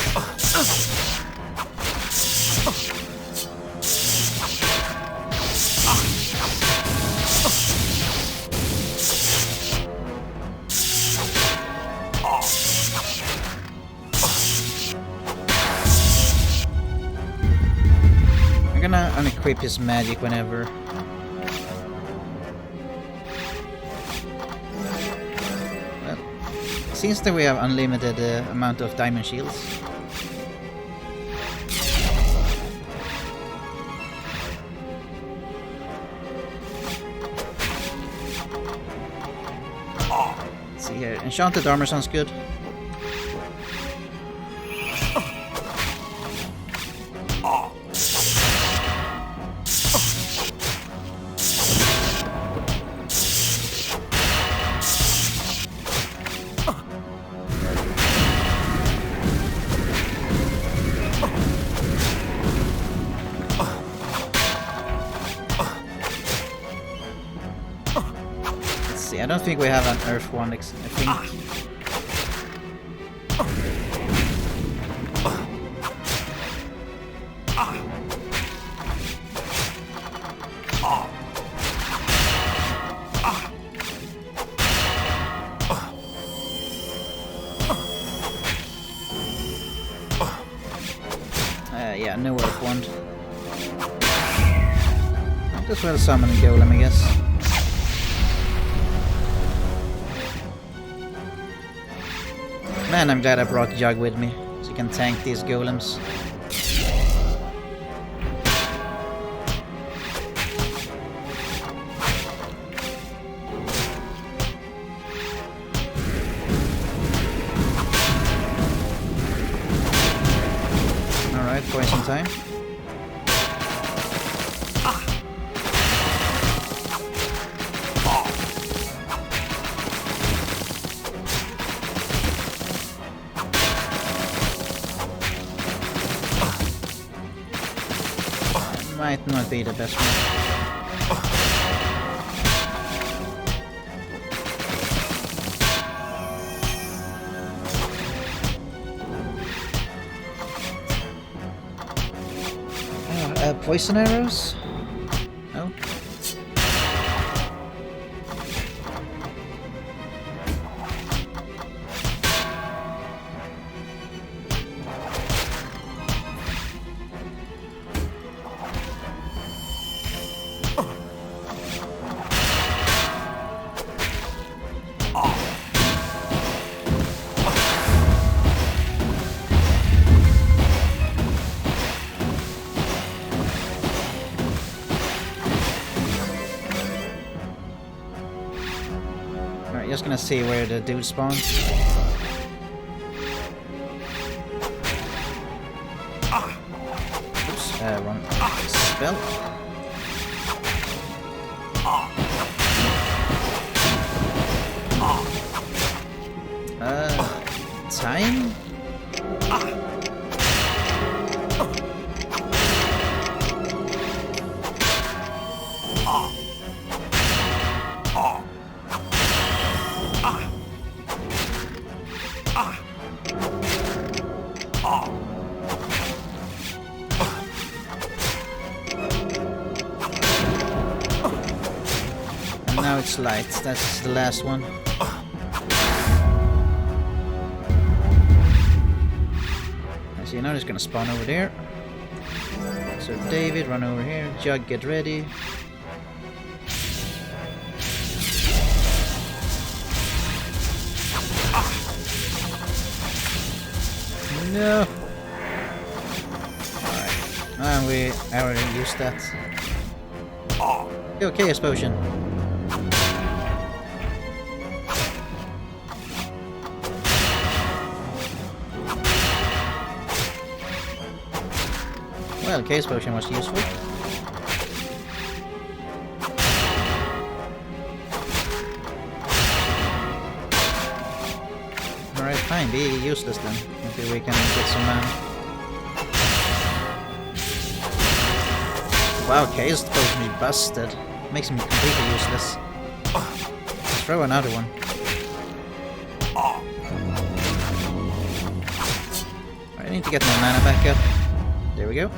I'm gonna unequip his magic whenever. Seems that we have unlimited amount of diamond shields. Let's see here. Enchanted armor sounds good. I don't think we have an earth one, I think. Yeah, no earth wand. Might as well summon a golem, I guess. Man, I'm glad I brought Jug with me, so he can tank these golems. time. Might not be the best one. Poison arrows? No. Just gonna see where the dude spawns. Oops, wrong spell. Time? Now it's light. That's the last one. I see, now it's gonna spawn over there. So David, run over here. Jug, get ready. No. Alright. And we already used that. Yo, Chaos Potion. Well, Chaos Potion was useful. Alright, fine, be useless then. Maybe we can get some Wow, Chaos Potion is busted. Makes him completely useless. Let's throw another one. I need to get my mana back up. There we go.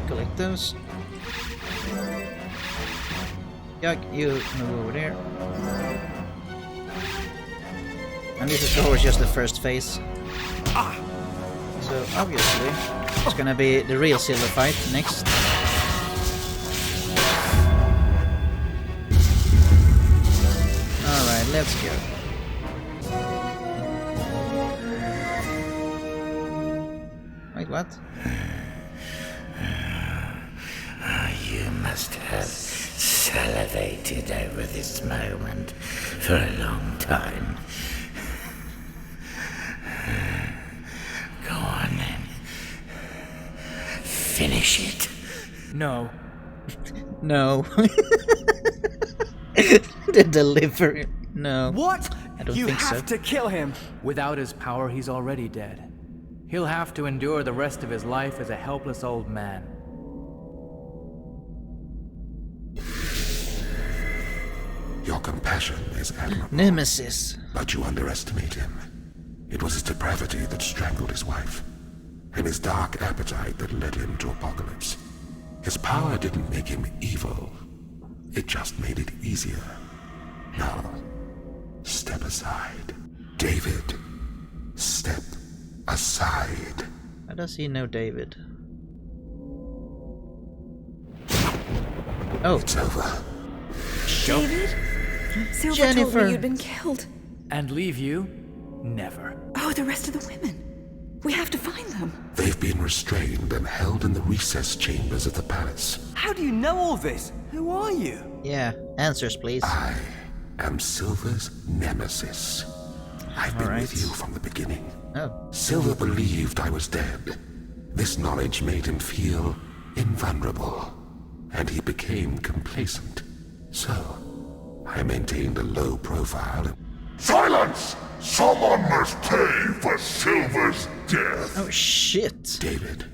Collect those. Yuck, you move over there. And this is of course just the first phase. So obviously it's gonna be the real silver fight next. Alright, let's go. Wait, what? You must have salivated over this moment for a long time. Go on then. Finish it. No. No. The delivery. No. What? I don't you think have so. to kill him. Without his power, he's already dead. He'll have to endure the rest of his life as a helpless old man. Your compassion is admirable. Nemesis. But you underestimate him. It was his depravity that strangled his wife, and his dark appetite that led him to Apocalypse. His power didn't make him evil. It just made it easier. Now, step aside. David, step aside. How does he know David? Oh. It's over. David? Silver Jennifer. told me you'd been killed. And leave you? Never. Oh, the rest of the women. We have to find them. They've been restrained and held in the recess chambers of the palace. How do you know all this? Who are you? Yeah, answers please. I am Silver's nemesis. I've been with you from the beginning. Oh. Silver believed I was dead, This knowledge made him feel invulnerable, and he became complacent. So, I maintained a low profile. Silence! Someone must pay for Silver's death. Oh shit. David,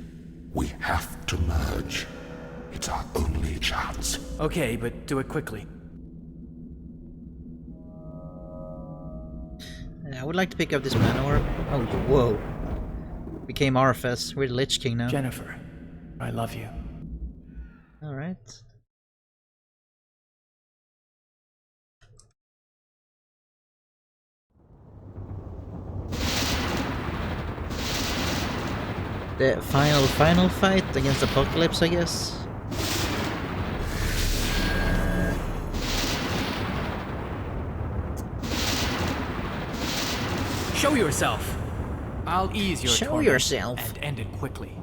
we have to merge. It's our only chance. Okay, but do it quickly. I would like to pick up this mana orb. Oh, whoa. Became Arfes. We're the Lich King now. Jennifer, I love you. Alright. The final fight against Apocalypse, I guess. Show yourself! I'll ease your Show torment yourself. and end it quickly.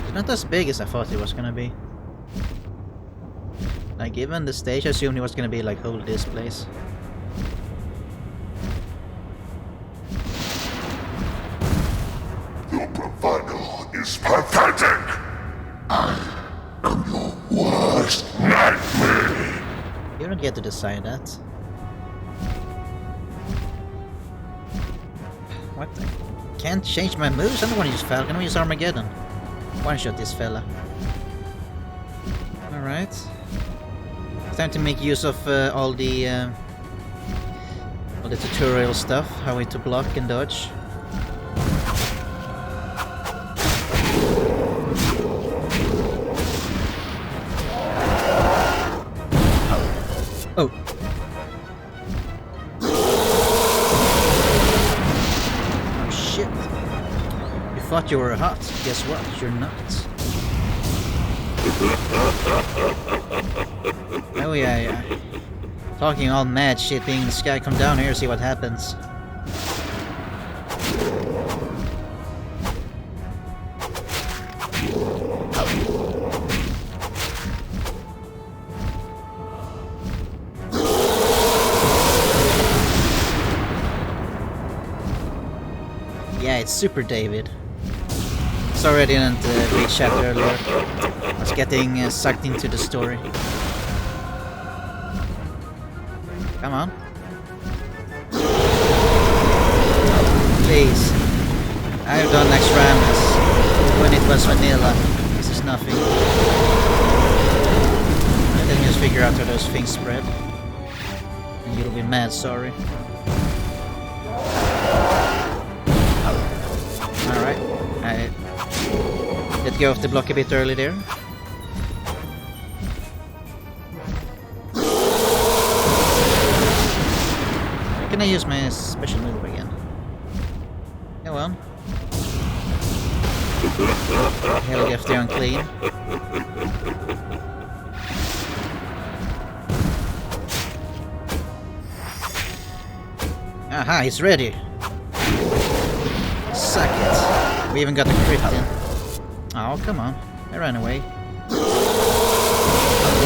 It's not as big as I thought it was gonna be. Like, even the stage, I assumed it was gonna be like, hold this place. Your bravado is pathetic. I am your worst nightmare. You don't get to decide that. What? I can't change my moves? I don't want to use Falcon, I want to use Armageddon. One shot this fella. Alright. Time to make use of all the tutorial stuff, how to block and dodge. Oh. Oh shit. You thought you were hot. Guess what? You're not. Oh yeah. Talking all mad shit, being this guy, come down here, see what happens. Yeah, it's Super David. Sorry I didn't read chat earlier. I was getting sucked into the story. Come on. Please. I've done Extramus when it was vanilla. This is nothing. I can just figure out how those things spread. And you'll be mad sorry. Alright. I let go of the block a bit early there. Can I use my special move again? Go on. Hell, get the unclean. Aha, he's ready. Suck it. We even got the crit in. Oh, come on. I ran away.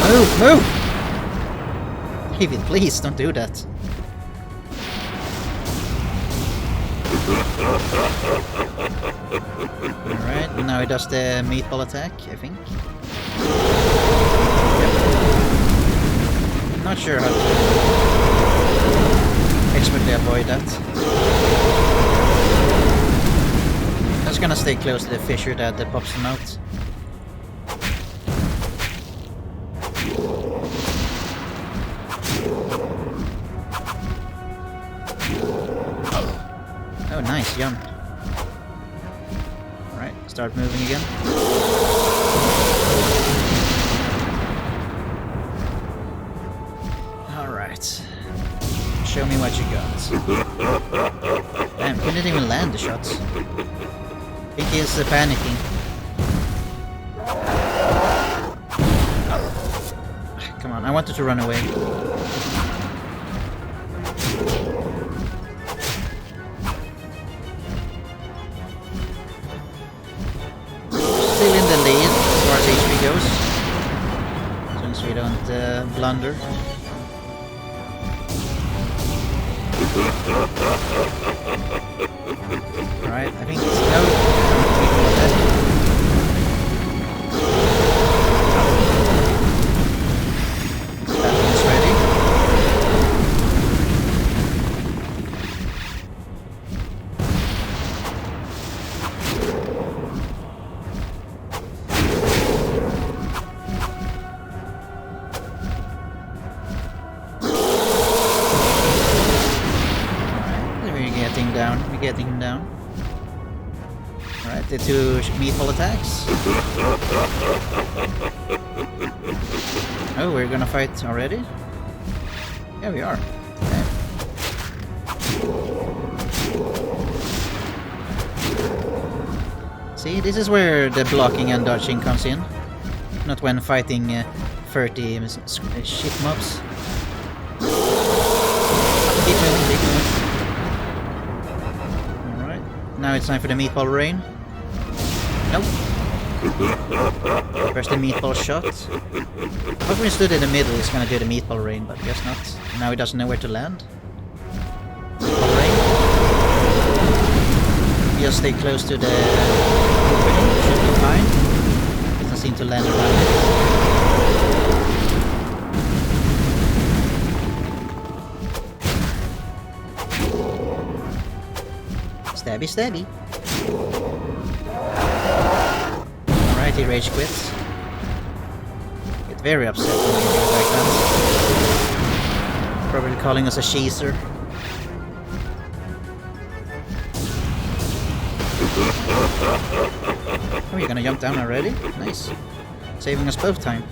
Move, move! David, please don't do that. Alright, now he does the meatball attack, I think. Yep. Not sure how to expertly avoid that. I'm just gonna stay close to the fissure that pops him out. Oh, nice jump. Alright, start moving again. Alright. Show me what you got. Damn, couldn't even land the shots. I think he's panicking. Come on, I wanted to run away. Still in the lead as far as HP goes. blunder. Right, I think it's no. That one's ready. We're getting him down. Alright, the two meatball attacks. Oh, we're gonna fight already? Yeah, we are. Okay. See, this is where the blocking and dodging comes in. Not when fighting 30 shit mobs. Keep moving. Now it's time for the meatball rain. Nope. First the meatball shot. If we stood in the middle, he's gonna do the meatball rain, but guess not. Now he doesn't know where to land. Meatball rain. Just stay close to the opening, should be fine. Doesn't seem to land around it. Stabby, stabby. Alright, he rage quits. Get very upset when we do it like that. Probably calling us a cheeser. Oh, you're gonna jump down already? Nice. Saving us both time.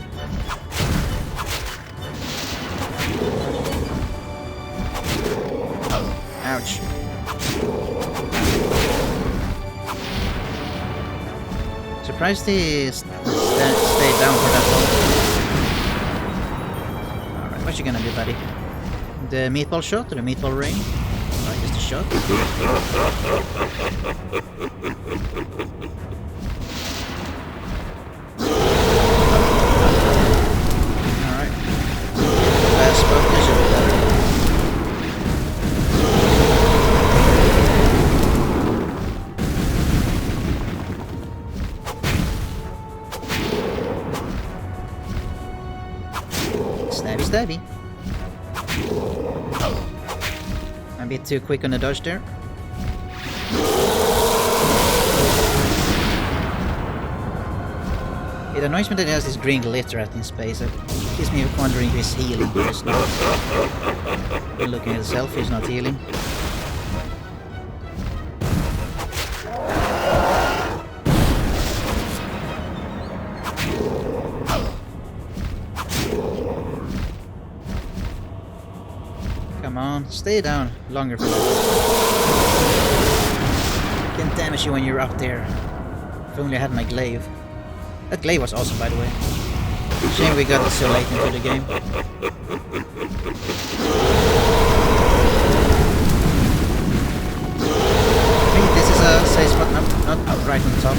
Ouch. Surprised he stayed down for that long. Alright, what you gonna do, buddy? The meatball shot or the meatball rain? Alright, just a shot. Alright. Last spot, this should be better. Stabby. A bit too quick on the dodge there. It annoys me that he has this green glitter at his space. It keeps me wondering if he's healing, but he's not. When looking at himself, he's not healing. Come on, stay down longer for that. Can damage you when you're up there. If only I had my glaive. That glaive was awesome, by the way. Shame we got it so late into the game. I think this is a safe spot, not right on top.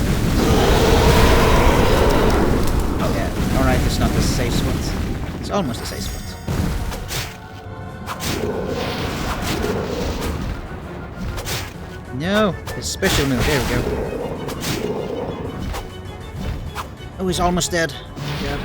Yeah, alright, it's not a safe spot. It's almost a safe spot. No, his special move, there we go. Oh, he's almost dead. God.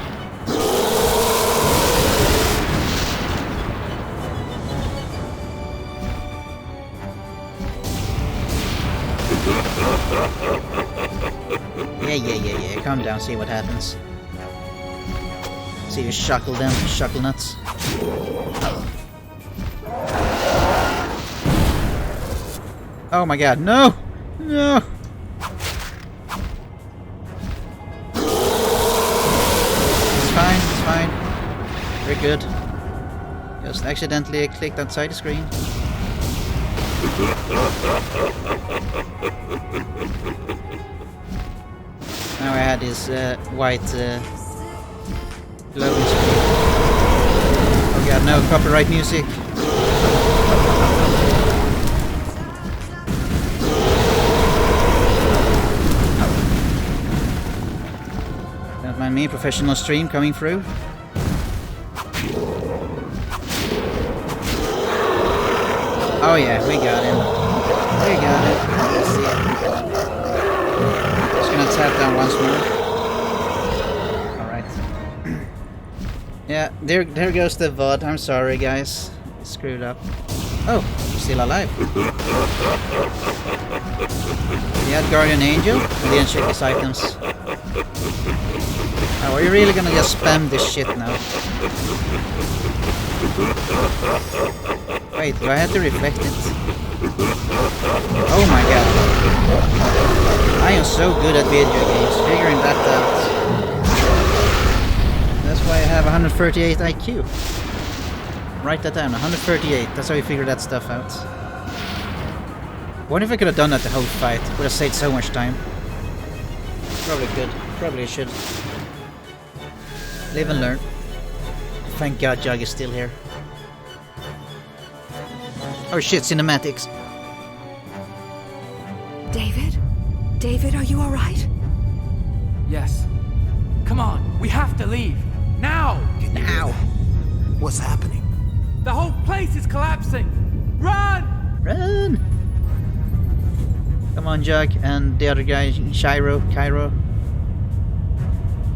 Yeah. Calm down, see what happens. See you shuckle them, shuckle nuts. Oh my god, no! No! It's fine. We're good. Just accidentally clicked outside the screen. Now I had this white glowing screen. Oh god, no, copyright music. Don't mind me, professional stream coming through. Oh yeah, we got him. We got it. Easy. Just gonna tap down once more. Alright. Yeah, there goes the VOD. I'm sorry guys. I screwed up. Oh, you're still alive. He had Guardian Angel. I didn't check his items. Oh, are you really gonna just spam this shit now? Wait, do I have to reflect it? Oh my god. I am so good at video games, figuring that out. That's why I have 138 IQ. Write that down, 138. That's how you figure that stuff out. What if I could have done that the whole fight? Would have saved so much time. Probably could. Probably should. Live and learn. Thank God Jug is still here. Oh shit, cinematics. David? David, are you alright? Yes. Come on, we have to leave. Now! Now! What's happening? The whole place is collapsing! Run! Run! Come on, Jug, and the other guy, Cairo.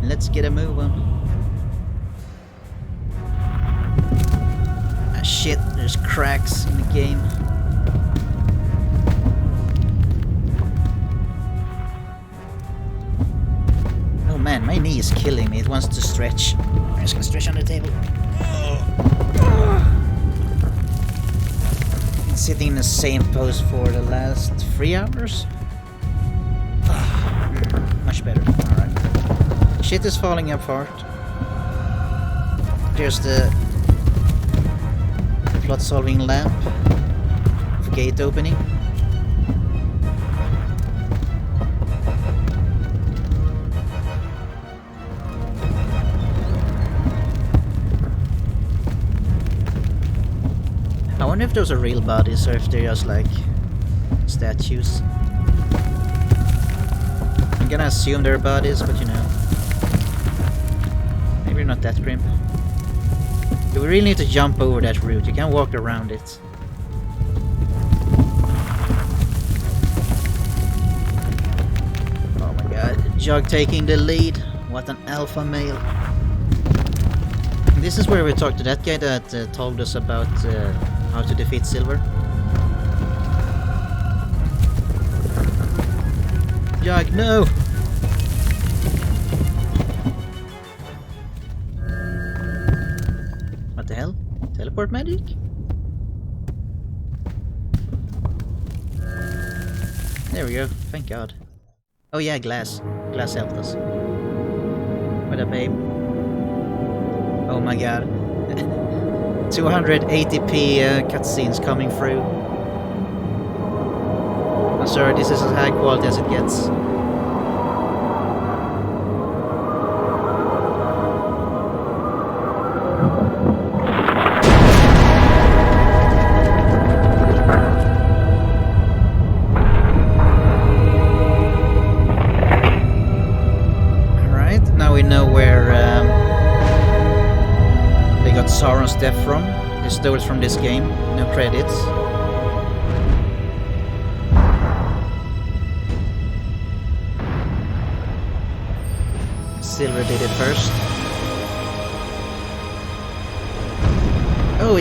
Let's get a move on. Ah shit, there's cracks in the game. Oh man, my knee is killing me. It wants to stretch. I'm just gonna stretch on the table. Been sitting in the same pose for the last 3 hours. Much better. Alright. Shit is falling apart. There's the plot solving lamp. Gate opening. I wonder if those are real bodies or if they're just like statues. I'm gonna assume they're bodies, but you know. Maybe not that grim. You really need to jump over that route, you can't walk around it. Oh my god, Jug taking the lead. What an alpha male. This is where we talked to that guy that told us about how to defeat Silver. Jug, no! What the hell? Teleport magic? There we go, thank god. Oh yeah, glass. Glass helped us. What a babe. Oh my god. 280p cutscenes coming through. I'm sorry, this is as high quality as it gets. Alright, now we know where they got Sauron's death from. They stole it from this game. No credits. Silver did it first. Oh,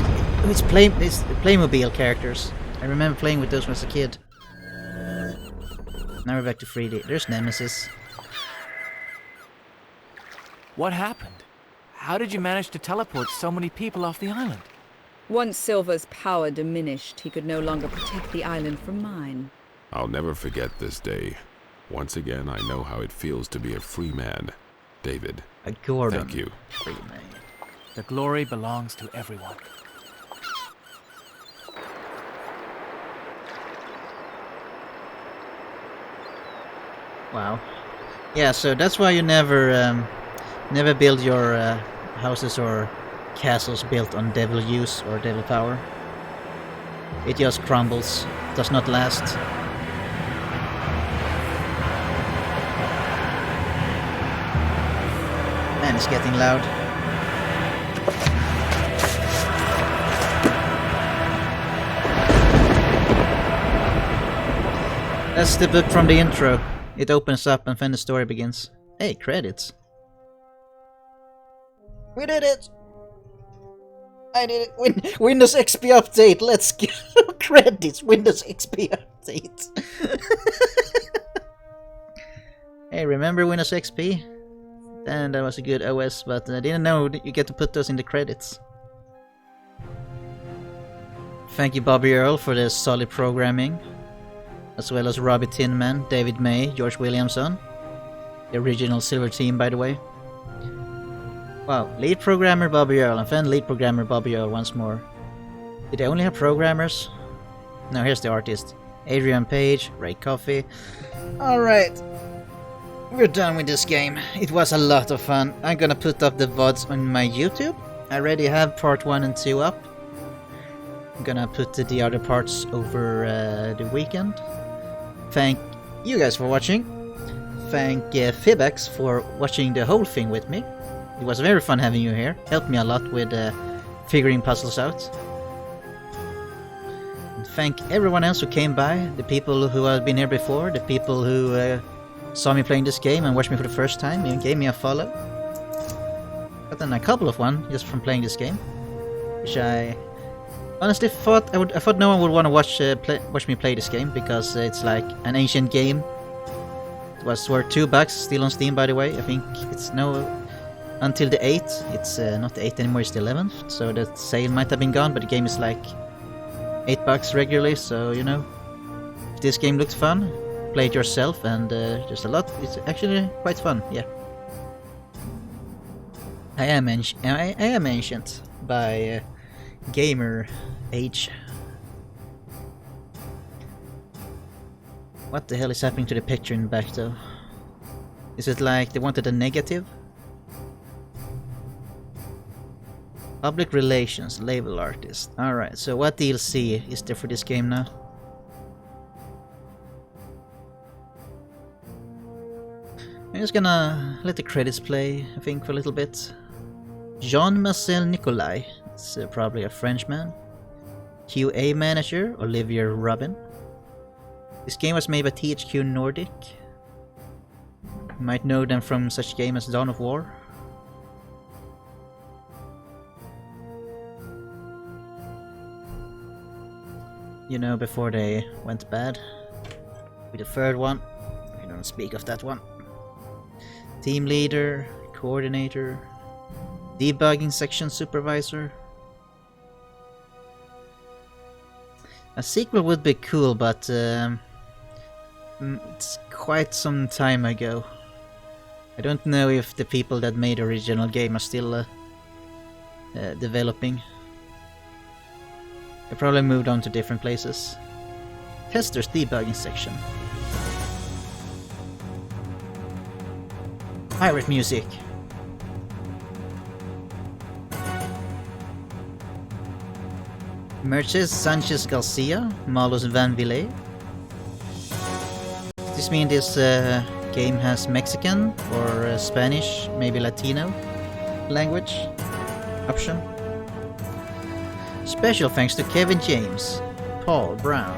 it's Playmobil characters. I remember playing with those when I was a kid. Now we're back to 3D. There's Nemesis. What happened? How did you manage to teleport so many people off the island? Once Silver's power diminished, he could no longer protect the island from mine. I'll never forget this day. Once again, I know how it feels to be a free man. David, thank you. Free man. The glory belongs to everyone. Wow. Yeah, so that's why you never build your houses or castles built on devil use or devil power. It just crumbles, does not last. Man, it's getting loud. That's the bit from the intro. It opens up and then the story begins. Hey, credits. We did it! I did it! Windows XP update! Let's go! Credits! Windows XP update! Hey, remember Windows XP? Then that was a good OS, but I didn't know that you get to put those in the credits. Thank you Bobby Earl for the solid programming, as well as Robbie Tinman, David May, George Williamson. The original Silver team, by the way. Wow, lead programmer Bobby Earl, and then lead programmer Bobby Earl once more. Did they only have programmers? No, here's the artist. Adrian Page, Ray Coffey. Alright. We're done with this game. It was a lot of fun. I'm gonna put up the VODs on my YouTube. I already have part 1 and 2 up. I'm gonna put the other parts over the weekend. Thank you guys for watching. Thank Fibex for watching the whole thing with me. It was very fun having you here. Helped me a lot with figuring puzzles out. And thank everyone else who came by. The people who have been here before. The people who saw me playing this game and watched me for the first time and gave me a follow. Got then a couple of one just from playing this game, which I honestly thought I thought no one would want to watch me play this game because it's like an ancient game. It was worth $2, still on Steam by the way. I think it's no until the 8th. It's not the 8th anymore, it's the 11th. So that sale might have been gone, but the game is like $8 regularly. So you know, if this game looks fun, play it yourself, and just a lot. It's actually quite fun. Yeah. I am ancient by gamer age. What the hell is happening to the picture in the back though? Is it like they wanted a negative? Public relations, label artist. Alright, so what DLC is there for this game now? I'm just gonna let the credits play, I think, for a little bit. Jean-Marcel Nicolai, it's probably a Frenchman. QA manager, Olivier Robin. This game was made by THQ Nordic. You might know them from such game as Dawn of War. You know, before they went bad. With the third one. We don't speak of that one. Team leader, coordinator, debugging section supervisor. A sequel would be cool, but it's quite some time ago. I don't know if the people that made the original game are still developing. They probably moved on to different places. Testers debugging section. Pirate music. Mercedes Sanchez Garcia, Marlos Van Ville. Does this mean this game has Mexican or Spanish, maybe Latino language option? Special thanks to Kevin James, Paul Brown,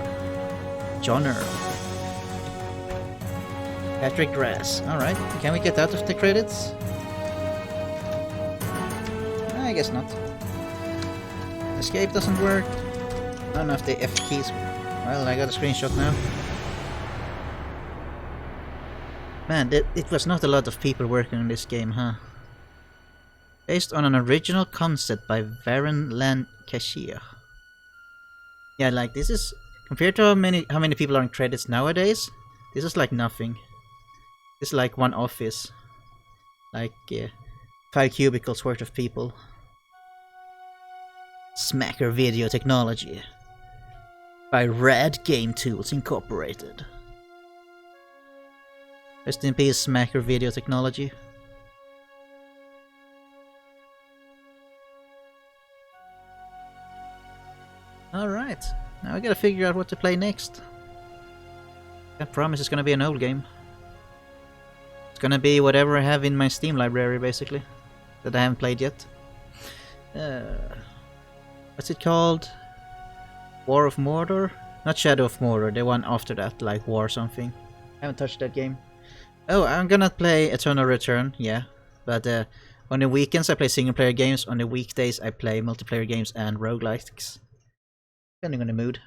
John Earl, Patrick Grass. Alright, can we get out of the credits? I guess not. Escape doesn't work. I don't know if the F keys... Well, I got a screenshot now. Man, it was not a lot of people working on this game, huh? Based on an original concept by Varen Lancashire. Yeah, like this is... Compared to how many people are in credits nowadays, this is like nothing. This is like one office. Like 5 cubicles worth of people. Smacker Video Technology by Rad Game Tools Incorporated. Rest in peace, Smacker Video Technology. Alright, now I gotta figure out what to play next. I promise it's gonna be an old game. It's gonna be whatever I have in my Steam library, basically, that I haven't played yet. What's it called? War of Mordor? Not Shadow of Mordor, the one after that, like War something. I haven't touched that game. Oh, I'm gonna play Eternal Return, yeah. But on the weekends I play single player games, on the weekdays I play multiplayer games and roguelikes. Depending on the mood.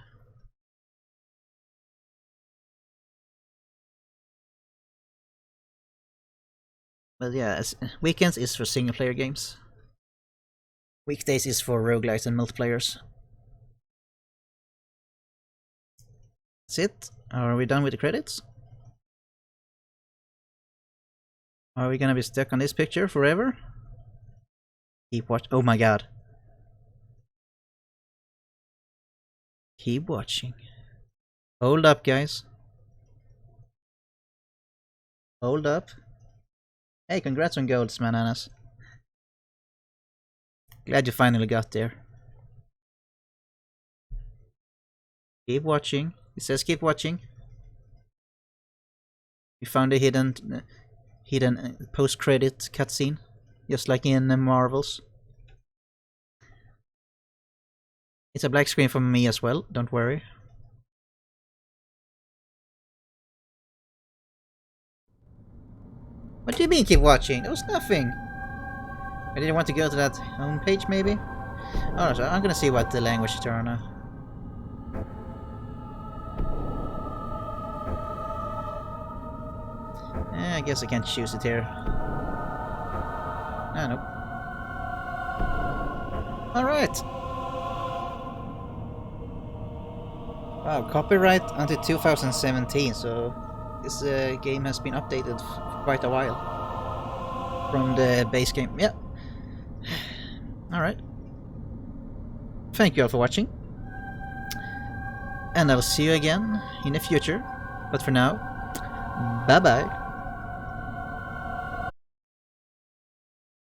But yeah, weekends is for single player games. Weekdays is for roguelikes and multiplayers. That's it? Are we done with the credits? Are we gonna be stuck on this picture forever? Keep watch. Oh my god. Keep watching. Hold up, guys. Hold up. Hey, congrats on golds, Mananas. Glad you finally got there. Keep watching. It says keep watching. We found a hidden post-credit cutscene, just like in Marvels. It's a black screen from me as well, don't worry. What do you mean keep watching? There was nothing. I didn't want to go to that home page, maybe? Oh, so I'm gonna see what the language is on now. I guess I can't choose it here. Ah, nope. Alright! Wow, copyright until 2017, so this game has been updated for quite a while. From the base game, yeah. Alright. Thank you all for watching. And I'll see you again in the future. But for now, bye bye.